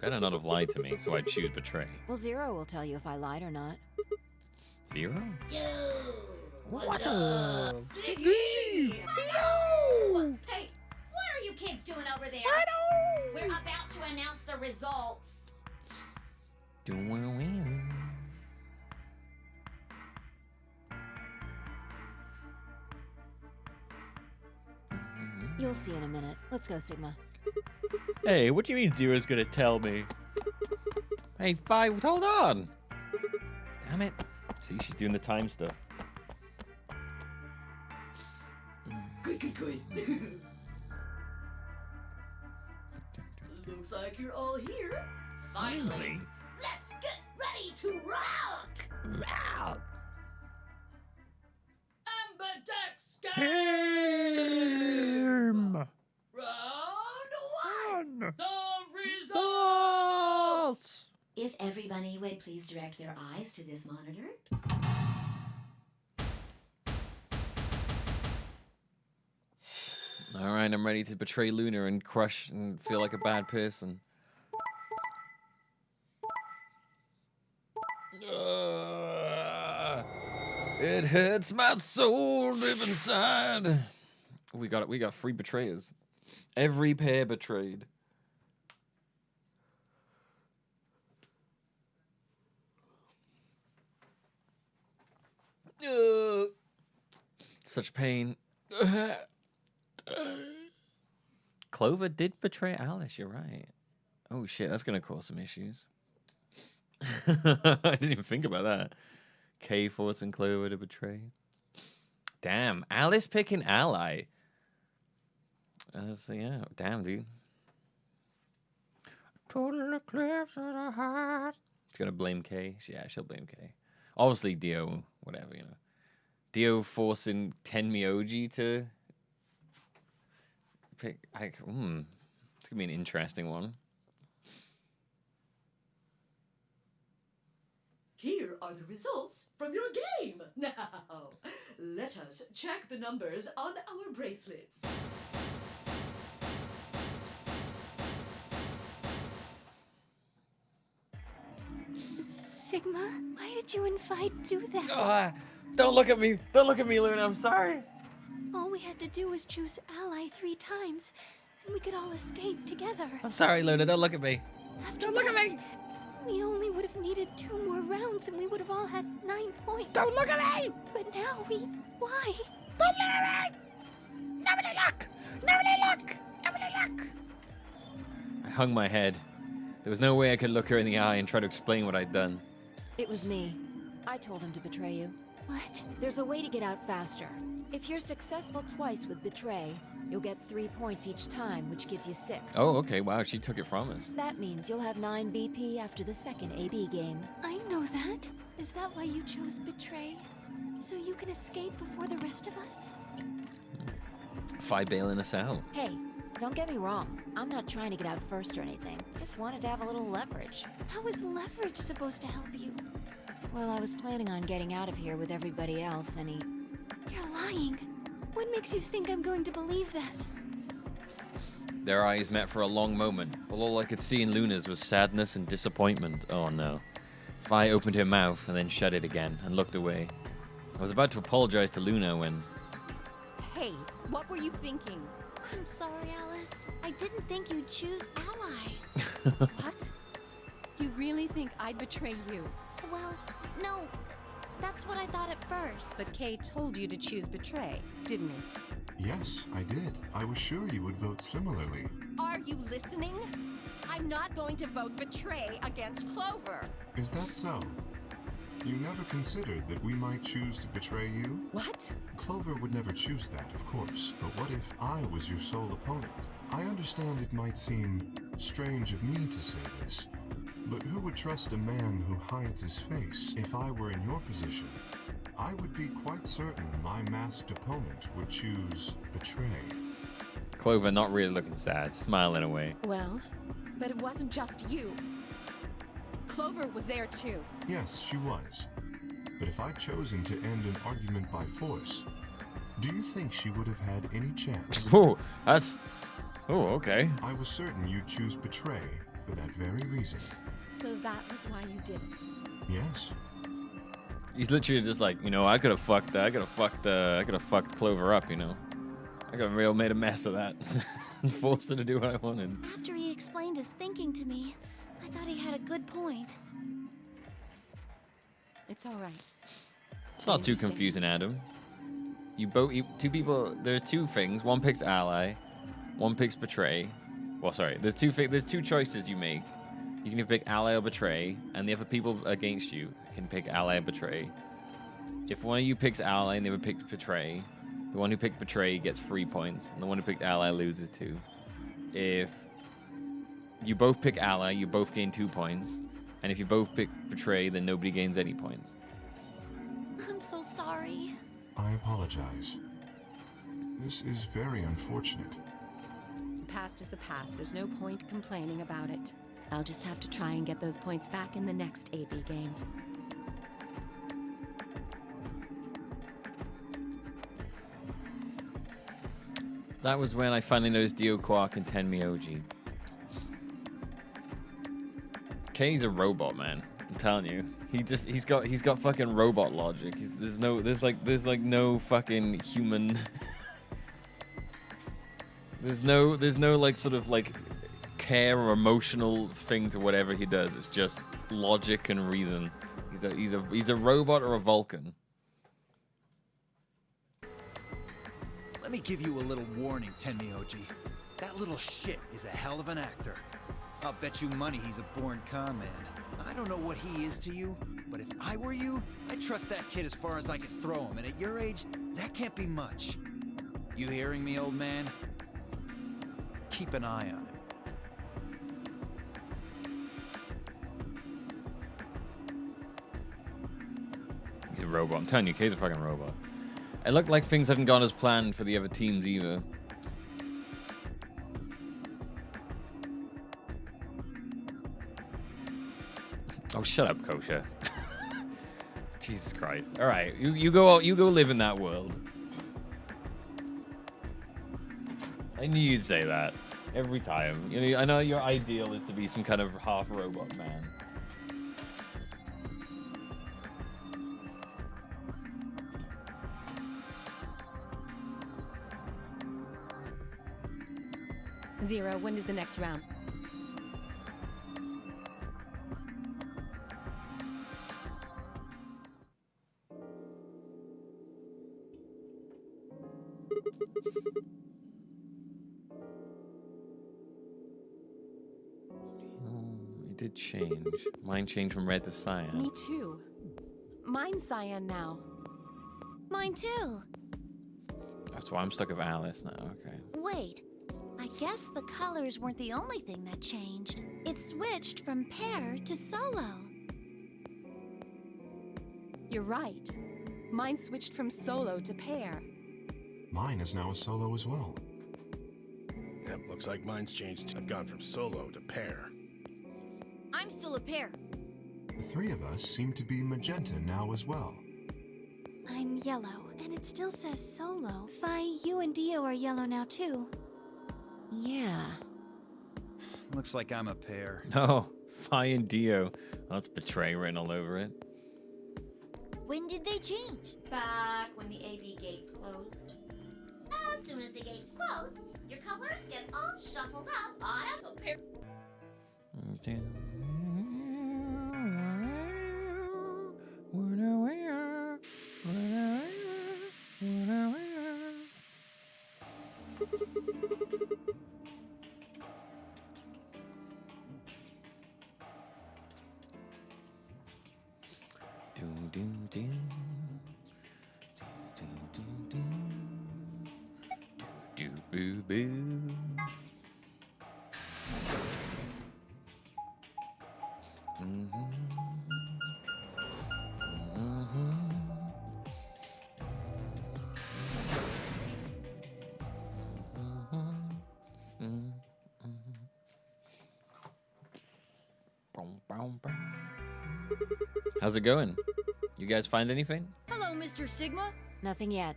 Better not have lied to me, so I'd choose betray. Well, 0 will tell you if I lied or not. 0? What's up? Siggy! Fido! Hey, what are you kids doing over there? We're about to announce the results. You'll see in a minute. Let's go, Sigma. Hey, what do you mean Zero's gonna tell me? Hey, Fi, hold on! Damn it. See, she's doing the time stuff. Good. Looks like you're all here. Finally. Let's get ready to rock! Rock. Ambidex Game. Round 1! The Results. If everybody would please direct their eyes to this monitor. All right, I'm ready to betray Luna and crush and feel like a bad person. It hurts my soul deep inside. We got it. We got 3 betrayers. Every pair betrayed. Such pain. Clover did betray Alice, you're right. Oh shit, that's gonna cause some issues. I didn't even think about that. Kay forcing Clover to betray. Damn, Alice picking Ally. So yeah, damn, dude. Total eclipse of the heart. It's gonna blame Kay. Yeah, she'll blame Kay. Obviously, Dio, whatever, you know. Dio forcing Tenmyoji to pick. It's gonna be an interesting one. Here are the results from your game. Now, let us check the numbers on our bracelets. Sigma, why did you and Vi do that? Don't look at me. Don't look at me, Luna. I'm sorry. All we had to do was choose Ally 3 times, and we could all escape together. I'm sorry, Luna. Don't look at me. Don't look at me! We only would have needed 2 more rounds, and we would have all had 9 points. Don't look at me! But now why? Don't look at me! Nobody look! Nobody look! Nobody look! I hung my head. There was no way I could look her in the eye and try to explain what I'd done. It was me. I told him to betray you. What? There's a way to get out faster. If you're successful twice with betray, you'll get 3 points each time, which gives you 6. Oh, okay. Wow, she took it from us. That means you'll have 9 BP after the second AB game. I know that. Is that why you chose betray? So you can escape before the rest of us? Fi bailing us out. Hey, don't get me wrong. I'm not trying to get out first or anything. Just wanted to have a little leverage. How is leverage supposed to help you? Well, I was planning on getting out of here with everybody else, and You're lying. What makes you think I'm going to believe that? Their eyes met for a long moment, but all I could see in Luna's was sadness and disappointment. Oh no. Fi opened her mouth and then shut it again and looked away. I was about to apologize to Luna when... Hey, what were you thinking? I'm sorry, Alice. I didn't think you'd choose Ally. What? You really think I'd betray you? Well, no. That's what I thought at first. But Kay told you to choose betray, didn't he? Yes, I did. I was sure you would vote similarly. Are you listening? I'm not going to vote betray against Clover. Is that so? You never considered that we might choose to betray you? What? Clover would never choose that, of course. But what if I was your sole opponent? I understand it might seem strange of me to say this, but who would trust a man who hides his face? If I were in your position, I would be quite certain my masked opponent would choose betray. Clover not really looking sad, smiling away. Well, but it wasn't just you. Clover was there too. Yes, she was. But if I'd chosen to end an argument by force, do you think she would have had any chance? Oh, that's... Oh, okay. I was certain you'd choose betray for that very reason. So that was why you did it. Yes. He's literally just like, you know, I could have fucked Clover up, you know. I could have made a mess of that and forced her to do what I wanted. After he explained his thinking to me, I thought he had a good point. It's all right. It's not too confusing, Adam. Two people. There are 2 things. One picks ally, one picks betray. Well, sorry. There's two choices you make. You can either pick ally or betray, and the other people against you can pick ally or betray. If one of you picks ally and the other picks betray, the one who picked betray gets 3 points, and the one who picked ally loses 2. If You both pick ally, you both gain 2 points. And if you both pick betray, then nobody gains any points. I'm so sorry. I apologize. This is very unfortunate. The past is the past. There's no point complaining about it. I'll just have to try and get those points back in the next AB game. That was when I finally noticed Dio Quark and Tenmi OG. Kay's a robot, man. I'm telling you. He's got fucking robot logic. There's no fucking human. there's no like sort of like care or emotional thing to whatever he does. It's just logic and reason. He's a robot or a Vulcan. Let me give you a little warning, Tenmi OG. That little shit is a hell of an actor. I'll bet you money he's a born con man. I don't know what he is to you, but if I were you, I'd trust that kid as far as I could throw him, and at your age, that can't be much. You hearing me, old man? Keep an eye on him. He's a robot. I'm telling you, Kay's a fucking robot. It looked like things hadn't gone as planned for the other teams either. Oh, shut up, Kosha. Jesus Christ. All right, you go live in that world. I knew you'd say that every time. You know, I know your ideal is to be some kind of half robot man. Zero, when is the next round? It did change. Mine changed from red to cyan. Me too. Mine's cyan now. Mine too. That's why I'm stuck with Alice now. Okay. Wait, I guess the colors weren't the only thing that changed. It switched from pair to solo. You're right. Mine switched from solo to pair. Mine is now a solo as well. Yep, looks like mine's changed. I've gone from solo to pair. I'm still a pair. The three of us seem to be magenta now as well. I'm yellow, and it still says solo. Fi, you and Dio are yellow now too. Yeah. Looks like I'm a pair. Oh, Fi and Dio. That's betray written all over it. When did they change? Back when the AB gates closed. As soon as the gates close, your colors get all shuffled up on a pair. How's it going? You guys find anything? Hello, Mr. Sigma. Nothing yet.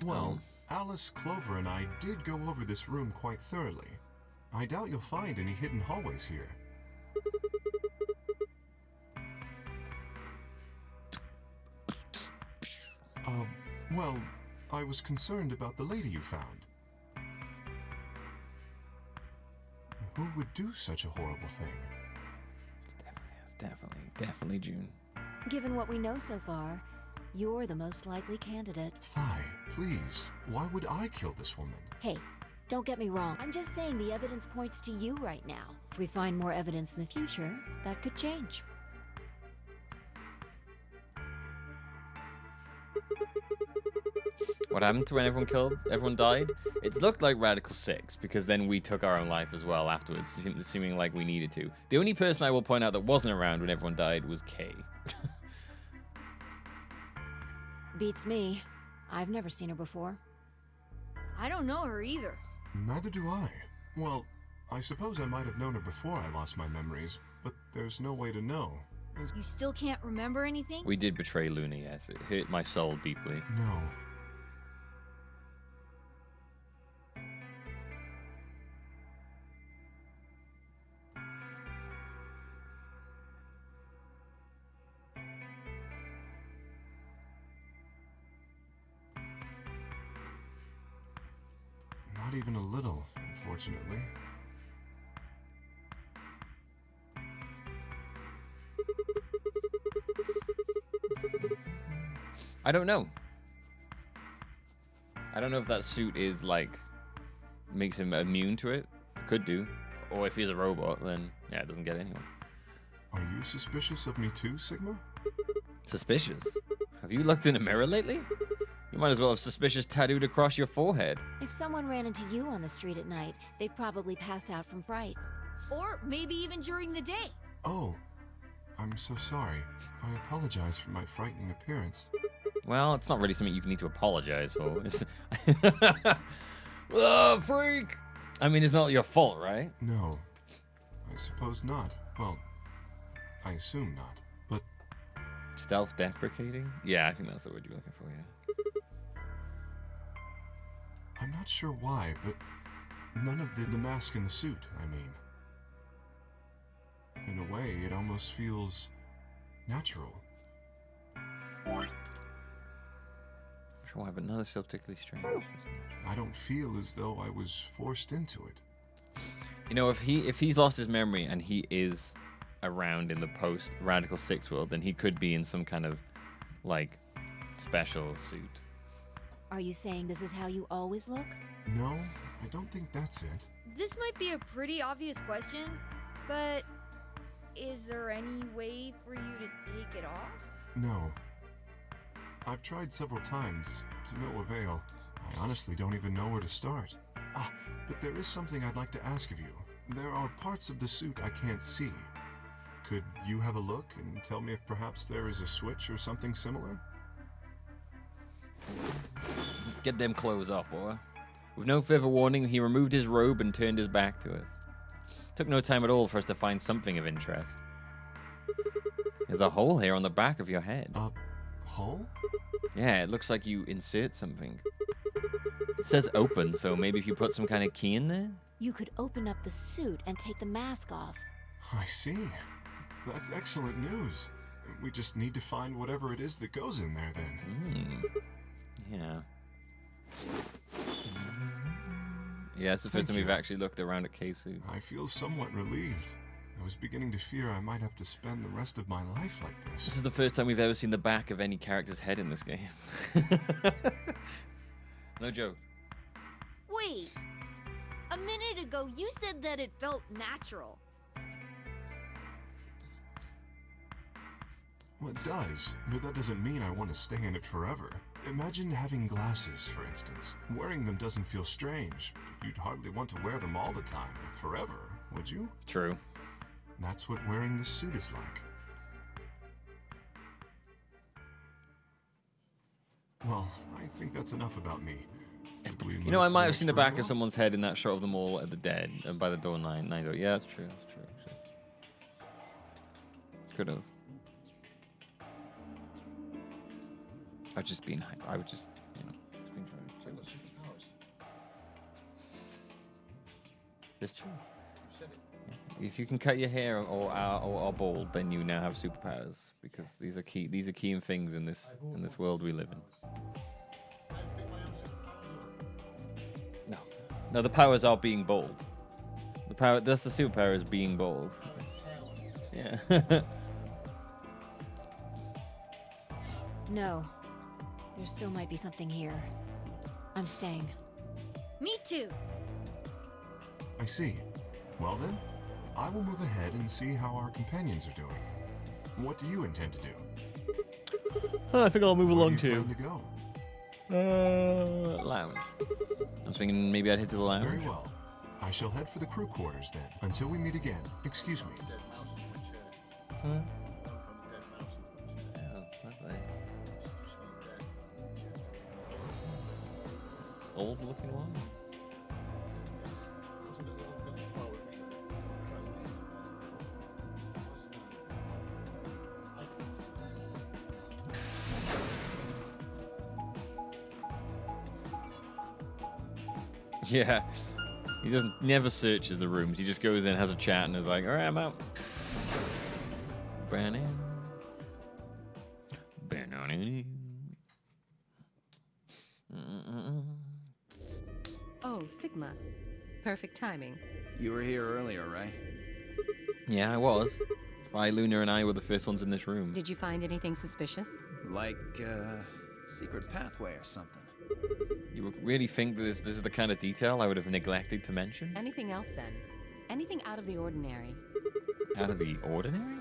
Well, Alice, Clover, and I did go over this room quite thoroughly. I doubt you'll find any hidden hallways here. Well, I was concerned about the lady you found. Who would do such a horrible thing? It's definitely June. Given what we know so far, you're the most likely candidate. Fi, please, why would I kill this woman? Hey, don't get me wrong. I'm just saying the evidence points to you right now. If we find more evidence in the future, that could change. What happened to when everyone died? It's looked like Radical 6, because then we took our own life as well afterwards, seeming like we needed to. The only person I will point out that wasn't around when everyone died was Kay. Beats me. I've never seen her before. I don't know her either. Neither do I. Well, I suppose I might have known her before I lost my memories, but there's no way to know. You still can't remember anything? We did betray Luna, yes. It hurt my soul deeply. No. Not even a little, unfortunately. I don't know. I don't know if that suit is, like, makes him immune to it. Could do. Or if he's a robot, then, yeah, it doesn't get anyone. Are you suspicious of me too, Sigma? Suspicious? Have you looked in a mirror lately? You might as well have suspicious tattooed across your forehead. If someone ran into you on the street at night, they'd probably pass out from fright. Or maybe even during the day. Oh, I'm so sorry. I apologize for my frightening appearance. Well, it's not really something you need to apologize for. Oh, freak! I mean, it's not your fault, right? No, I suppose not. Well, I assume not, but... Self-deprecating? Yeah, I think that's the word you're looking for, yeah. I'm not sure why, but none of the mask and the suit, I mean. In a way, it almost feels natural. Sure why, but none of this feels particularly strange. I don't feel as though I was forced into it. You know, if he's lost his memory and he is around in the post Radical 6 world, then he could be in some kind of, like, special suit. Are you saying this is how you always look? No, I don't think that's it. This might be a pretty obvious question, but is there any way for you to take it off? No. I've tried several times, to no avail. I honestly don't even know where to start. Ah, but there is something I'd like to ask of you. There are parts of the suit I can't see. Could you have a look and tell me if perhaps there is a switch or something similar? Get them clothes off, boy. With no further warning, he removed his robe and turned his back to us. Took no time at all for us to find something of interest. There's a hole here on the back of your head. A hole? Yeah, it looks like you insert something. It says open, so maybe if you put some kind of key in there? You could open up the suit and take the mask off. I see. That's excellent news. We just need to find whatever it is that goes in there then. Yeah. Yeah, it's the first time we've actually looked around at K-Suit. I feel somewhat relieved. I was beginning to fear I might have to spend the rest of my life like this. This is the first time we've ever seen the back of any character's head in this game. No joke. Wait, a minute ago you said that it felt natural. Well, it does, but that doesn't mean I want to stay in it forever. Imagine having glasses, for instance. Wearing them doesn't feel strange. You'd hardly want to wear them all the time, forever, would you? True. That's what wearing this suit is like. Well, I think that's enough about me. You know, I might have seen the back of someone's head in that shot of them all at the dead, by the door 9 door. Yeah, that's true. That's true. Actually. Could have. I've just been hype. I would just, you know, just been trying to. It's true. Yeah. If you can cut your hair or are bald, then you now have superpowers because these are key. These are key things in this world we live in. No, the powers are being bold. That's the superpower is being bold. Yeah. No. There still might be something here. I'm staying. Me too. I see. Well then, I will move ahead and see how our companions are doing. What do you intend to do? I think I'll move along Where do you too. plan to go? Lounge. I was thinking maybe I'd head to the lounge. Very well. I shall head for the crew quarters then. Until we meet again. Excuse me. Huh? Oh, lovely. Old looking one? Yeah. He never searches the rooms. He just goes in, has a chat, and is like, alright, I'm out. Banana. Oh, Sigma. Perfect timing. You were here earlier, right? Yeah, I was. Phi, Luna, and I were the first ones in this room. Did you find anything suspicious? Like, secret pathway or something. You really think that this is the kind of detail I would have neglected to mention? Anything else then? Anything out of the ordinary? Out of the ordinary?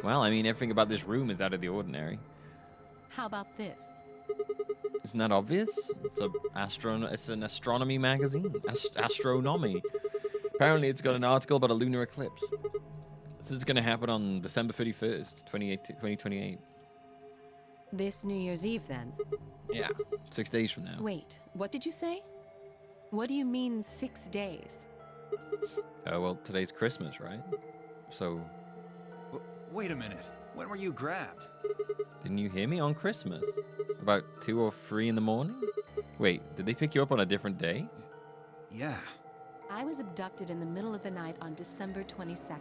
Well, I mean, everything about this room is out of the ordinary. How about this? Isn't that obvious? It's an astronomy magazine. Astronomy. Apparently, it's got an article about a lunar eclipse. This is going to happen on December 31st, 2028. This New Year's Eve, then? Yeah, 6 days from now. Wait, what did you say? What do you mean 6 days? Oh, well, today's Christmas, right? So... Wait a minute. When were you grabbed? Didn't you hear me? On Christmas. About 2 or 3 in the morning? Wait, did they pick you up on a different day? Yeah. I was abducted in the middle of the night on December 22nd.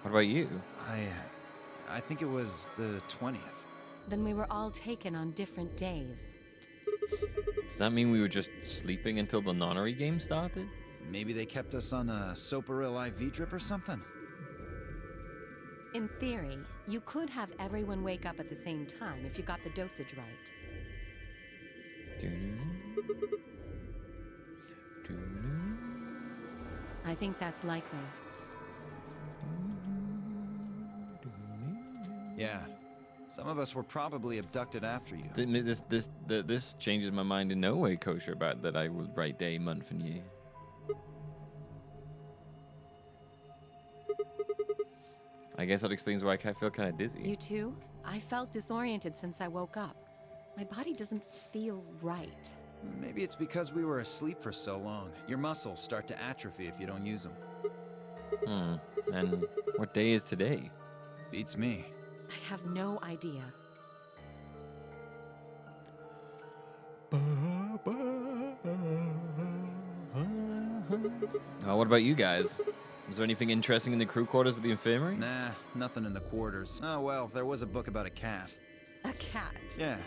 What about you? I think it was the 20th. Then we were all taken on different days. Does that mean we were just sleeping until the nonary game started? Maybe they kept us on a Soparil IV drip or something? In theory, you could have everyone wake up at the same time if you got the dosage right. I think that's likely. Yeah. Some of us were probably abducted after you. This changes my mind in no way, Kosher, about that I would write day, month, and year. I guess that explains why I feel kind of dizzy. You too? I felt disoriented since I woke up. My body doesn't feel right. Maybe it's because we were asleep for so long. Your muscles start to atrophy if you don't use them. And what day is today? Beats me. I have no idea. What about you guys? Is there anything interesting in the crew quarters of the infirmary? Nah, nothing in the quarters. Oh, well, there was a book about a cat. A cat? Yeah.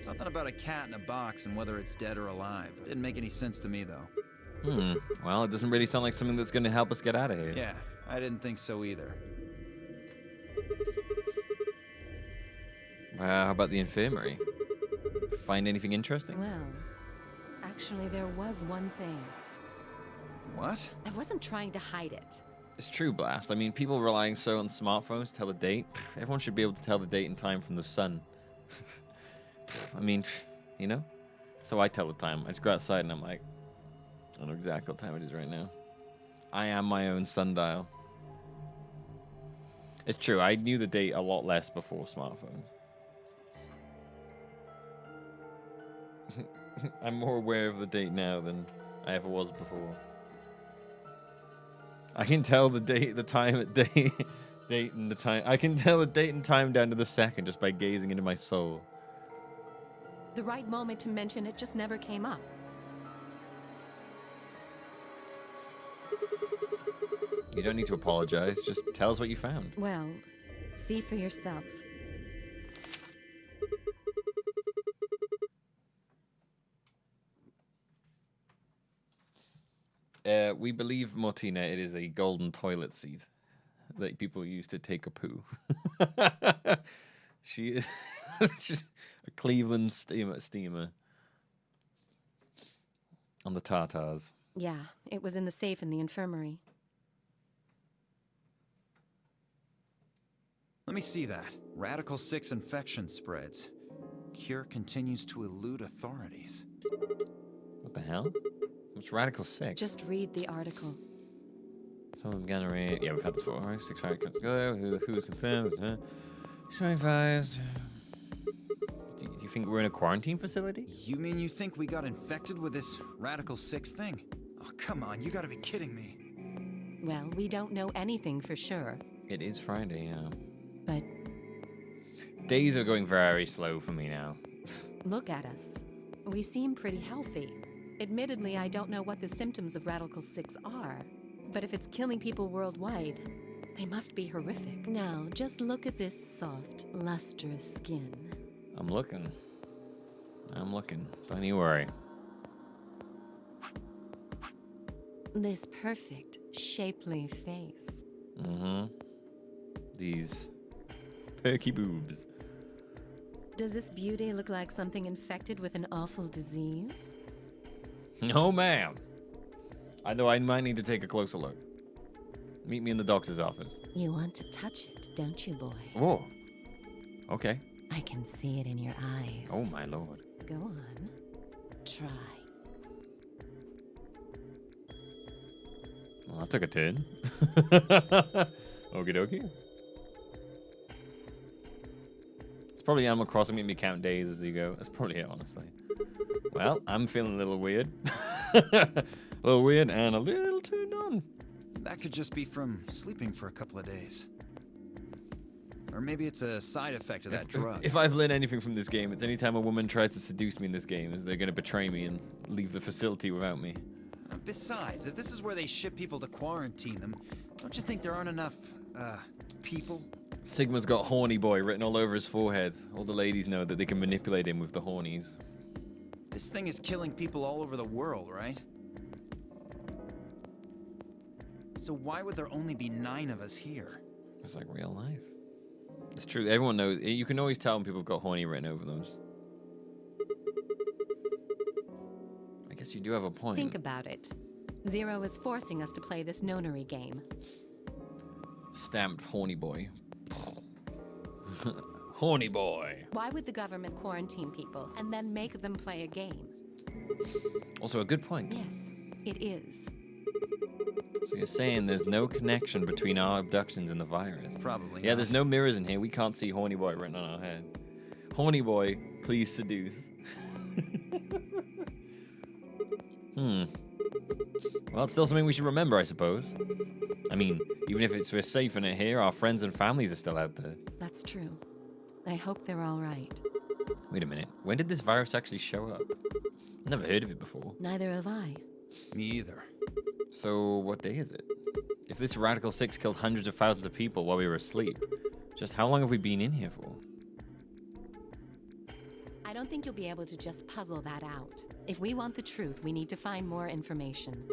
Something about a cat in a box and whether it's dead or alive. Didn't make any sense to me, though. Well, it doesn't really sound like something that's going to help us get out of here. Yeah, I didn't think so either. How about the infirmary? Find anything interesting? Well, actually, there was one thing. What? I wasn't trying to hide it. It's true, Blast. I mean, people relying so on smartphones to tell the date. Everyone should be able to tell the date and time from the sun. I mean, you know? So I tell the time. I just go outside and I'm like, I know exactly what time it is right now. I am my own sundial. It's true. I knew the date a lot less before smartphones. I'm more aware of the date now than I ever was before. I can tell the date, the time, date and the time. I can tell the date and time down to the second just by gazing into my soul. The right moment to mention it just never came up. You don't need to apologize. Just tell us what you found. Well, see for yourself. We believe, Martina, it is a golden toilet seat that people use to take a poo. She is just a Cleveland steamer on the Tartars. Yeah, it was in the safe in the infirmary. Let me see that. Radical 6 infection spreads. Cure continues to elude authorities. What the hell? What's Radical 6? Just read the article. Someone generate. Yeah, we've had this before. Right? 6 variants to go. Who's confirmed? 25. Do you think we're in a quarantine facility? You mean you think we got infected with this Radical 6 thing? Oh, come on, you gotta be kidding me. Well, we don't know anything for sure. It is Friday, yeah. But days are going very slow for me now. look at us. We seem pretty healthy. Admittedly, I don't know what the symptoms of Radical 6 are, but if it's killing people worldwide, they must be horrific. Now, just look at this soft, lustrous skin. I'm looking. Don't you worry. This perfect, shapely face. Mm-hmm. These perky boobs. Does this beauty look like something infected with an awful disease? No, ma'am. I know I might need to take a closer look. Meet me in the doctor's office. You want to touch it, don't you, boy? Oh. Okay. I can see it in your eyes. Oh, my lord. Go on. Try. Well, that took a turn. Okie dokie. It's probably Animal Crossing made me count days as you go. That's probably it, honestly. Well, I'm feeling a little weird. A little weird and a little turned on. That could just be from sleeping for a couple of days. Or maybe it's a side effect of that drug. If I've learned anything from this game, it's anytime a woman tries to seduce me in this game, is they're going to betray me and leave the facility without me. Besides, if this is where they ship people to quarantine them, don't you think there aren't enough, people? Sigma's got horny boy written all over his forehead. All the ladies know that they can manipulate him with the hornies. This thing is killing people all over the world, right? So why would there only be 9 of us here? It's like real life. It's true. Everyone knows. You can always tell when people have got horny written over those. I guess you do have a point. Think about it. Zero is forcing us to play this nonary game. Stamped horny boy. Horny boy. Why would the government quarantine people and then make them play a game? Also a good point. Yes, it is. So you're saying there's no connection between our abductions and the virus? Probably Yeah, not. there's no mirrors in here. We can't see horny boy written on our head. Horny boy, please seduce. Well, it's still something we should remember, I suppose. I mean, even if we're safe in it here, our friends and families are still out there. That's true. I hope they're all right. Wait a minute. When did this virus actually show up? I've never heard of it before. Neither have I. Me either. So, what day is it? If this Radical 6 killed hundreds of thousands of people while we were asleep, just how long have we been in here for? I don't think you'll be able to just puzzle that out. If we want the truth, we need to find more information.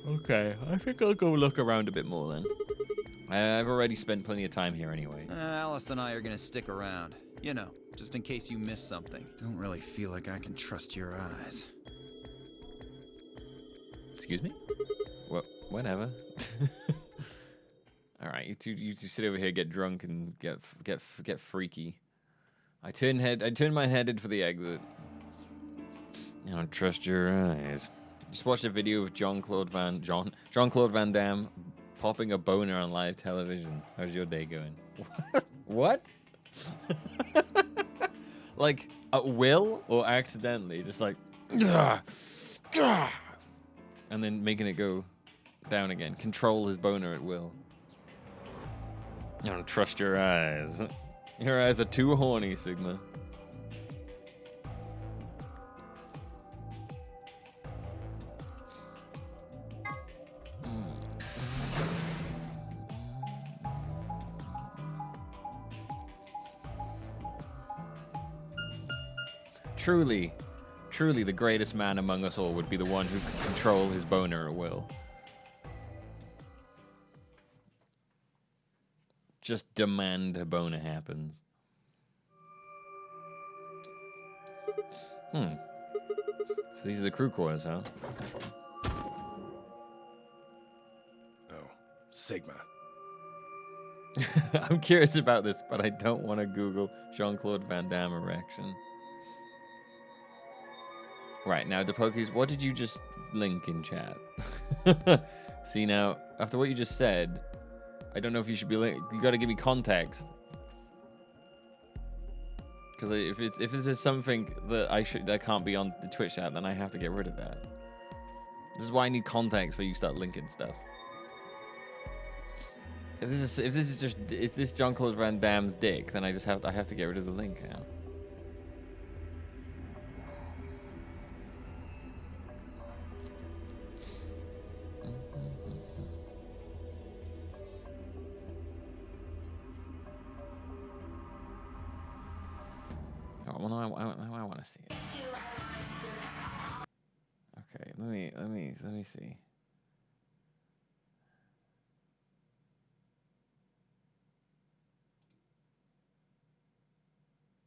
Okay, I think I'll go look around a bit more then. I've already spent plenty of time here anyway. Alice and I are gonna stick around. You know, just in case you miss something. Don't really feel like I can trust your eyes. Excuse me? What? Whatever. All right, you two sit over here, get drunk, and get freaky. I turn my head for the exit. I don't trust your eyes. Just watched a video of Jean-Claude Van Damme popping a boner on live television. How's your day going? What? Like at will or accidentally? Just like, gah, gah, and then making it go down again. Control his boner at will. I don't trust your eyes. Your eyes are too horny, Sigma. Truly, the greatest man among us all would be the one who could control his boner at will. Just demand a boner happens. So these are the crew quarters, huh? Oh, Sigma. I'm curious about this, but I don't want to Google Jean-Claude Van Damme erection. Right, now, Depokis, what did you just link in chat? See, now, after what you just said, I don't know if you should be you got to give me context. Because if this is something that can't be on the Twitch chat, then I have to get rid of that. This is why I need context where you start linking stuff. If this is Jean-Claude Van Damme's dick, then I have to get rid of the link now. Well, I want to see it. Okay, let me see.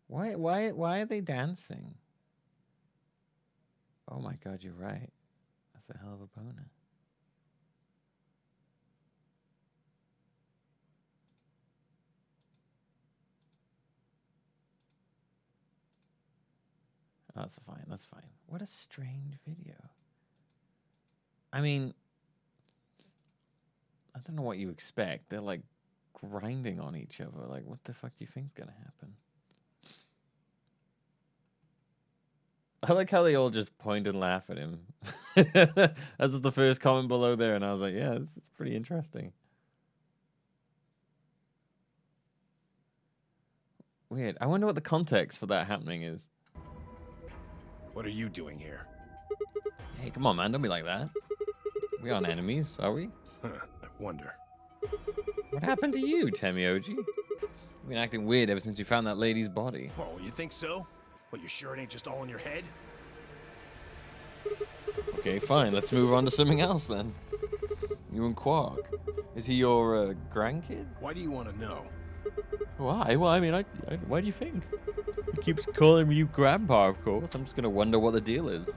Why are they dancing? Oh my God, you're right. That's a hell of a boner. Oh, that's fine. That's fine. What a strange video. I mean, I don't know what you expect. They're like grinding on each other. Like, what the fuck do you think's gonna happen? I like how they all just point and laugh at him. That's the first comment below there, and I was like, yeah, this is pretty interesting. Weird. I wonder what the context for that happening is. What are you doing here? Hey, come on, man. Don't be like that. We aren't enemies, are we? Huh, I wonder. What happened to you, Temioji? You've been acting weird ever since you found that lady's body. Oh, you think so? But you sure it ain't just all in your head? Okay, fine. Let's move on to something else then. You and Quark. Is he your grandkid? Why do you want to know? Why? Well, I mean, why do you think? He keeps calling you grandpa, of course. I'm just gonna wonder what the deal is.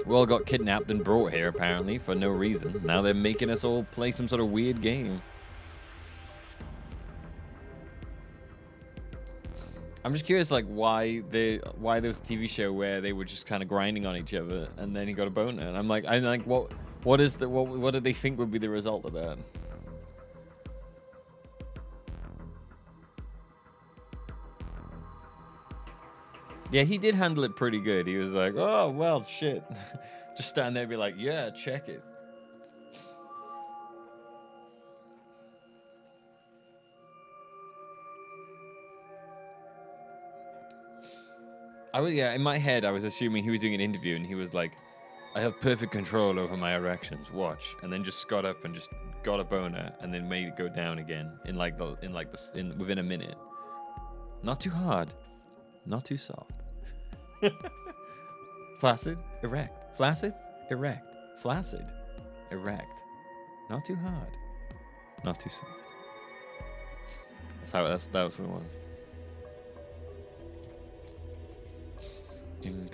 We all got kidnapped and brought here, apparently, for no reason. Now they're making us all play some sort of weird game. I'm just curious, like, why there was a TV show where they were just kind of grinding on each other, and then he got a boner. And I'm like, what did they think would be the result of that? Yeah, he did handle it pretty good. He was like, oh, well, shit. Just stand there and be like, yeah, check it. Yeah, in my head, I was assuming he was doing an interview, and he was like, I have perfect control over my erections, watch. And then just got up and just got a boner, and then made it go down again within a minute. Not too hard. Not too soft. Flaccid, erect. Flaccid, erect. Flaccid, erect. Not too hard. Not too soft. That was what it was. I'm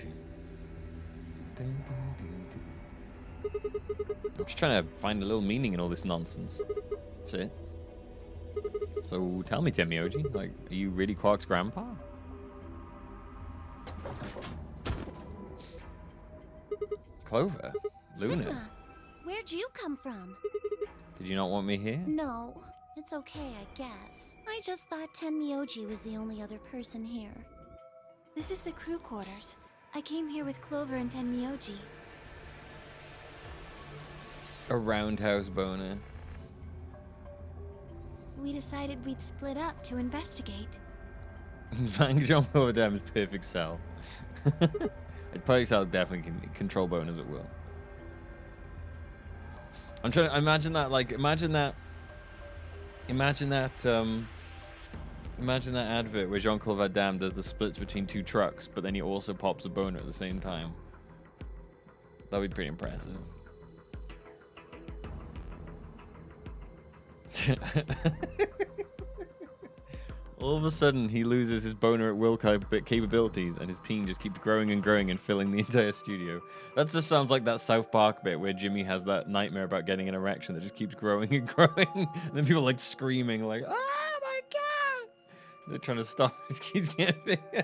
just trying to find a little meaning in all this nonsense. That's it. So tell me, Temioji, like, are you really Quark's grandpa? Clover? Luna? Sigma, where'd you come from? Did you not want me here? No, it's okay, I guess. I just thought Tenmyoji was the only other person here. This is the crew quarters. I came here with Clover and Tenmyoji. A roundhouse boner. We decided we'd split up to investigate. Fang Jean-Claude Van Damme's perfect cell. Perfect cell definitely can control boners at will. I'm trying to imagine that advert where Jean-Claude Van Damme does the splits between two trucks, but then he also pops a boner at the same time. That'd be pretty impressive. All of a sudden, he loses his boner at will capabilities, and his peen just keeps growing and growing and filling the entire studio. That just sounds like that South Park bit where Jimmy has that nightmare about getting an erection that just keeps growing and growing, and then people like screaming like, "Oh my god!" They're trying to stop it. It keeps getting bigger.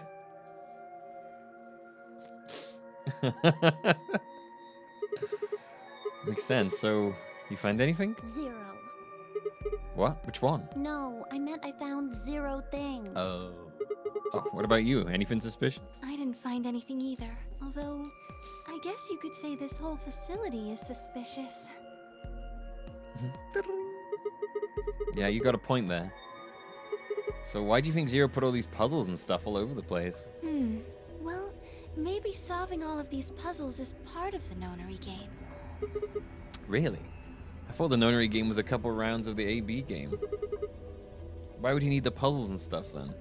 Makes sense. So, you find anything? 0. What? Which one? No, I meant I found 0 things. Oh, what about you? Anything suspicious? I didn't find anything either. Although, I guess you could say this whole facility is suspicious. Yeah, you got a point there. So why do you think Zero put all these puzzles and stuff all over the place? Well, maybe solving all of these puzzles is part of the Nonary game. Really? I thought the Nonary game was a couple rounds of the AB game. Why would he need the puzzles and stuff then?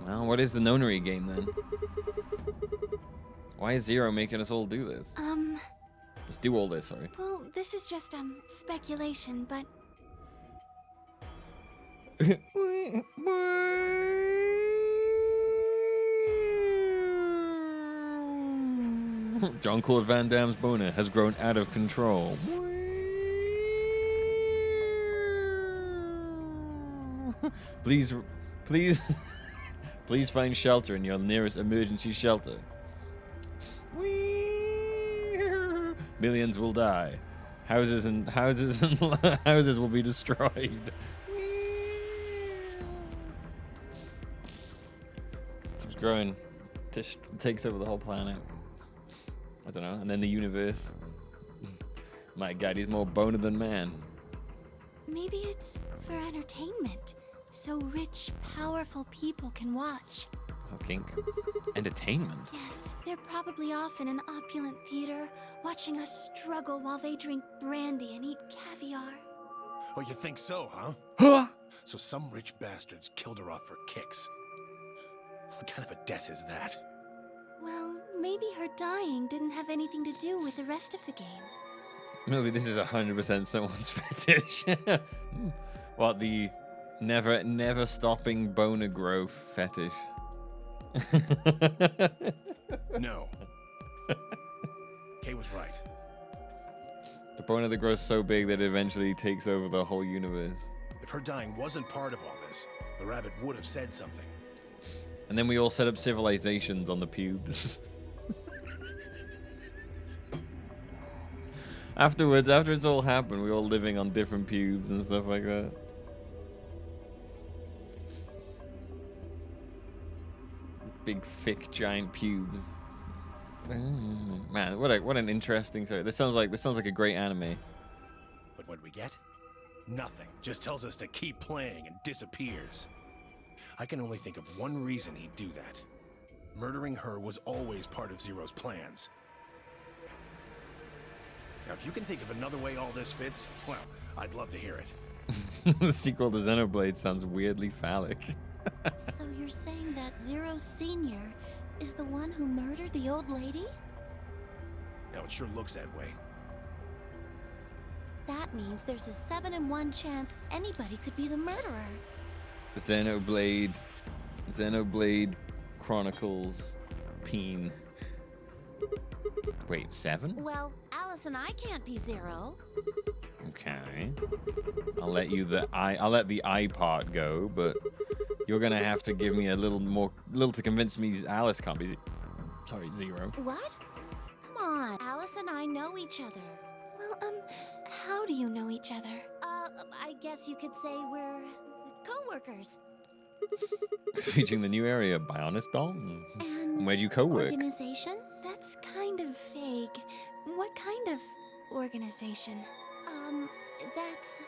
Well, what is the Nonary game then? Why is Zero making us all do this? Let's do all this, sorry. Well, this is just, speculation, but... Jean-Claude Van Damme's boner has grown out of control. Please, please find shelter in your nearest emergency shelter. Millions will die. Houses will be destroyed. Keeps growing. Takes over the whole planet. I don't know. And then the universe. My God, he's more boner than man. Maybe it's for entertainment, so rich, powerful people can watch. I think. Entertainment? Yes, they're probably off in an opulent theater, watching us struggle while they drink brandy and eat caviar. Oh, you think so, huh? Huh? So some rich bastards killed her off for kicks. What kind of a death is that? Well, maybe her dying didn't have anything to do with the rest of the game. Maybe this is 100% someone's fetish. What, the never stopping boner growth fetish? No. Kay was right. The boner that grows so big that it eventually takes over the whole universe. If her dying wasn't part of all this, the rabbit would have said something. And then we all set up civilizations on the pubes. Afterwards, after it's all happened, we're all living on different pubes and stuff like that. Big, thick, giant pubes. Man, what an interesting story. This sounds like a great anime. But what we get? Nothing. Just tells us to keep playing and disappears. I can only think of one reason he'd do that. Murdering her was always part of Zero's plans. Now, if you can think of another way all this fits, well, I'd love to hear it. The sequel to Xenoblade sounds weirdly phallic. So you're saying that Zero Sr. is the one who murdered the old lady? Now, it sure looks that way. That means there's a 7 in 1 chance anybody could be the murderer. Xenoblade Chronicles Peen. Wait, 7? Well, Alice and I can't be Zero. Okay. I'll let the I part go, but you're gonna have to give me a little to convince me Alice can't be Zero. What? Come on, Alice and I know each other. Well, how do you know each other? I guess you could say we're co-workers. Featuring the new area, Bionis Doll. And where do you co-work? Organization? That's kind of vague. What kind of organization? That's...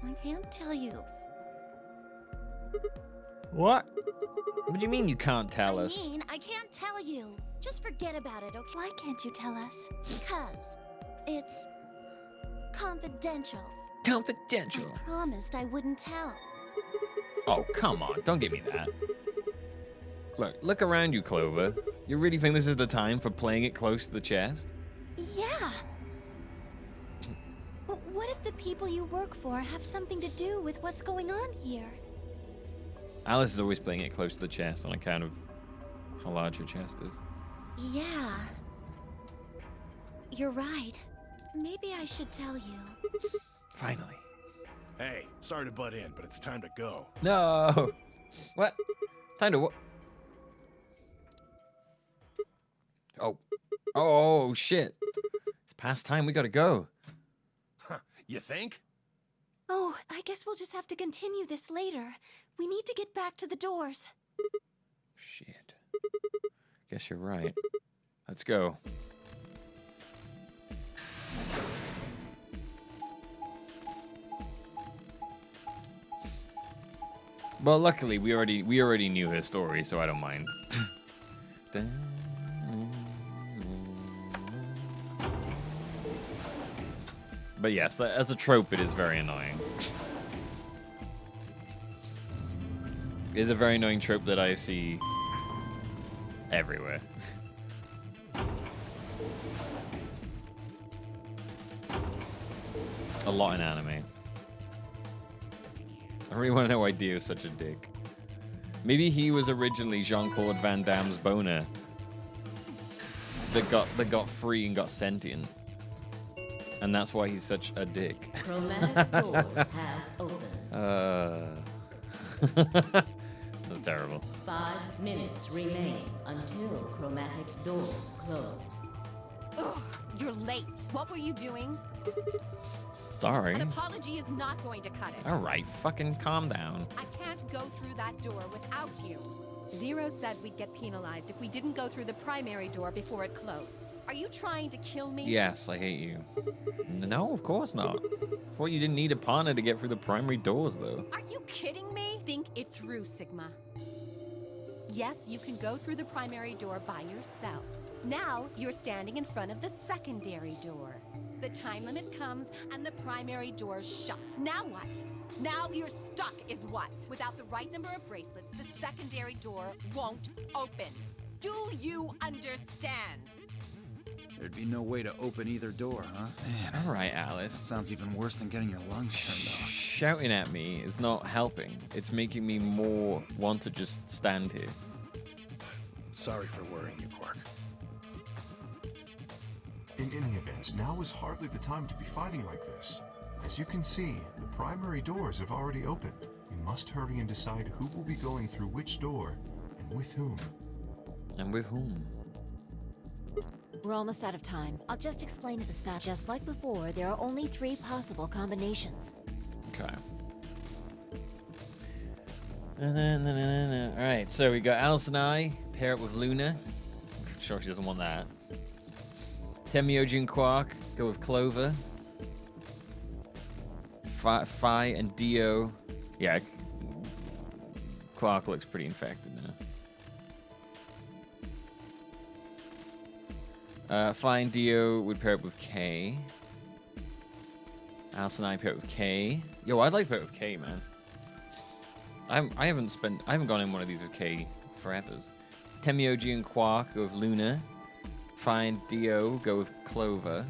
I can't tell you. What? What do you mean you can't tell us? I mean, I can't tell you. Just forget about it, okay? Why can't you tell us? Because it's confidential. Confidential? I promised I wouldn't tell. Oh, come on. Don't give me that. Look around you, Clover. You really think this is the time for playing it close to the chest? Yeah. But what if the people you work for have something to do with what's going on here? Alice is always playing it close to the chest on account of how large her chest is. Yeah. You're right. Maybe I should tell you. Finally. Hey, sorry to butt in, but it's time to go. No. What? Time to what? Oh, shit. It's past time. We gotta go. You think? Oh, I guess we'll just have to continue this later. We need to get back to the doors. Shit. Guess you're right. Let's go. Well, luckily we already knew her story, so I don't mind. But yes, as a trope, it is very annoying. It is a very annoying trope that I see everywhere. A lot in anime. I really want to know why Dio is such a dick. Maybe he was originally Jean-Claude Van Damme's boner that got free and got sentient. And that's why he's such a dick. Chromatic doors have opened. That's terrible. 5 minutes remain until chromatic doors close. Ugh, you're late. What were you doing? Sorry. An apology is not going to cut it. All right, fucking calm down. I can't go through that door without you. Zero said we'd get penalized if we didn't go through the primary door before it closed. Are you trying to kill me? Yes, I hate you. No, of course not. I thought you didn't need a partner to get through the primary doors, though. Are you kidding me? Think it through, Sigma. Yes, you can go through the primary door by yourself. Now, you're standing in front of the secondary door. The time limit comes and the primary door shuts. Now what? Now you're stuck is what? Without the right number of bracelets, the secondary door won't open. Do you understand? There'd be no way to open either door, huh? Man. All right, Alice. That sounds even worse than getting your lungs turned off. Shouting at me is not helping. It's making me more want to just stand here. Sorry for worrying you, Quark. In any event, now is hardly the time to be fighting like this. As you can see, the primary doors have already opened. We must hurry and decide who will be going through which door and with whom. And with whom? We're almost out of time. I'll just explain it as fast. Just like before, there are only 3 possible combinations. Okay. Alright, so we got Alice and I, pair up with Luna. I'm sure she doesn't want that. Tenmyoji and Quark go with Clover. Phi and Dio. Yeah, Quark looks pretty infected now. Phi and Dio would pair up with K. Alice and I pair up with K. Yo, I'd like to pair up with K, man. I haven't gone in one of these with K forever. Tenmyoji and Quark go with Luna. Phi and Dio go with Clover.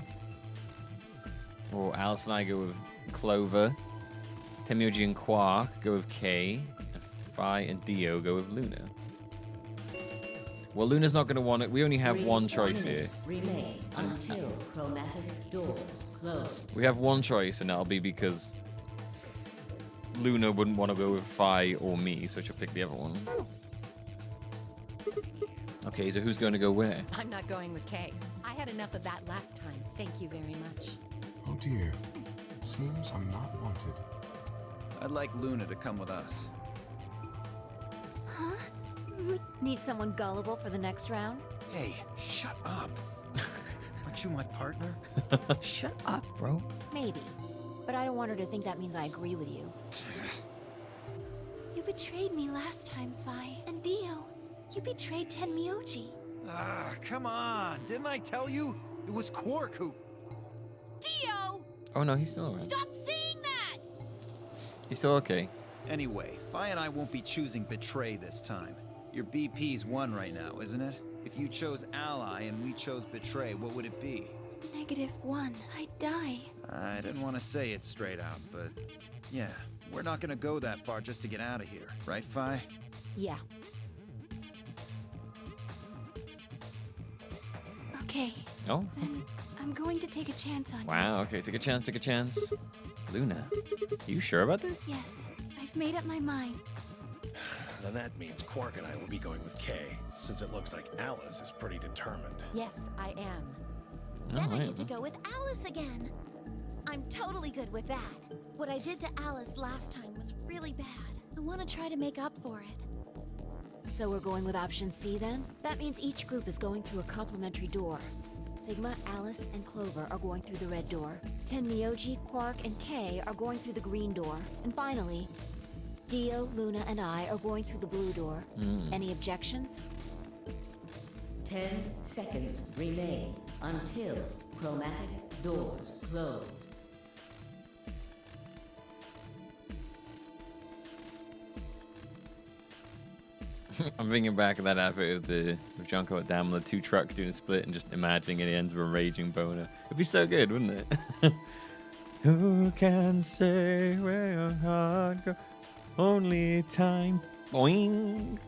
Or Alice and I go with Clover. Tenmyoji and Quark go with K. And Phi and Dio go with Luna. Well, Luna's not going to want it. We only have one choice here. Remain until chromatic doors close. We have one choice, and that'll be because Luna wouldn't want to go with Phi or me, so she'll pick the other one. Okay, so who's going to go where? I'm not going with Kay. I had enough of that last time. Thank you very much. Oh dear. Seems I'm not wanted. I'd like Luna to come with us. Huh? Need someone gullible for the next round? Hey, shut up. Aren't you my partner? Shut up, bro. Maybe. But I don't want her to think that means I agree with you. You betrayed me last time, Phi. And Dio, you betrayed Tenmyoji. Ah, come on. Didn't I tell you? It was Quark who... Dio! Oh no, he's still around. Stop saying that! He's still okay. Anyway, Phi and I won't be choosing Betray this time. Your BP's 1 right now, isn't it? If you chose Ally and we chose Betray, what would it be? -1. I'd die. I didn't want to say it straight out, but yeah, we're not gonna go that far just to get out of here, right, Phi? Yeah. Okay. Oh. Then I'm going to take a chance on you. Wow, okay, take a chance, take a chance. Luna, you sure about this? Yes, I've made up my mind. Then that means Quark and I will be going with Kay, since it looks like Alice is pretty determined. Yes, I am. Then I get to go with Alice again. I'm totally good with that. What I did to Alice last time was really bad. I want to try to make up for it. So we're going with option C then? That means each group is going through a complementary door. Sigma, Alice, and Clover are going through the red door. Tenmyoji, Quark, and Kay are going through the green door. And finally, Dio, Luna, and I are going through the blue door. Any objections? 10 seconds remain until chromatic doors close. I'm thinking back of that advert of John-Claude Van Damme, the two trucks doing a split, and just imagining it ends with a raging boner. It'd be so good, wouldn't it? Who can say where your heart goes? Only time. Boing.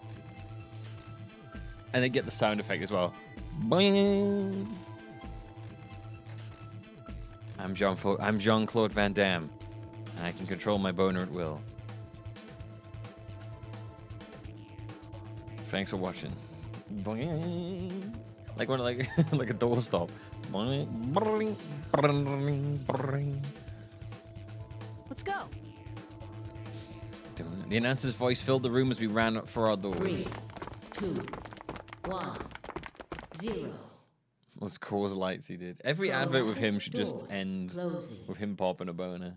And they get the sound effect as well. Boing. I'm Jean-Claude Van Damme, and I can control my boner at will. Thanks for watching. Boing. Like one like a doorstop. Boing. Boing. Boing. Boing. Let's go. The announcer's voice filled the room as we ran up for our door. 3, 2, 1, 0. Those cause lights he did. Every advert with him should just end with him popping a boner.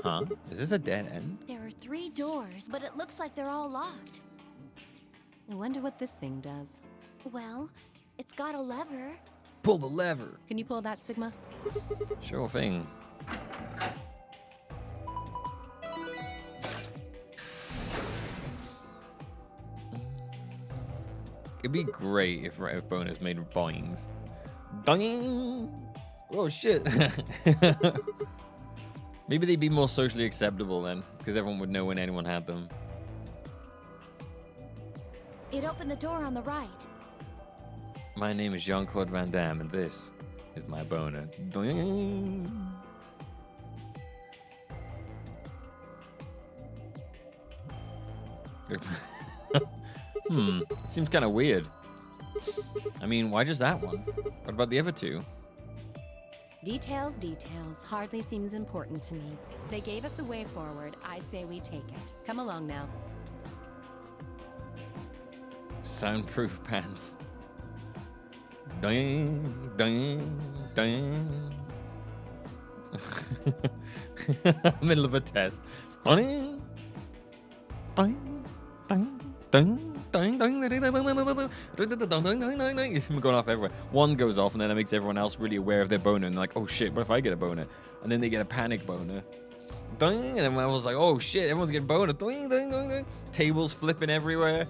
Huh? Is this a dead end? There are 3 doors, but it looks like they're all locked. I wonder what this thing does. Well, it's got a lever. Pull the lever. Can you pull that, Sigma? Sure thing. It'd be great if bonus made of boings. Ding! Oh shit! Maybe they'd be more socially acceptable then, because everyone would know when anyone had them. It opened the door on the right. My name is Jean-Claude Van Damme, and this is my boner. Ding! It seems kind of weird. I mean, why just that one? What about the other 2? Details hardly seems important to me. They gave us the way forward. I say we take it. Come along now. Soundproof pants. Ding, ding, ding. Middle of a test. Ding, ding, ding, ding. Ding, ding, ding, ding, ding, ding, ding, ding. It's going off everywhere. One goes off, and then it makes everyone else really aware of their boner, and they're like, oh shit, what if I get a boner? And then they get a panic boner. Ding, and then I was like, oh shit, everyone's getting boner. Ding, ding, ding, ding. Tables flipping everywhere.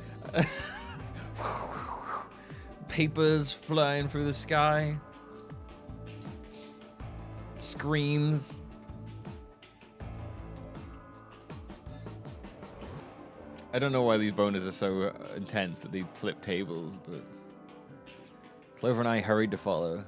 Papers flying through the sky. Screams. I don't know why these boners are so intense that they flip tables, but Clover and I hurried to follow.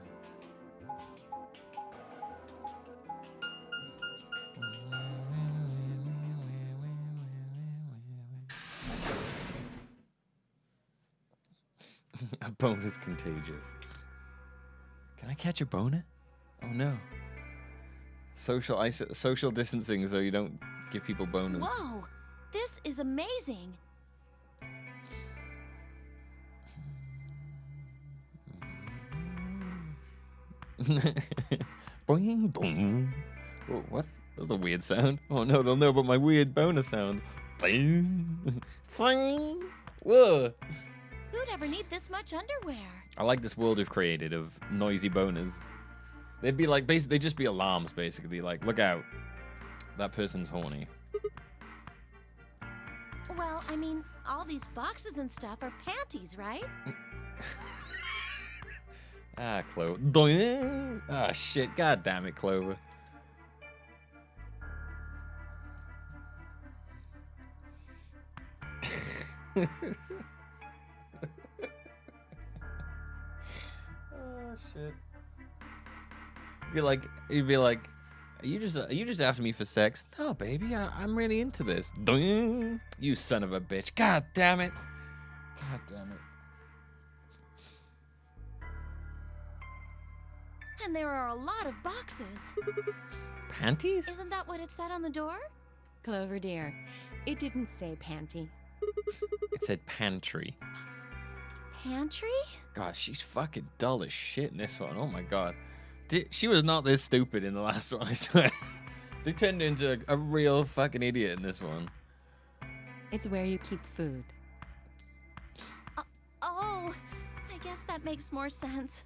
A boner's contagious. Can I catch a boner? Oh no. Social distancing so you don't give people boners. Whoa! This is amazing. Boing, boing. Whoa, what? That was a weird sound. Oh no, they'll know about my weird boner sound. Boing. Boing. Whoa. Who'd ever need this much underwear? I like this world we've created of noisy boners. They'd be like, basically, they'd just be alarms, basically. Like, look out. That person's horny. Well, I mean, all these boxes and stuff are panties, right? Ah, Clover. Doing. Ah, shit. God damn it, Clover. Oh shit. You'd be like, are you just after me for sex? No, baby, I'm really into this. Doing. You son of a bitch. God damn it. God damn it. And there are a lot of boxes. Panties? Isn't that what it said on the door? Clover dear, it didn't say panty. It said pantry. Pantry? God, she's fucking dull as shit in this one. Oh my god. She was not this stupid in the last one, I swear. They turned her into a real fucking idiot in this one. It's where you keep food. Oh, I guess that makes more sense.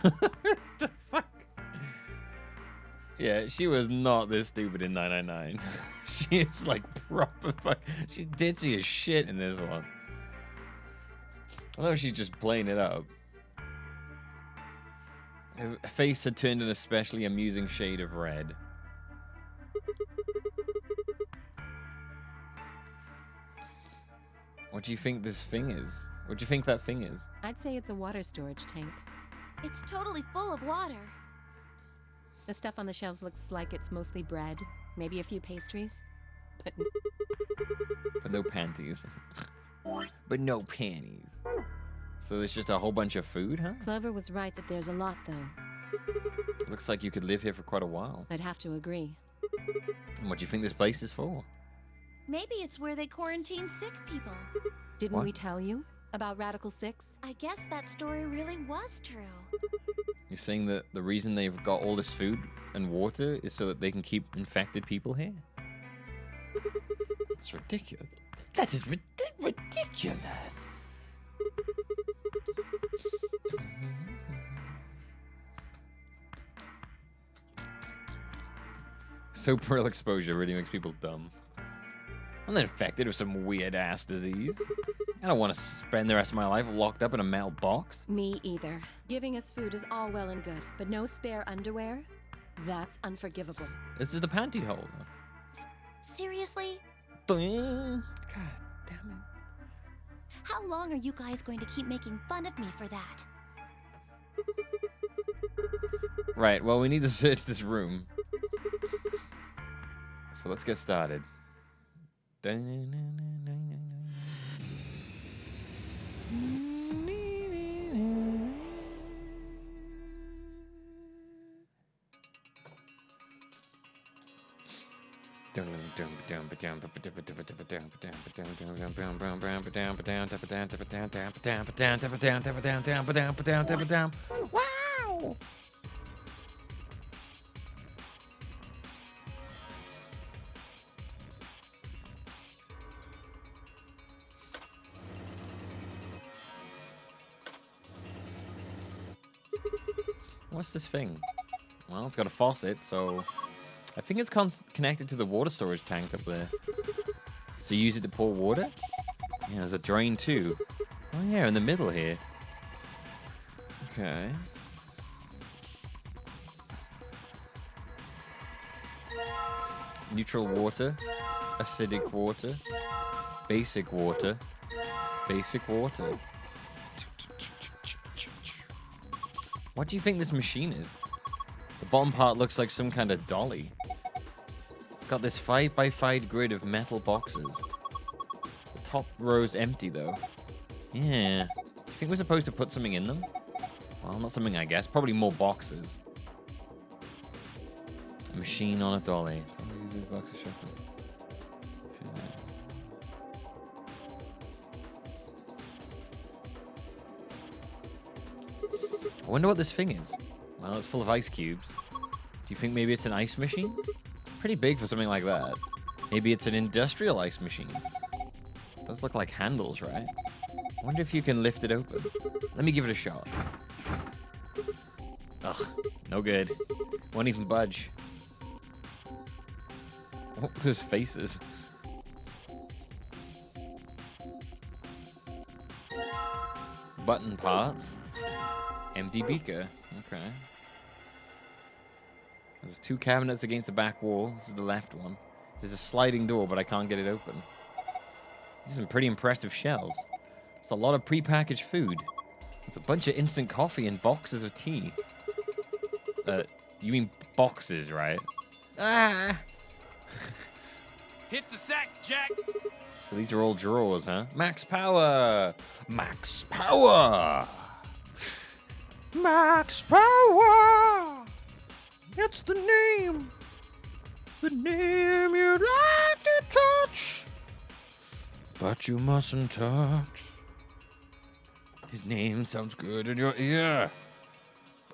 What the fuck? Yeah, she was not this stupid in 999. She is like proper fuck. She's ditzy as shit in this one. Although she's just playing it up. Her face had turned an especially amusing shade of red. What do you think this thing is? What do you think that thing is? I'd say it's a water storage tank. It's totally full of water. The stuff on the shelves looks like it's mostly bread, maybe a few pastries, but no panties. But no panties. So there's just a whole bunch of food, huh? Clover was right that there's a lot, though. Looks like you could live here for quite a while. I'd have to agree. And what do you think this place is for? Maybe it's where they quarantine sick people. Didn't What? we tell you about Radical 6? I guess that story really was true. You're saying that the reason they've got all this food and water is so that they can keep infected people here? It's ridiculous. That is ridiculous. So pearl exposure really makes people dumb. I'm not infected with some weird ass disease. I don't want to spend the rest of my life locked up in a metal box. Me either. Giving us food is all well and good, but no spare underwear? That's unforgivable. This is the panty hole. Seriously? God damn it. How long are you guys going to keep making fun of me for that? Right, well, we need to search this room. So let's get started. Wow! What's this thing? Well, it's got a faucet, so I think it's connected to the water storage tank up there. So you use it to pour water? Yeah, there's a drain too. Oh yeah, in the middle here. Okay. Neutral water, acidic water, basic water, basic water. What do you think this machine is? The bottom part looks like some kind of dolly. It's got this 5x5 grid of metal boxes. The top row's empty though. Yeah. Do you think we're supposed to put something in them? Well, not something I guess. Probably more boxes. A machine on a dolly. I wonder what this thing is. Well, it's full of ice cubes. Do you think maybe it's an ice machine? It's pretty big for something like that. Maybe it's an industrial ice machine. It does look like handles, right? I wonder if you can lift it open. Let me give it a shot. Ugh, no good. Won't even budge. Oh, those faces. button parts. Empty beaker. Okay. There's 2 cabinets against the back wall. This is the left one. There's a sliding door, but I can't get it open. These are some pretty impressive shelves. It's a lot of prepackaged food. There's a bunch of instant coffee and boxes of tea. You mean boxes, right? Ah! Hit the sack, Jack! So these are all drawers, huh? Max Power! Max Power! Max Power! It's the name! The name you'd like to touch, but you mustn't touch. His name sounds good in your ear,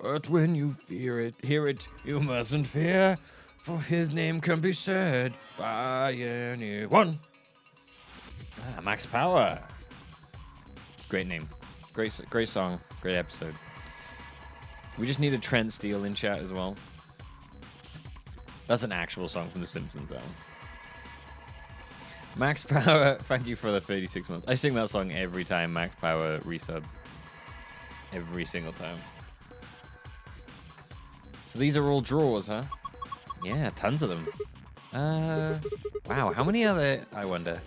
but when you hear it, you mustn't fear, for his name can be said by anyone. Ah, Max Power. Great name. Great song. Great episode. We just needed Trent Steele in chat as well. That's an actual song from The Simpsons, though. Max Power, thank you for the 36 months. I sing that song every time Max Power resubs. Every single time. So these are all drawers, huh? Yeah, tons of them. Wow, how many are there, I wonder?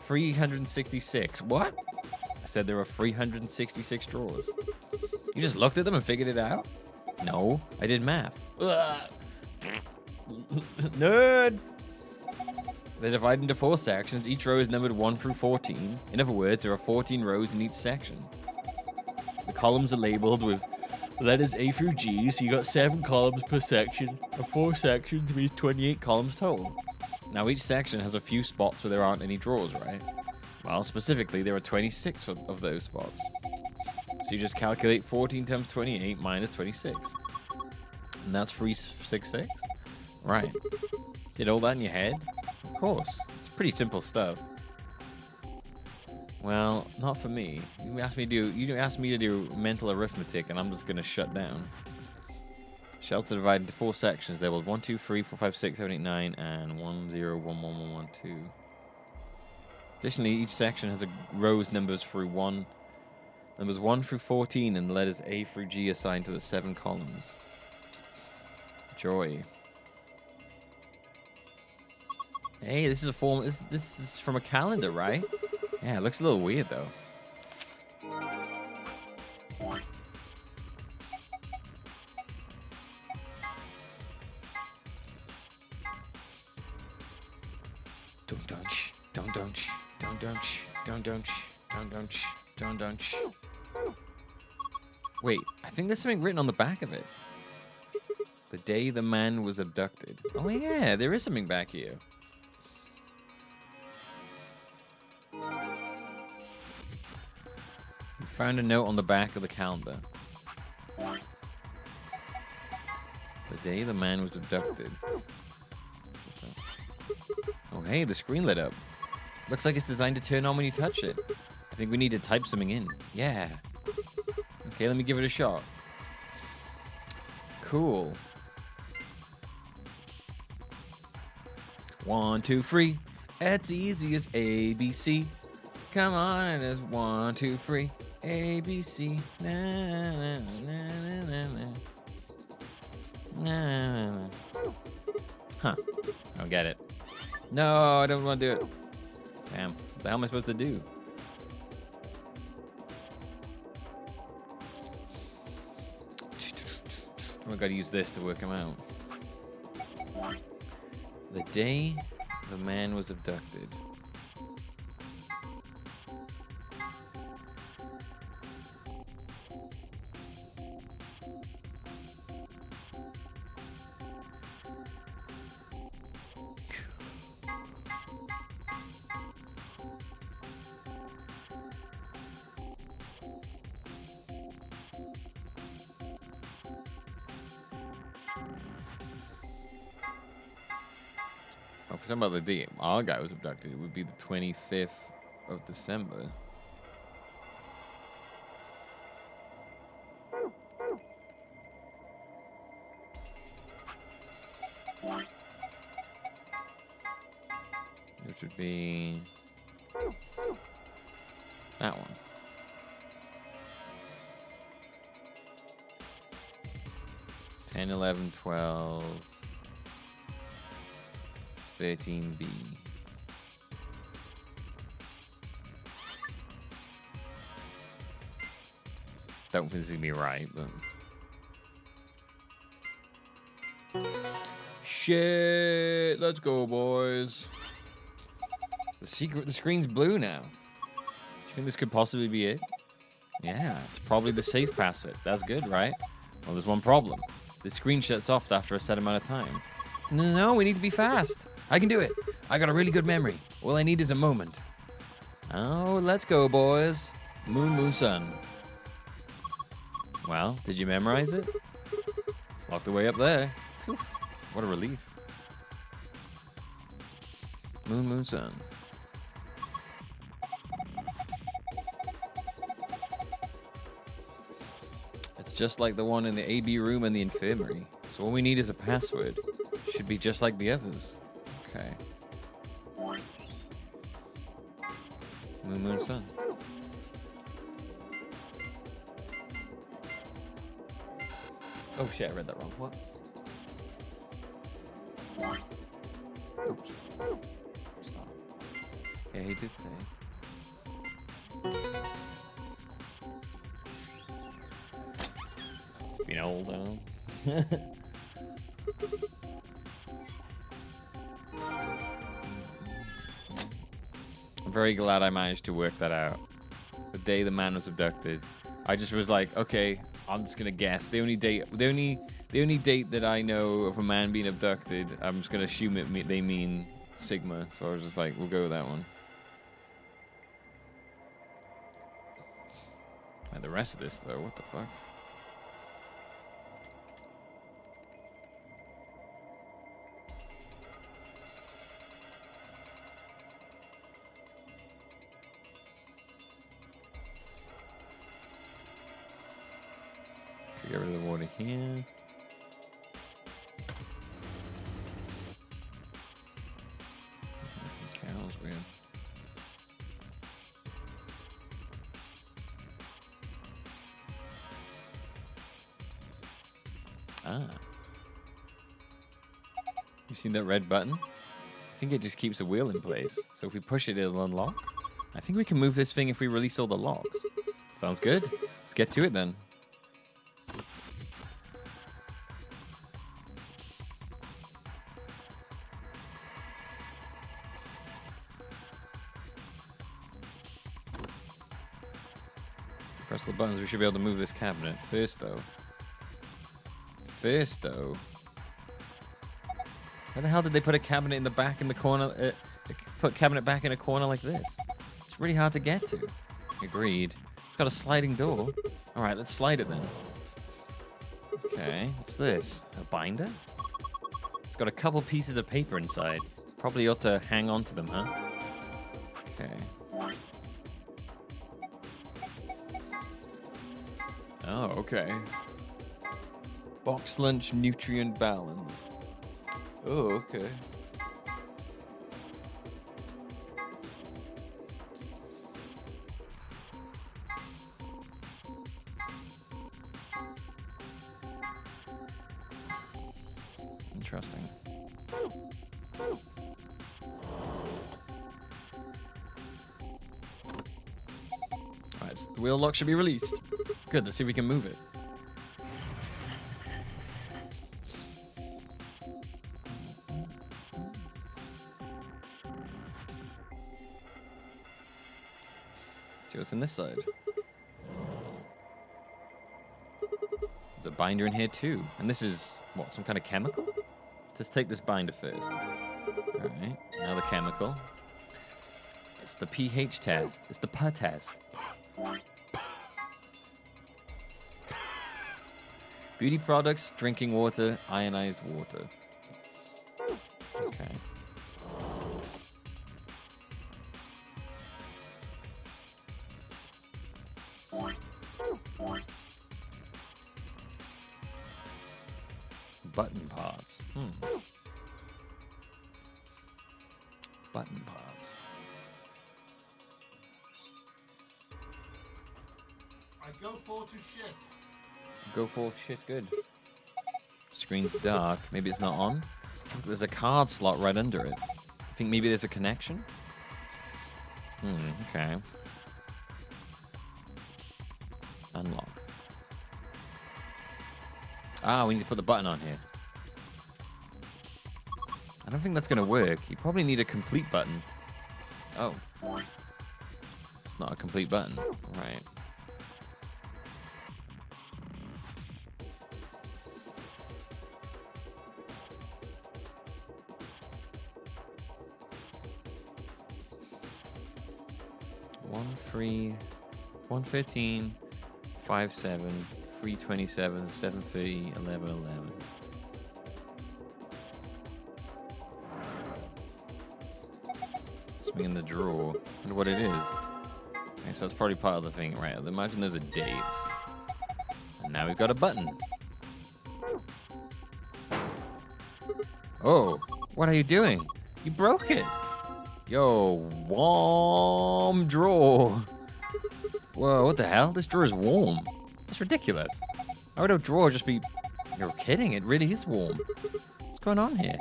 366. What? I said there were 366 drawers. You just looked at them and figured it out? No, I did math. Ugh. Nerd! They're divided into 4 sections. Each row is numbered 1 through 14. In other words, there are 14 rows in each section. The columns are labeled with letters A through G, so you got 7 columns per section. And 4 sections means 28 columns total. Now each section has a few spots where there aren't any drawers, right? Well, specifically, there are 26 of those spots. So you just calculate 14 times 28 minus 26. And that's 366? Right. Did all that in your head? Of course. It's pretty simple stuff. Well, not for me. You asked me to do mental arithmetic, and I'm just gonna shut down. Shelves are divided into 4 sections. There was 1, 2, 3, 4, 5, 6, 7, 8, 9, and 1, 0, 1, 1, 1, 1, 2. Additionally, each section has a rows numbers through 1 through 14, and the letters A through G assigned to the 7 columns. Joy. Hey, this is a form. This is from a calendar, right? Yeah, it looks a little weird though. Don't. Wait, I think there's something written on the back of it. The day the man was abducted. Oh yeah, there is something back here. We found a note on the back of the calendar. The day the man was abducted. Oh hey, the screen lit up. Looks like it's designed to turn on when you touch it. I think we need to type something in. Yeah. Okay, let me give it a shot. Cool. 1, 2, 3. It's easy as ABC. Come on, it is 1, 2, 3. ABC. Na, na, na, na, na, na. Na, na, na. Huh. I don't get it. No, I don't want to do it. Damn. What the hell am I supposed to do? I gotta use this to work him out. The day the man was abducted. Oh, for some other day, our guy was abducted. It would be the 25th of December. Which would be that one. 10, 11, 12, 13B. Don't think this is gonna be right, but shit. Let's go, boys. The screen's blue now. Do you think this could possibly be it? Yeah, it's probably the safe password. That's good, right? Well, there's one problem. The screen shuts off after a set amount of time. No, we need to be fast. I can do it. I got a really good memory. All I need is a moment. Oh, let's go, boys. Moon, moon, sun. Well, did you memorize it? It's locked away up there. Whew, what a relief. Moon, moon, sun. It's just like the one in the AB room and the infirmary. So all we need is a password. Should be just like the others. Okay. Moon, moon, sun. Oh shit, I read that wrong. What? Oops. Stop. Yeah, he did say. It's been old now. I'm very glad I managed to work that out. The day the man was abducted, I just was like, okay, I'm just gonna guess. The only date that I know of a man being abducted, I'm just gonna assume they mean Sigma. So I was just like, we'll go with that one. And the rest of this though, what the fuck? Get rid of the water here. Cows, weird. Ah. You seen that red button? I think it just keeps the wheel in place. So if we push it, it'll unlock. I think we can move this thing if we release all the locks. Sounds good. Let's get to it then. Press the buttons, we should be able to move this cabinet. First, though. Where the hell did they put a cabinet in the back in the corner? Put cabinet back in a corner like this? It's really hard to get to. Agreed. It's got a sliding door. Alright, let's slide it then. Okay, what's this? A binder? It's got a couple pieces of paper inside. Probably ought to hang on to them, huh? Okay. Oh, okay. Box lunch nutrient balance. Oh, okay. Interesting. Alright, so the wheel lock should be released. Good, let's see if we can move it. See what's in this side. There's a binder in here too. And this is, what, some kind of chemical? Let's take this binder first. Alright, now the chemical. It's the pH test. It's the PA test. Beauty products, drinking water, ionized water. Okay. Button parts. Button parts. I go for to shit. Go for shit, good. screen's dark. Maybe it's not on. There's a card slot right under it. I think maybe there's a connection. Okay. Unlock. Ah, we need to put the button on here. I don't think that's going to work. You probably need a complete button. Oh. It's not a complete button. Right. Free 115, 57, 327, 730, 1111. Something in the drawer. Wonder what it is. Okay, so that's probably part of the thing, right? I'd imagine there's a date. And now we've got a button. Oh, what are you doing? You broke it. Yo, warm drawer. Whoa, what the hell? This drawer is warm. That's ridiculous. Why would a drawer just be... You're kidding, it really is warm. What's going on here?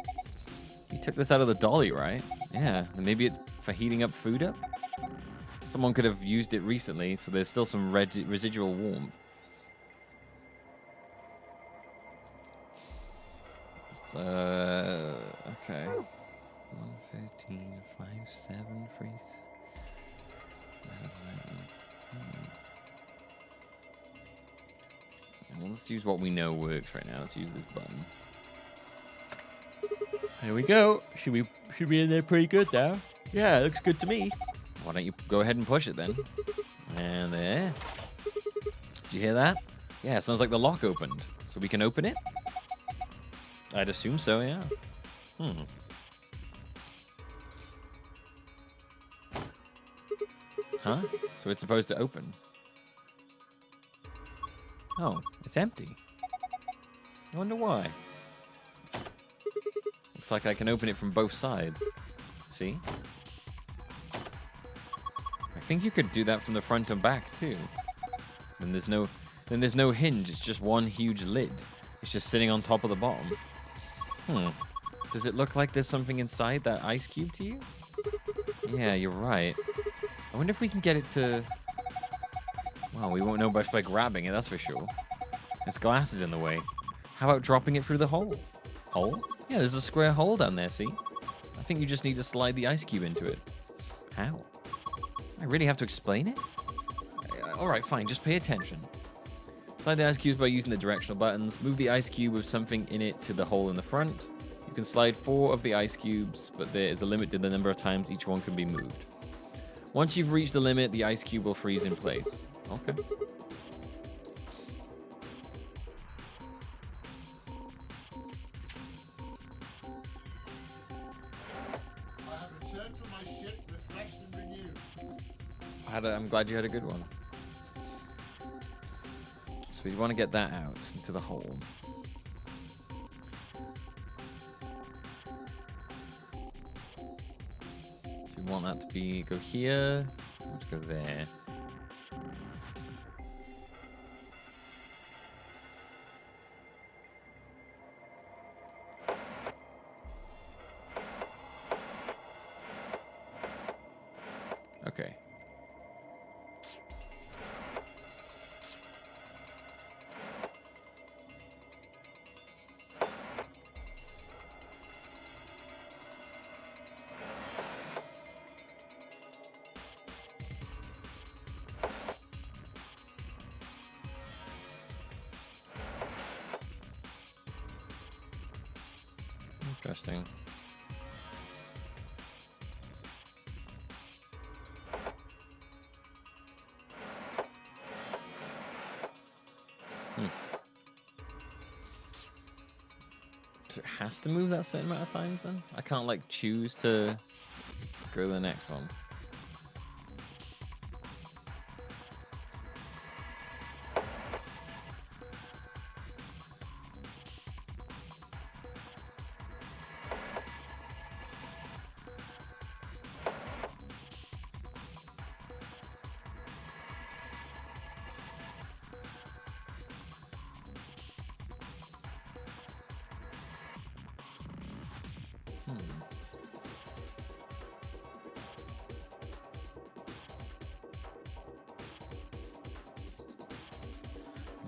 You took this out of the dolly, right? Yeah, and maybe it's for heating up food up? Someone could have used it recently, so there's still some residual warmth. Okay. 113, 57, 3. Well, let's use what we know works right now. Let's use this button. Here we go. Should be in there pretty good now. Yeah, it looks good to me. Why don't you go ahead and push it then? And there. Did you hear that? Yeah, it sounds like the lock opened. So we can open it? I'd assume so, yeah. Huh? So it's supposed to open. Oh, it's empty. I wonder why. Looks like I can open it from both sides. See? I think you could do that from the front and back too. Then there's no hinge, it's just one huge lid. It's just sitting on top of the bottom. Does it look like there's something inside that ice cube to you? Yeah, you're right. I wonder if we can get it to... Well, we won't know by grabbing it, that's for sure. There's glasses in the way. How about dropping it through the hole? Hole? Yeah, there's a square hole down there, see? I think you just need to slide the ice cube into it. How? I really have to explain it? Alright, fine, just pay attention. Slide the ice cubes by using the directional buttons. Move the ice cube with something in it to the hole in the front. You can slide 4 of the ice cubes, but there is a limit to the number of times each one can be moved. Once you've reached the limit, the ice cube will freeze in place. Okay. I have returned from my ship, refreshed and renewed. I'm glad you had a good one. So we want to get that out into the hole. We want that to go here. I want to go there. Okay. Interesting. So it has to move that certain amount of times then? I can't like choose to go to the next one.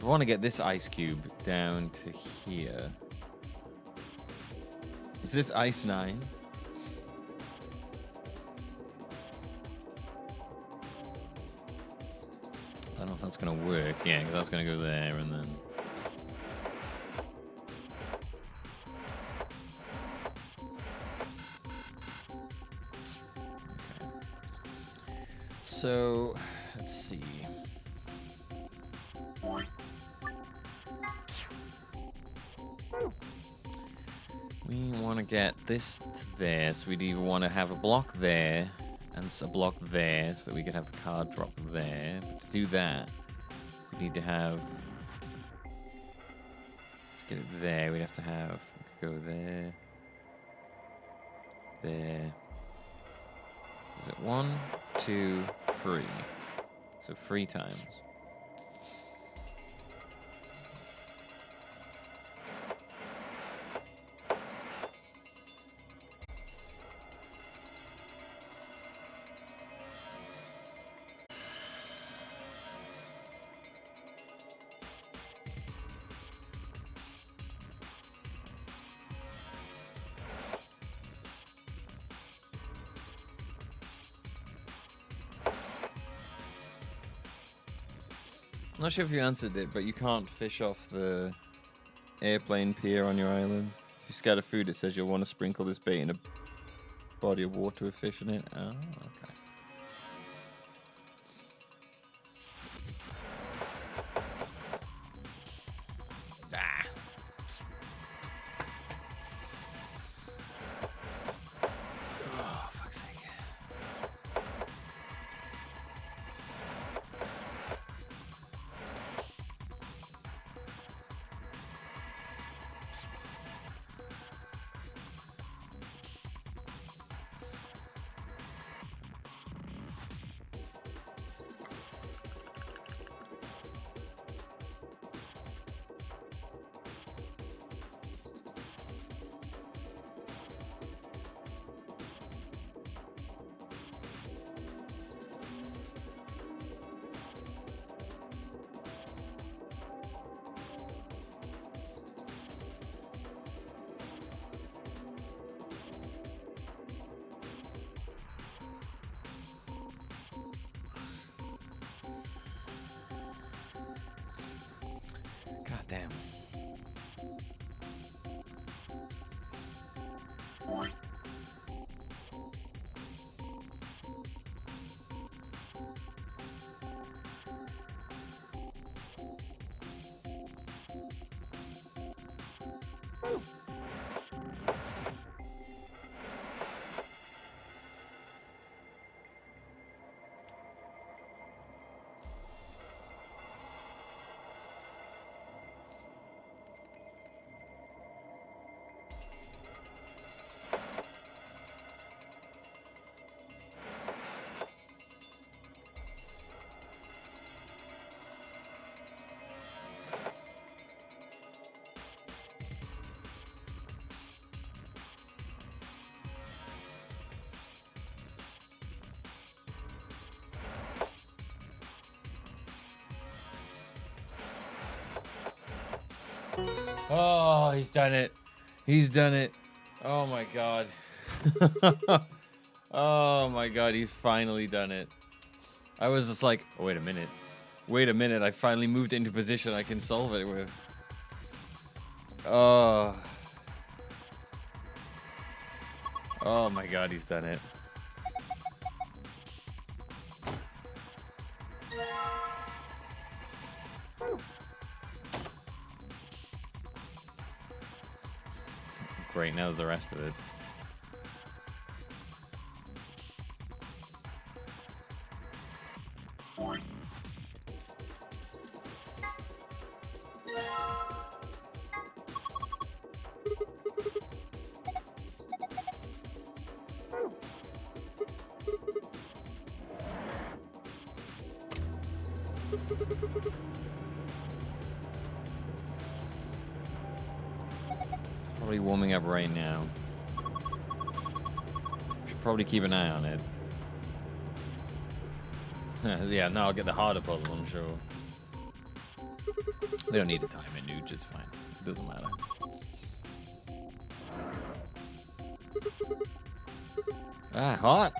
I want to get this ice cube down to here. Is this ice 9? I don't know if that's going to work. Yeah, because that's going to go there and then... So, let's see. We want to get this to there, so we'd either want to have a block there and a block there, so that we could have the card drop there. But to do that, we need to have... To get it there, we'd have to have... Go there. There. Is it 1, 2, 3? So 3 times. I'm not sure if you answered it, but you can't fish off the airplane pier on your island. If you scatter food, it says you'll want to sprinkle this bait in a body of water with fish in it. Oh, okay. Ah. Oh, fuck's sake. God damn. Oh, he's done it. He's done it. Oh my god. Oh my god, he's finally done it. I was just like, oh, wait a minute. Wait a minute, I finally moved into position I can solve it with. Oh. Oh my god, he's done it. Great, now the rest of it. Probably warming up right now. Should probably keep an eye on it. Yeah, now I'll get the harder puzzle, I'm sure. They don't need to time it, Nuge. It's fine. It doesn't matter. Ah, hot.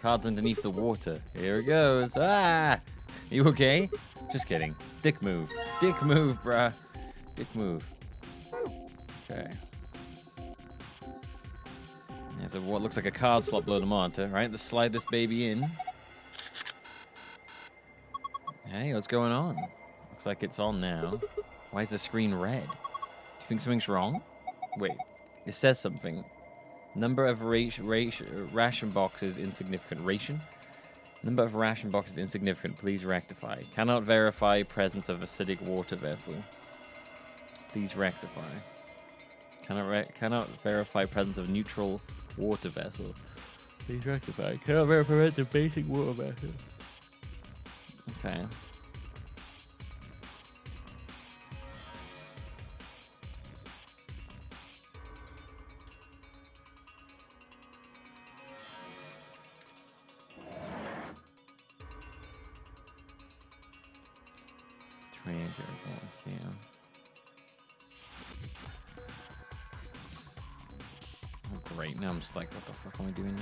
Card's underneath the water. Here it goes. Ah! You okay? Just kidding. Dick move. Dick move, bruh. Dick move. Okay. Yeah, so what looks like a card slot below the monitor, right? Let's slide this baby in. Hey, what's going on? Looks like it's on now. Why is the screen red? Do you think something's wrong? Wait, it says something. Number of ration boxes insignificant. Ration? Number of ration boxes insignificant. Please rectify. Cannot verify presence of acidic water vessel. Please rectify. Cannot verify presence of neutral water vessel. Please rectify. Cannot verify presence of basic water vessel. Okay. Here. Oh, great. Now I'm just like, what the fuck am I doing now?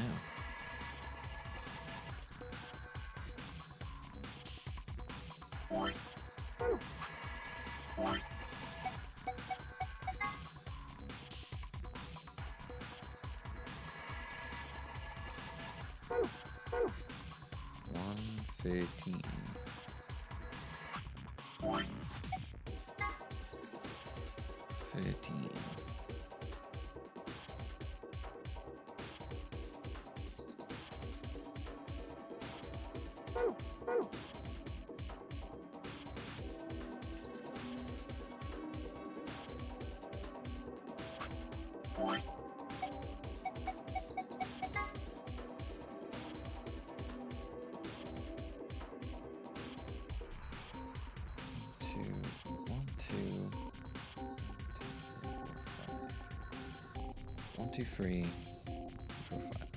Two, three, four, five.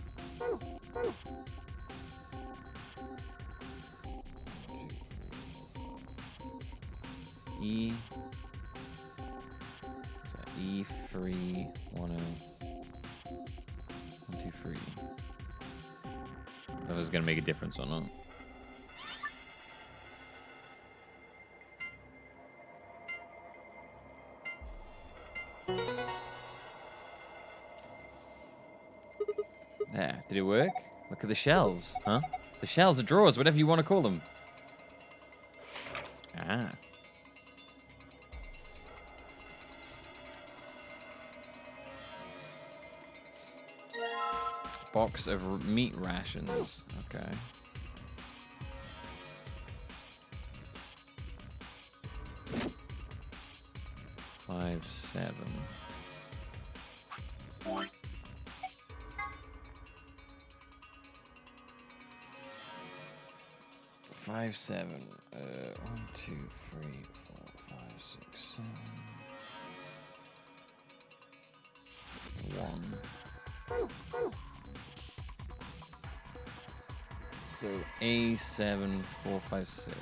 E. What's that? E3 10. 1, 2, 3. That was gonna make a difference or not. There, did it work? Look at the shelves, huh? The shelves, the drawers, whatever you want to call them. Ah. Box of meat rations, okay. Five, 7. 5, 7. 1, 2, 3, 4, 5, 6, 7. 1. So A7, 4, 5, 6.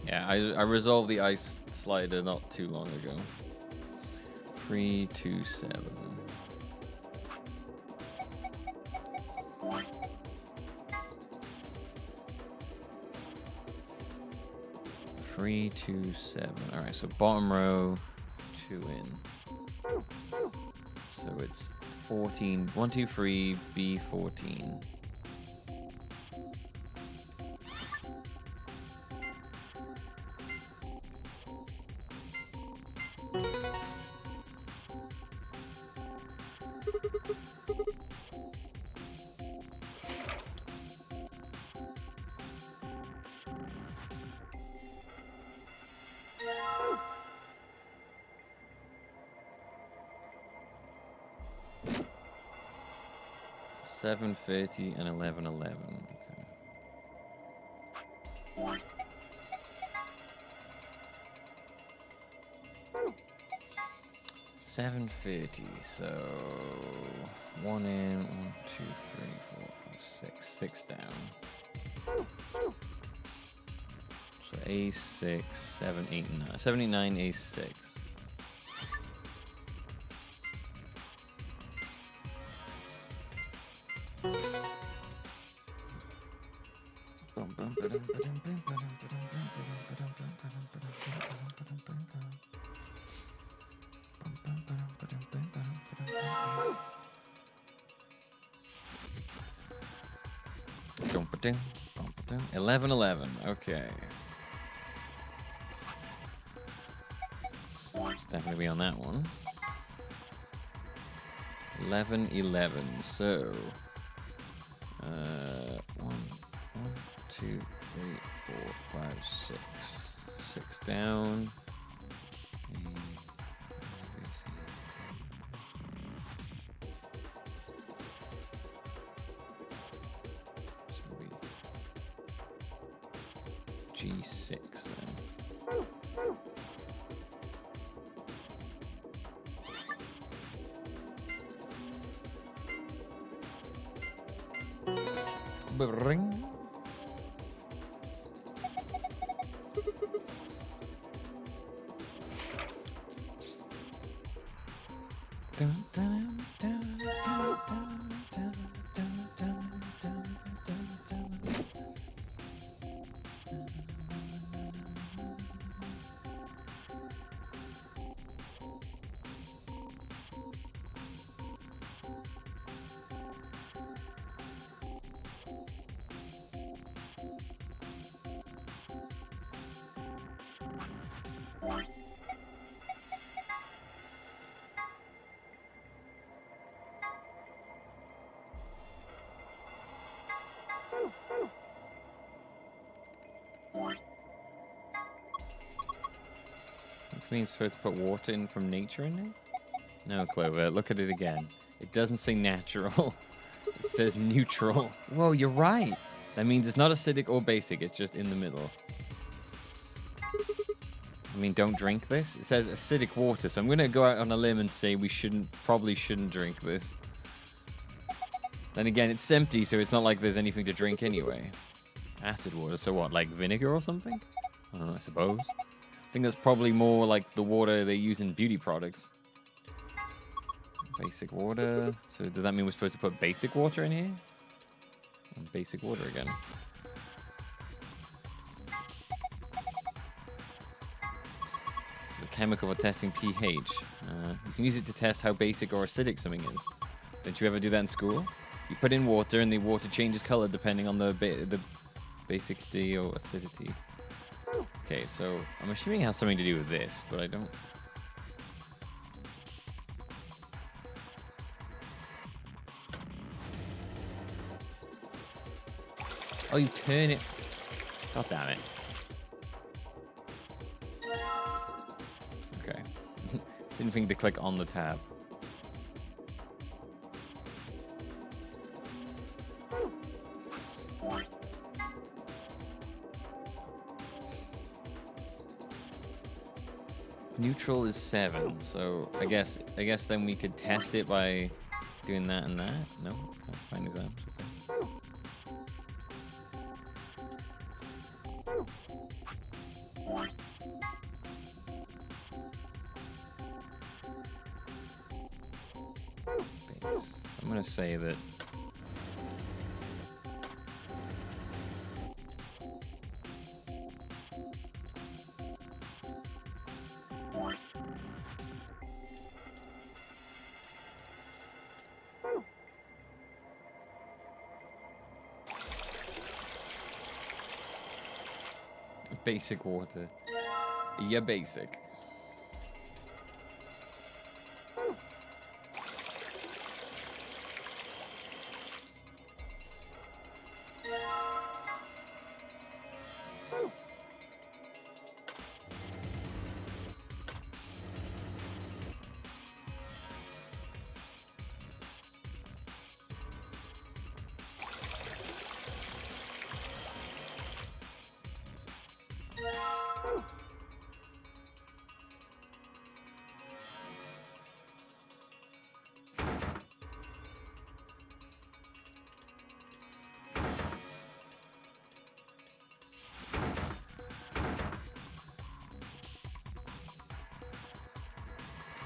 Yeah, I resolved the ice slider not too long ago. 3, 2, 7. 3, 2, 7. All right, so bottom row, 2 in. So it's 14. 1, 2, 3, B14. 7:30 and 11:11. Okay. 7:30. So 1 in, 1, 2, 3, 4, 5, 6. 6 down. So A6, 7, 8, 9. 7, 8, 9, A6. Dum-ba-ding, bum-ba-ding. 11:11. Okay. It's definitely be on that one. 11:11. So, 1, 2, 3, 4, 5, 6. 6 down. G6 then. Bring. Dun, dun, dun, dun, dun, dun, dun, dun, dun, dun, dun. This means supposed to put water in from nature in it? No, Clover, look at it again. It doesn't say natural. It says neutral. Whoa, you're right. That means it's not acidic or basic, it's just in the middle. I mean, don't drink this. It says acidic water, so I'm going to go out on a limb and say we probably shouldn't drink this. Then again, it's empty, so it's not like there's anything to drink anyway. Acid water, so what, like vinegar or something? I don't know, I suppose. I think that's probably more like the water they use in beauty products. Basic water. So does that mean we're supposed to put basic water in here? And basic water again. This is a chemical for testing pH. You can use it to test how basic or acidic something is. Don't you ever do that in school? You put in water and the water changes color depending on the basicity or acidity. Okay, so I'm assuming it has something to do with this, but I don't... Oh, you turn it. God damn it. Okay. Didn't think to click on the tab. Neutral is 7, so I guess then we could test it by doing that and that. No, can't find exams. Okay. Base. I'm gonna say that. Basic water. Yeah, basic.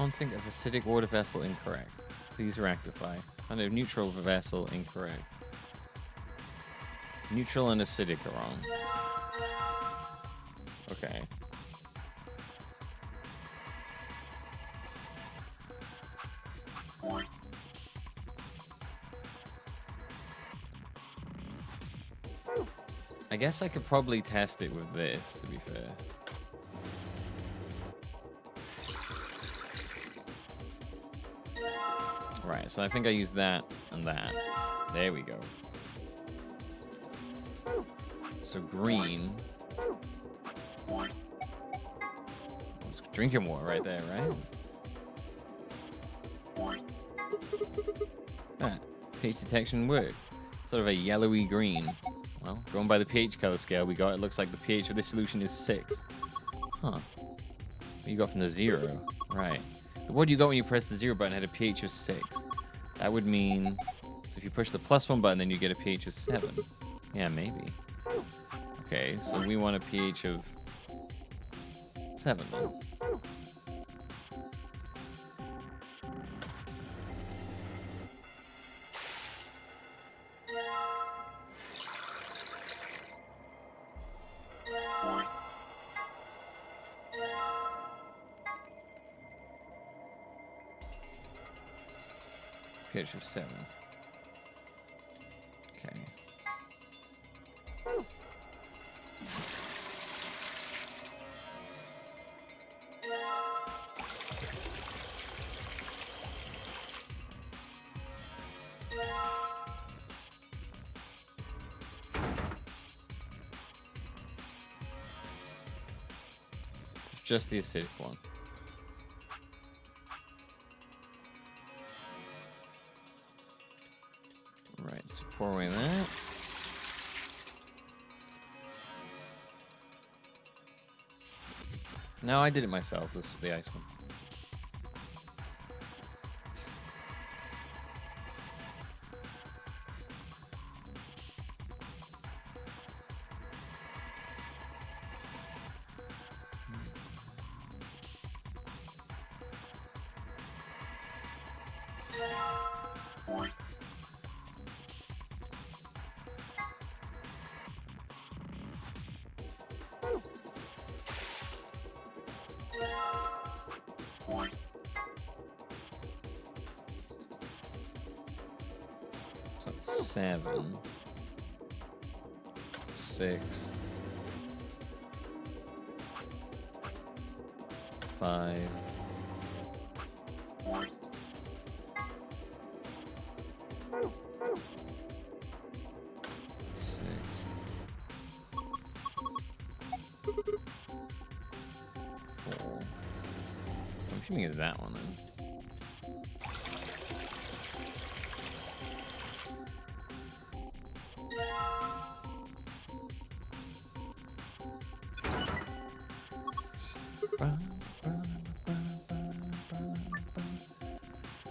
Content of acidic water vessel incorrect. Please rectify. Content of neutral vessel incorrect. Neutral and acidic are wrong. Okay. I guess I could probably test it with this, to be fair. Right, so I think I used that and that. There we go. So green. It's drinking water right there, right? Ah, pH detection worked. Sort of a yellowy green. Well, going by the pH color scale we got, it looks like the pH of this solution is 6. Huh. What you got from the 0? Right. But what do you got when you press the 0 button at a pH of 6? That would mean... So if you push the +1 button, then you get a pH of 7. Yeah, maybe. Okay, so we want a pH of 7 then. pH of 7. Okay. It's just the acidic one. Right, so pour away that. No, I did it myself. This is the ice one. So that's 7, 6, 5. 4. I'm assuming it's that one then.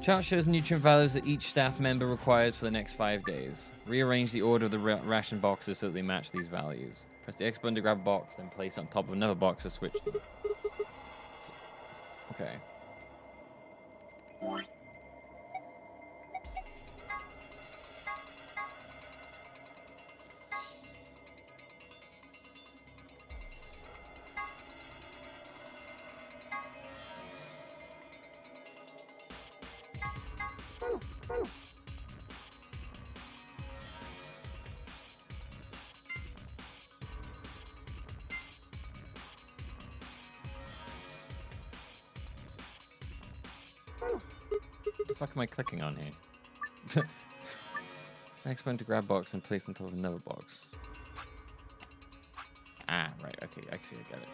Chart shows nutrient values that each staff member requires for the next 5 days. Rearrange the order of the ration boxes so that they match these values. Press the X button to grab a box, then place it on top of another box to switch them. Okay. What the fuck am I clicking on here? Next button to grab box and place on top of another box. Ah, right, okay, I see, I got it.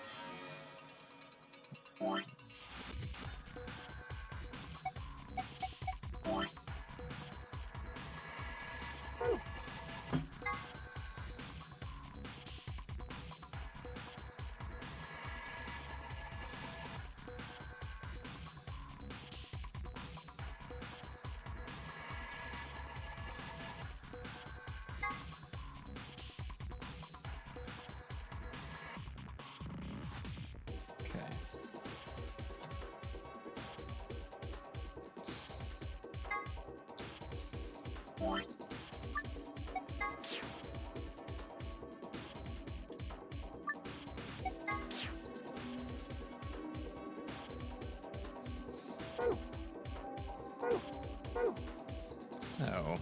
So.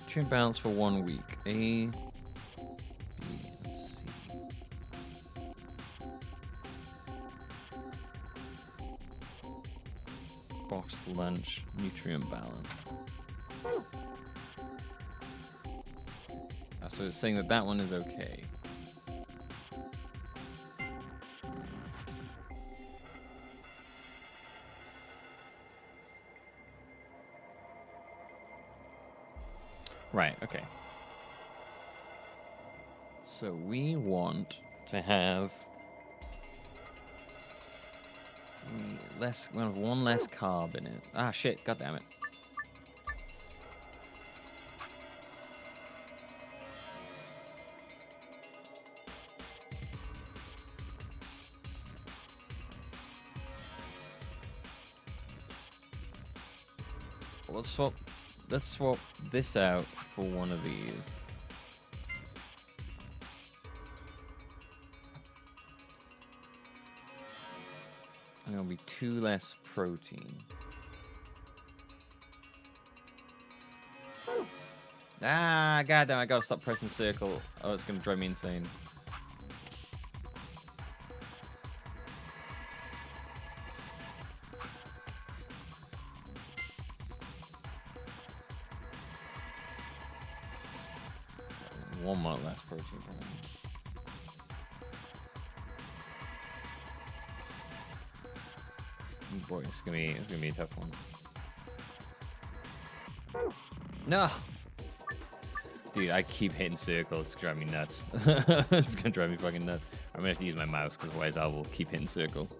Trim balance for 1 week. A, B, and C. Boxed lunch, nutrient balance. So it's saying that that one is okay. Right, okay. So we want to have we have one less carb in it. Ah shit, god damn it. Let's swap this out for one of these. And it'll be 2 less protein. Ah, goddamn, I gotta stop pressing circle. Oh, it's gonna drive me insane. One more less protein for him. Boy, it's gonna be a tough one. No, dude, I keep hitting circles. It's driving me nuts. It's gonna drive me fucking nuts. I'm gonna have to use my mouse because otherwise I will keep hitting circle.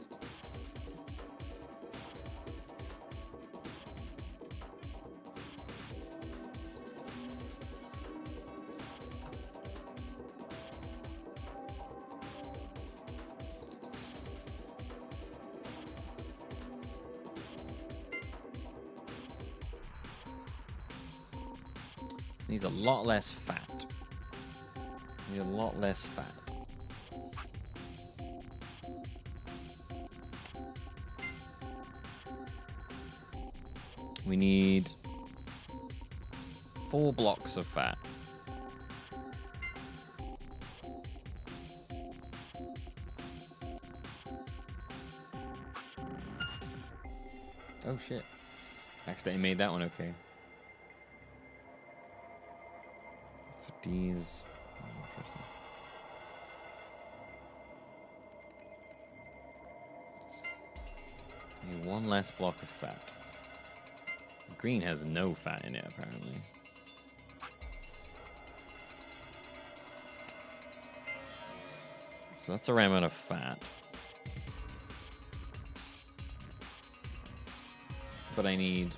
Needs a lot less fat. Need a lot less fat. We need 4 blocks of fat. Oh shit. Accidentally made that one okay. So D's. Need 1 less block of fat. Green has no fat in it, apparently. So that's the right amount of fat. But I need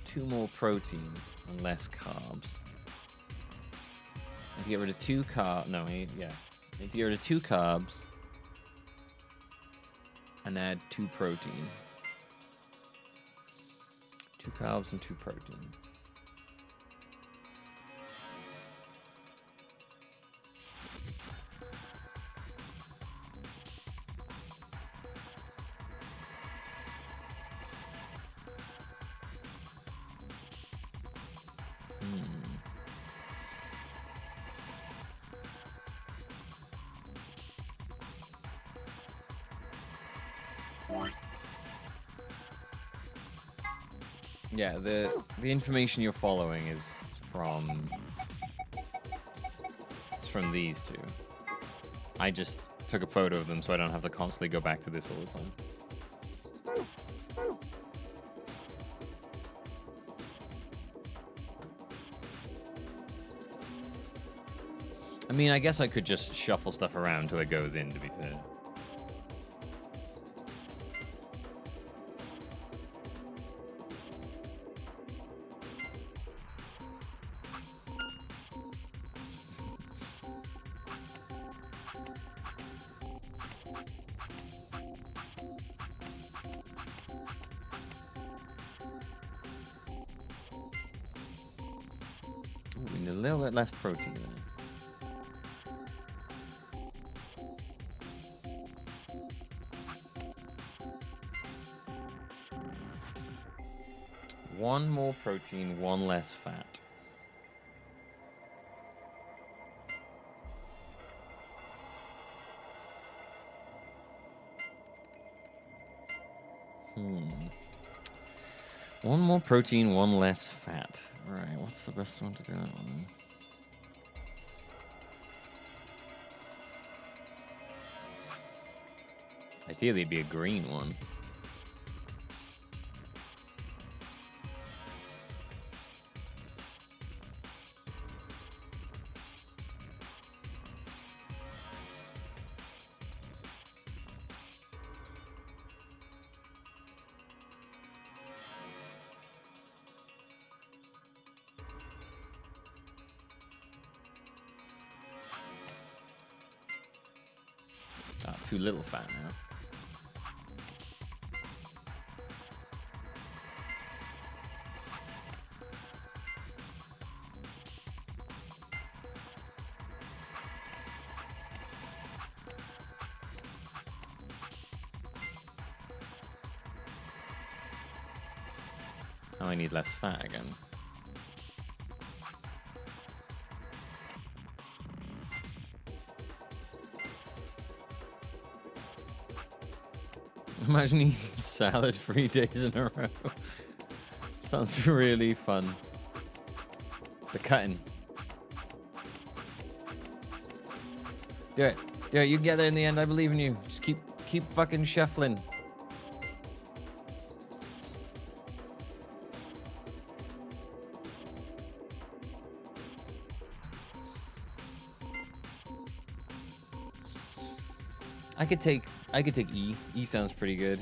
2 more protein and less carbs. I have to get rid of 2 carbs. No, yeah. I need to get rid of 2 carbs and add 2 protein. 2 carbs and 2 protein. Yeah, the information you're following is from these 2. I just took a photo of them so I don't have to constantly go back to this all the time. I mean, I guess I could just shuffle stuff around until it goes in, to be fair. little bit less protein there. One more protein, one less fat. One more protein, one less fat. Alright, what's the best one to do that one? Ideally, it'd be a green one. Too little fat now. Now I need less fat again. Imagine eating salad 3 days in a row. Sounds really fun. The cutting. Do it. Do it. You can get there in the end. I believe in you. Just keep fucking shuffling. I could take E. E sounds pretty good.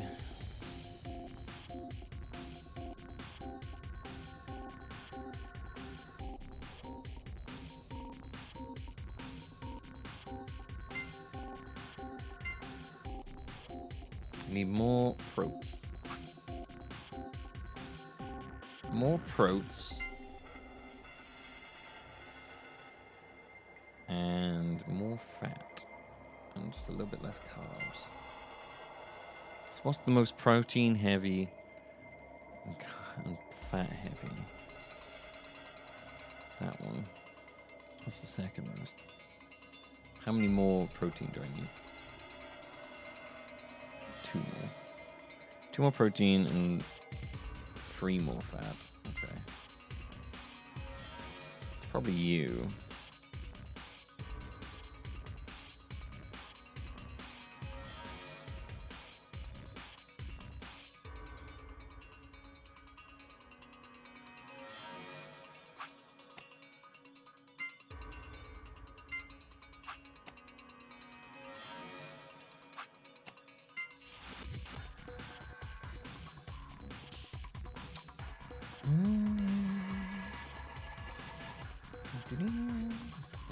I need more protes. More protes. And more fat. And just a little bit less carbs. So what's the most protein heavy and fat heavy? That one. What's the second most? How many more protein do I need? 2 more. 2 more protein and 3 more fat. Okay. It's probably you.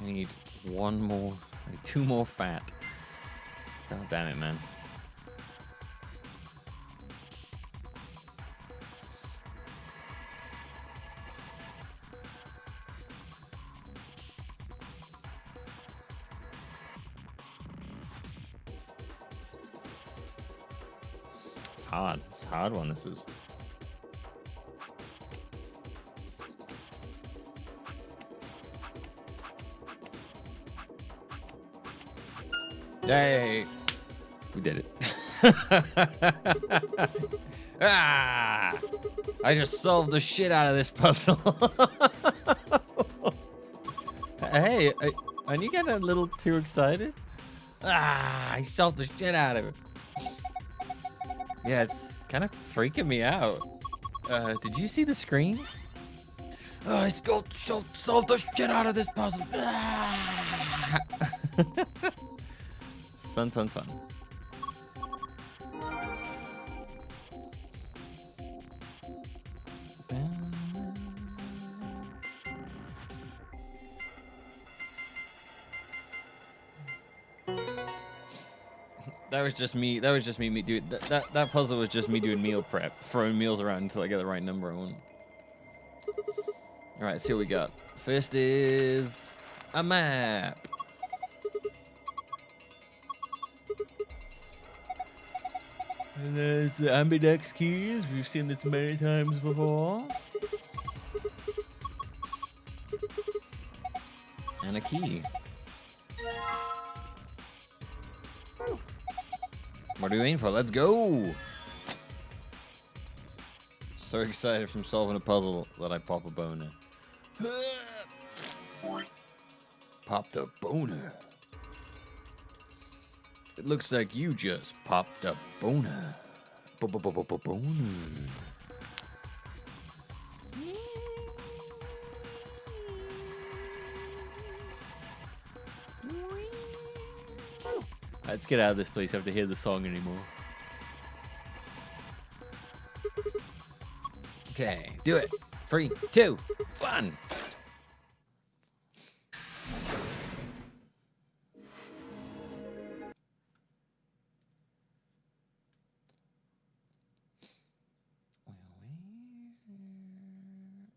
I need 1 more, 2 more fat. God damn it, man. It's hard. It's a hard one, this is. Yay! We did it. Ah! I just solved the shit out of this puzzle. Hey, aren't you getting a little too excited? Ah! I solved the shit out of it. Yeah, it's kind of freaking me out. Did you see the screen? Oh, I solved the shit out of this puzzle. Ah! Sun. That was just me. That was just me doing that puzzle was just me doing meal prep, throwing meals around until I get the right number on. All right, let's see what we got. First is a map. And there's the ambidex keys. We've seen this many times before. And a key. What are we waiting for? Let's go! So excited from solving a puzzle that I pop a boner. Popped a boner. It looks like you just popped a boner. Boner. Let's get out of this place. I have to hear the song anymore. Okay, do it. 3, 2, 1.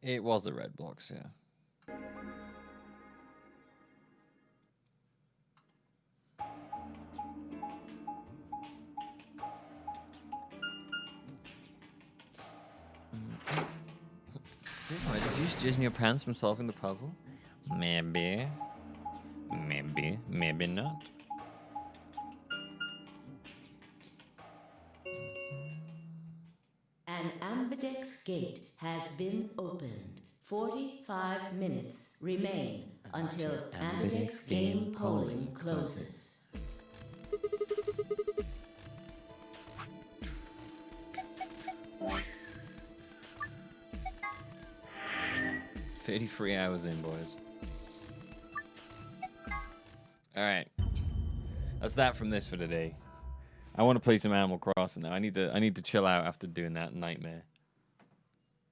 It was the red blocks, yeah. Sigma, did you just jizz in your pants from solving the puzzle? Maybe. Maybe not. An ambidex gate has been opened. 45 minutes remain until ambidex game polling closes. $33 hours in, boys. All right, that's that from this for today. I want to play some Animal Crossing now. I need to chill out after doing that nightmare.